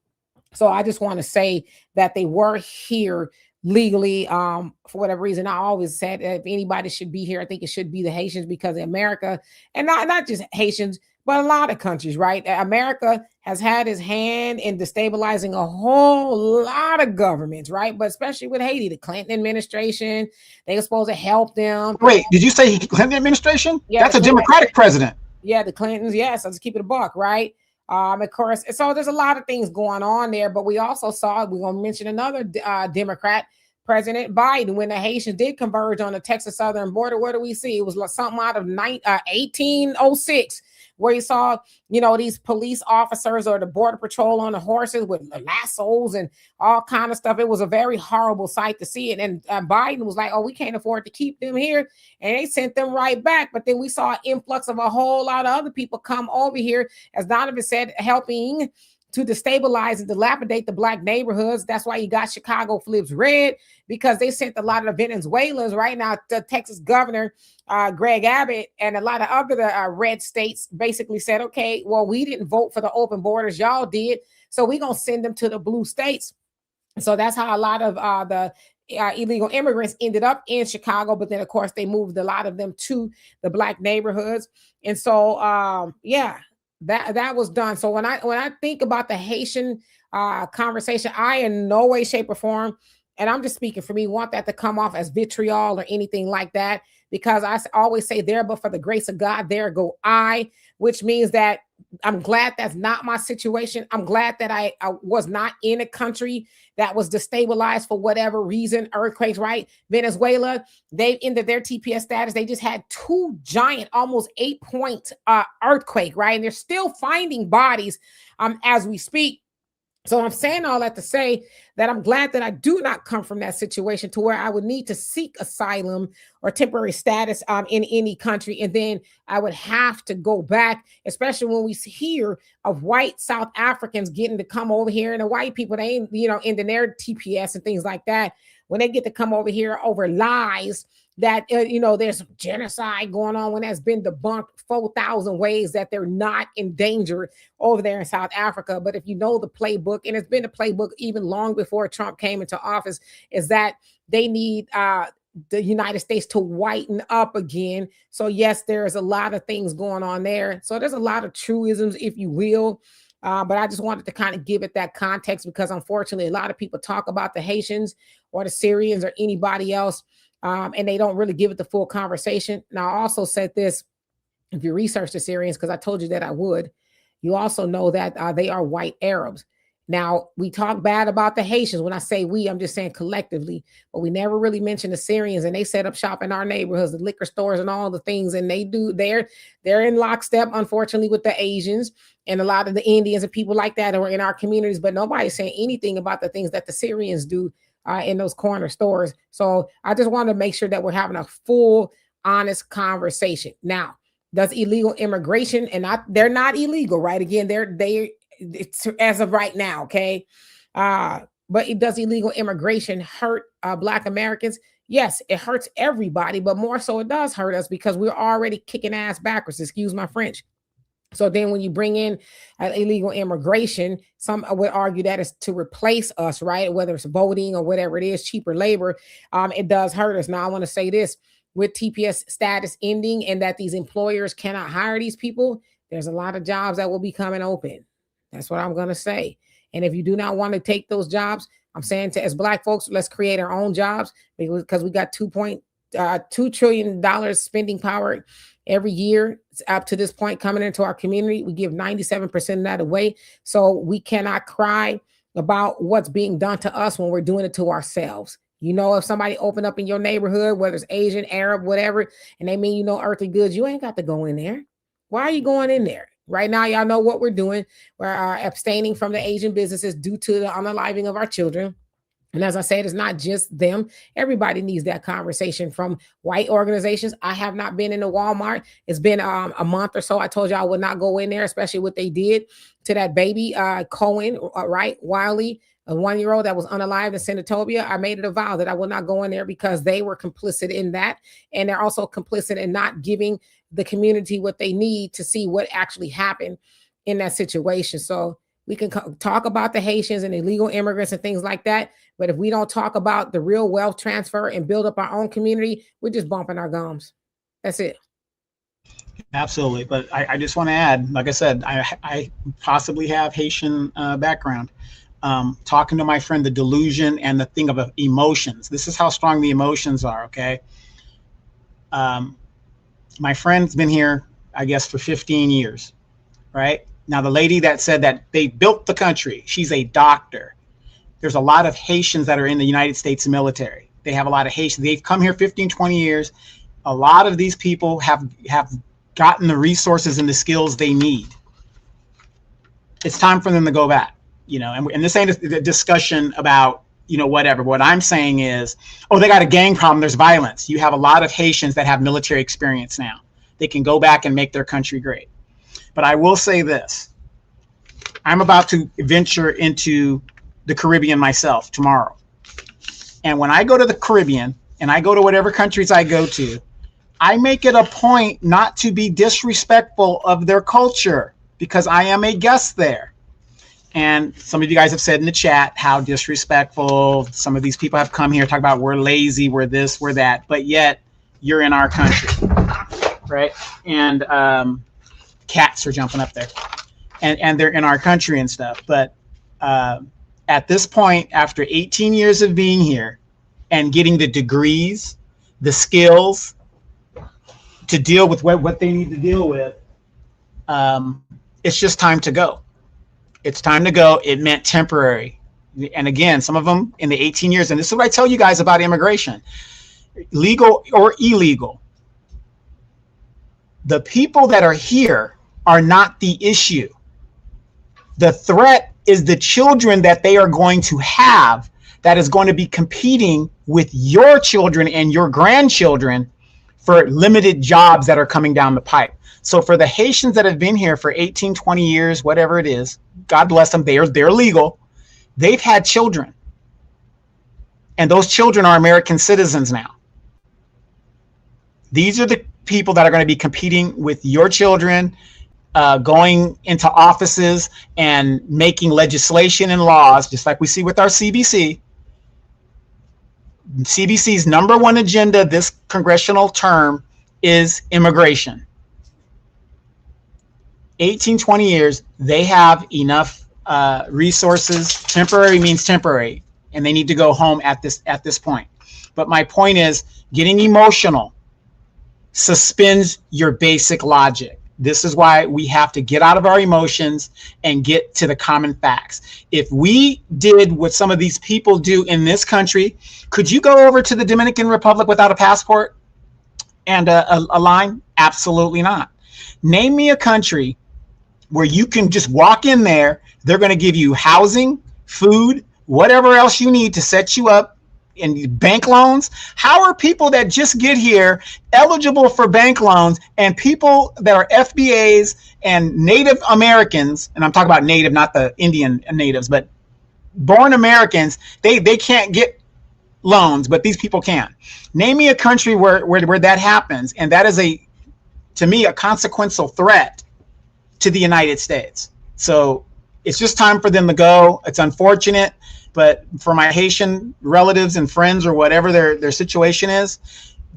So I just want to say that they were here legally for whatever reason. I always said if anybody should be here, I think it should be the Haitians, because America, and not just Haitians, but a lot of countries, right? America has had his hand in destabilizing a whole lot of governments, right? But especially with Haiti, the Clinton administration, they were supposed to help them. Wait, did you say Clinton administration? Yeah, that's a Democratic president. Yeah, the Clintons, yes. Let's keep it a buck, right? Of course, so there's a lot of things going on there, but we also saw, we're going to mention another Democrat, President Biden, when the Haitians did converge on the Texas southern border. What do we see? It was like something out of 1806, where you saw, these police officers or the border patrol on the horses with lassos and all kind of stuff. It was a very horrible sight to see it. And Biden was like, oh, we can't afford to keep them here. And they sent them right back. But then we saw an influx of a whole lot of other people come over here, as Donovan said, helping to destabilize and dilapidate the Black neighborhoods. That's why you got Chicago flips red, because they sent a lot of the Venezuelans right now. The Texas governor, Greg Abbott, and a lot of other red states basically said, okay, well, we didn't vote for the open borders. Y'all did. So we're going to send them to the blue states. So that's how a lot of the illegal immigrants ended up in Chicago. But then, of course, they moved a lot of them to the Black neighborhoods. And so, that was done. So when I think about the Haitian conversation, I in no way, shape, or form, and I'm just speaking for me, want that to come off as vitriol or anything like that, because I always say, there, but for the grace of God, there go I, which means that I'm glad that's not my situation. I'm glad that I was not in a country that was destabilized for whatever reason. Earthquakes, right? Venezuela, they ended their TPS status. They just had 2 giant, almost 8-point earthquake, right? And they're still finding bodies as we speak. So I'm saying all that to say that I'm glad that I do not come from that situation to where I would need to seek asylum or temporary status in any country. And then I would have to go back, especially when we hear of white South Africans getting to come over here, and the white people, they ain't, into their TPS and things like that. When they get to come over here over lies that there's genocide going on, when that's been debunked 4,000 ways that they're not endangered over there in South Africa. But if you know the playbook, and it's been the playbook even long before Trump came into office, is that they need the United States to whiten up again. So yes, there's a lot of things going on there. So there's a lot of truisms, if you will. But I just wanted to kind of give it that context, because unfortunately, a lot of people talk about the Haitians or the Syrians or anybody else, and they don't really give it the full conversation. Now, I also said this, if you research the Syrians, because I told you that I would, you also know that they are white Arabs. Now, we talk bad about the Haitians. When I say we, I'm just saying collectively, but we never really mention the Syrians, and they set up shop in our neighborhoods, the liquor stores and all the things, and they're in lockstep, unfortunately, with the Asians and a lot of the Indians and people like that who are in our communities, but nobody's saying anything about the things that the Syrians do in those corner stores. So I just want to make sure that we're having a full, honest conversation. Now, does illegal immigration, and they're not illegal, right? Again, it's as of right now, okay? But does illegal immigration hurt Black Americans? Yes, it hurts everybody, but more so it does hurt us, because we're already kicking ass backwards, excuse my French. So then when you bring in illegal immigration, some would argue that is to replace us, right? Whether it's voting or whatever it is, cheaper labor, it does hurt us. Now, I want to say this, with TPS status ending and that these employers cannot hire these people, there's a lot of jobs that will be coming open. That's what I'm going to say. And if you do not want to take those jobs, I'm saying as Black folks, let's create our own jobs, because we got $2 trillion spending power every year up to this point coming into our community. We give 97% of that away. So we cannot cry about what's being done to us when we're doing it to ourselves. If somebody open up in your neighborhood, whether it's Asian, Arab, whatever, and they mean earthly goods, you ain't got to go in there. Why are you going in there? Right now, y'all know what we're doing. We're abstaining from the Asian businesses due to the unaliving of our children. And as I said, it's not just them. Everybody needs that conversation from white organizations. I have not been in the Walmart. It's been a month or so. I told you I would not go in there, especially what they did to that baby, Cohen, right? Wiley, a 1-year-old that was unalived in Senatobia. I made it a vow that I will not go in there, because they were complicit in that. And they're also complicit in not giving the community what they need to see what actually happened in that situation. So we can talk about the Haitians and illegal immigrants and things like that. But if we don't talk about the real wealth transfer and build up our own community, we're just bumping our gums. That's it. Absolutely. But I just want to add, like I said, I possibly have Haitian background. Talking to my friend, the delusion and the thing of emotions. This is how strong the emotions are, okay? My friend's been here, I guess, for 15 years, right? Now, the lady that said that they built the country, she's a doctor. There's a lot of Haitians that are in the United States military. They have a lot of Haitians. They've come here 15, 20 years. A lot of these people have gotten the resources and the skills they need. It's time for them to go back, and this ain't a discussion about, whatever. What I'm saying is, they got a gang problem, there's violence. You have a lot of Haitians that have military experience now. They can go back and make their country great. But I will say this. I'm about to venture into the Caribbean myself tomorrow. And when I go to the Caribbean, and I go to whatever countries I go to, I make it a point not to be disrespectful of their culture, because I am a guest there. And some of you guys have said in the chat how disrespectful some of these people have come here, talk about we're lazy, we're this, we're that, but yet you're in our country, right? And cats are jumping up there, and they're in our country and stuff. But at this point, after 18 years of being here and getting the degrees, the skills to deal with what they need to deal with, it's just time to go. It's time to go. It meant temporary. And again, some of them in the 18 years, and this is what I tell you guys about immigration, legal or illegal. The people that are here are not the issue. The threat is the children that they are going to have that is going to be competing with your children and your grandchildren for limited jobs that are coming down the pipe. So for the Haitians that have been here for 18, 20 years, whatever it is, God bless them, they're legal. They've had children. And those children are American citizens now. These are the people that are going to be competing with your children, going into offices and making legislation and laws, just like we see with our CBC. CBC's number one agenda this congressional term is immigration. 18, 20 years, they have enough resources. Temporary means temporary, and they need to go home at this point. But my point is, getting emotional suspends your basic logic. This is why we have to get out of our emotions and get to the common facts. If we did what some of these people do in this country, could you go over to the Dominican Republic without a passport and a line? Absolutely not. Name me a country where you can just walk in there. They're going to give you housing, food, whatever else you need to set you up, and bank loans. How are people that just get here eligible for bank loans, and people that are FBAs and Native Americans, and I'm talking about Native, not the Indian natives, but born Americans, they can't get loans, but these people can. Name me a country where that happens, and that is, to me, a consequential threat to the United States. So it's just time for them to go. It's unfortunate, but for my Haitian relatives and friends, or whatever their situation is,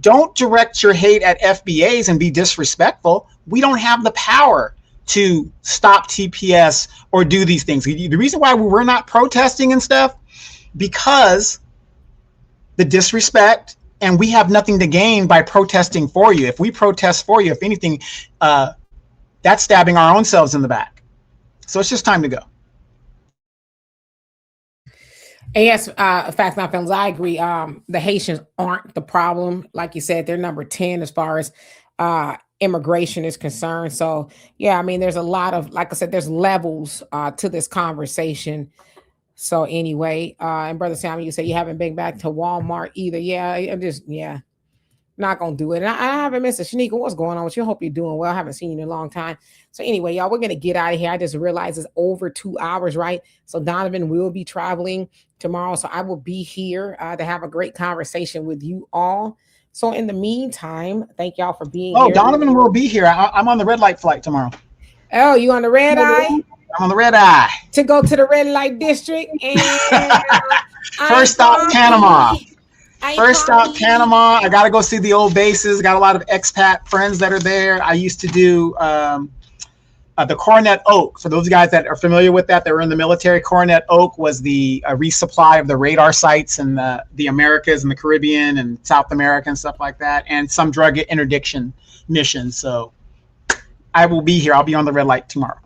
don't direct your hate at FBAs and be disrespectful. We don't have the power to stop TPS or do these things. The reason why we're not protesting and stuff, because the disrespect, and we have nothing to gain by protesting for you. If we protest for you, if anything, that's stabbing our own selves in the back. So it's just time to go. And yes, facts, not films. I agree. The Haitians aren't the problem. Like you said, they're number 10 as far as immigration is concerned. So yeah, I mean, there's a lot of, like I said, there's levels to this conversation. So anyway, and Brother Sam, you said you haven't been back to Walmart either. Yeah, I'm just, not gonna do it. And I haven't missed a Shanika. What's going on with you? I hope you're doing well. I haven't seen you in a long time. So anyway, y'all, we're gonna get out of here. I just realized it's over 2 hours, right? So Donovan will be traveling tomorrow. So I will be here to have a great conversation with you all. So in the meantime, thank y'all for being here. Donovan will be here. I'm on the red light flight tomorrow. Oh, you on the red eye? I'm on the red eye. To go to the red light district. And first stop, Panama. First stop, Panama. I got to go see the old bases. Got a lot of expat friends that are there. I used to do the Cornet Oak. For those guys that are familiar with that were in the military, Cornet Oak was the resupply of the radar sites in the Americas and the Caribbean and South America and stuff like that, and some drug interdiction missions. So I will be here. I'll be on the red light tomorrow.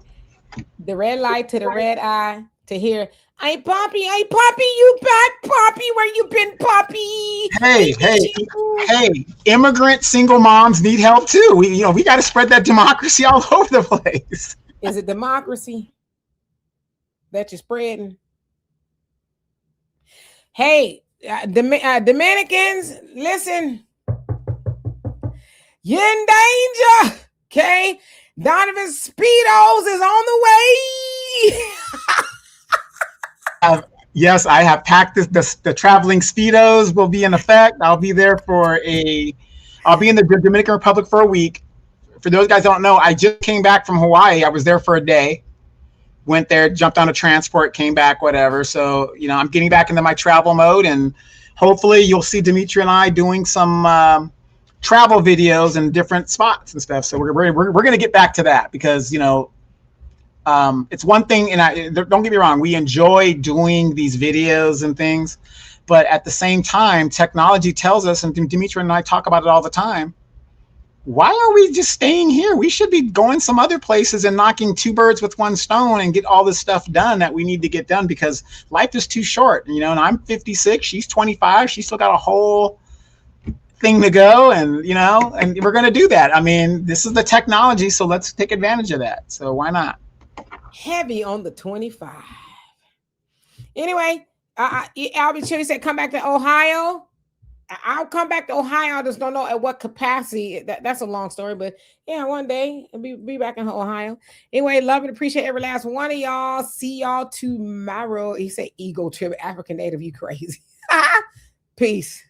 The red light to the red eye to hear, hey Poppy, you back, Poppy? Where you been, Poppy? Hey, immigrant single moms need help too. We got to spread that democracy all over the place. Is it democracy that you're spreading? Hey, Dominicans, listen, you're in danger, okay? Donovan's Speedos is on the way. Yes, I have packed the traveling Speedos will be in effect. I'll be there I'll be in the Dominican Republic for a week. For those guys that don't know, I just came back from Hawaii. I was there for a day, went there, jumped on a transport, came back, whatever. So, I'm getting back into my travel mode, and hopefully you'll see Dimitri and I doing some travel videos in different spots and stuff. So we're going to get back to that, because, it's one thing, and don't get me wrong, we enjoy doing these videos and things, but at the same time, technology tells us, and Dimitri and I talk about it all the time, why are we just staying here? We should be going some other places and knocking two birds with one stone and get all this stuff done that we need to get done, because life is too short, and I'm 56, she's 25, she's still got a whole thing to go, and and we're going to do that. I mean, this is the technology, so let's take advantage of that. So why not? Heavy on the 25. Anyway, Albie Chili said come back to Ohio. I'll come back to Ohio. I just don't know at what capacity. That's a long story, but yeah, one day I'll be back in Ohio. Anyway, love and appreciate every last one of y'all. See y'all tomorrow. He said ego trip, African native, you crazy. Peace.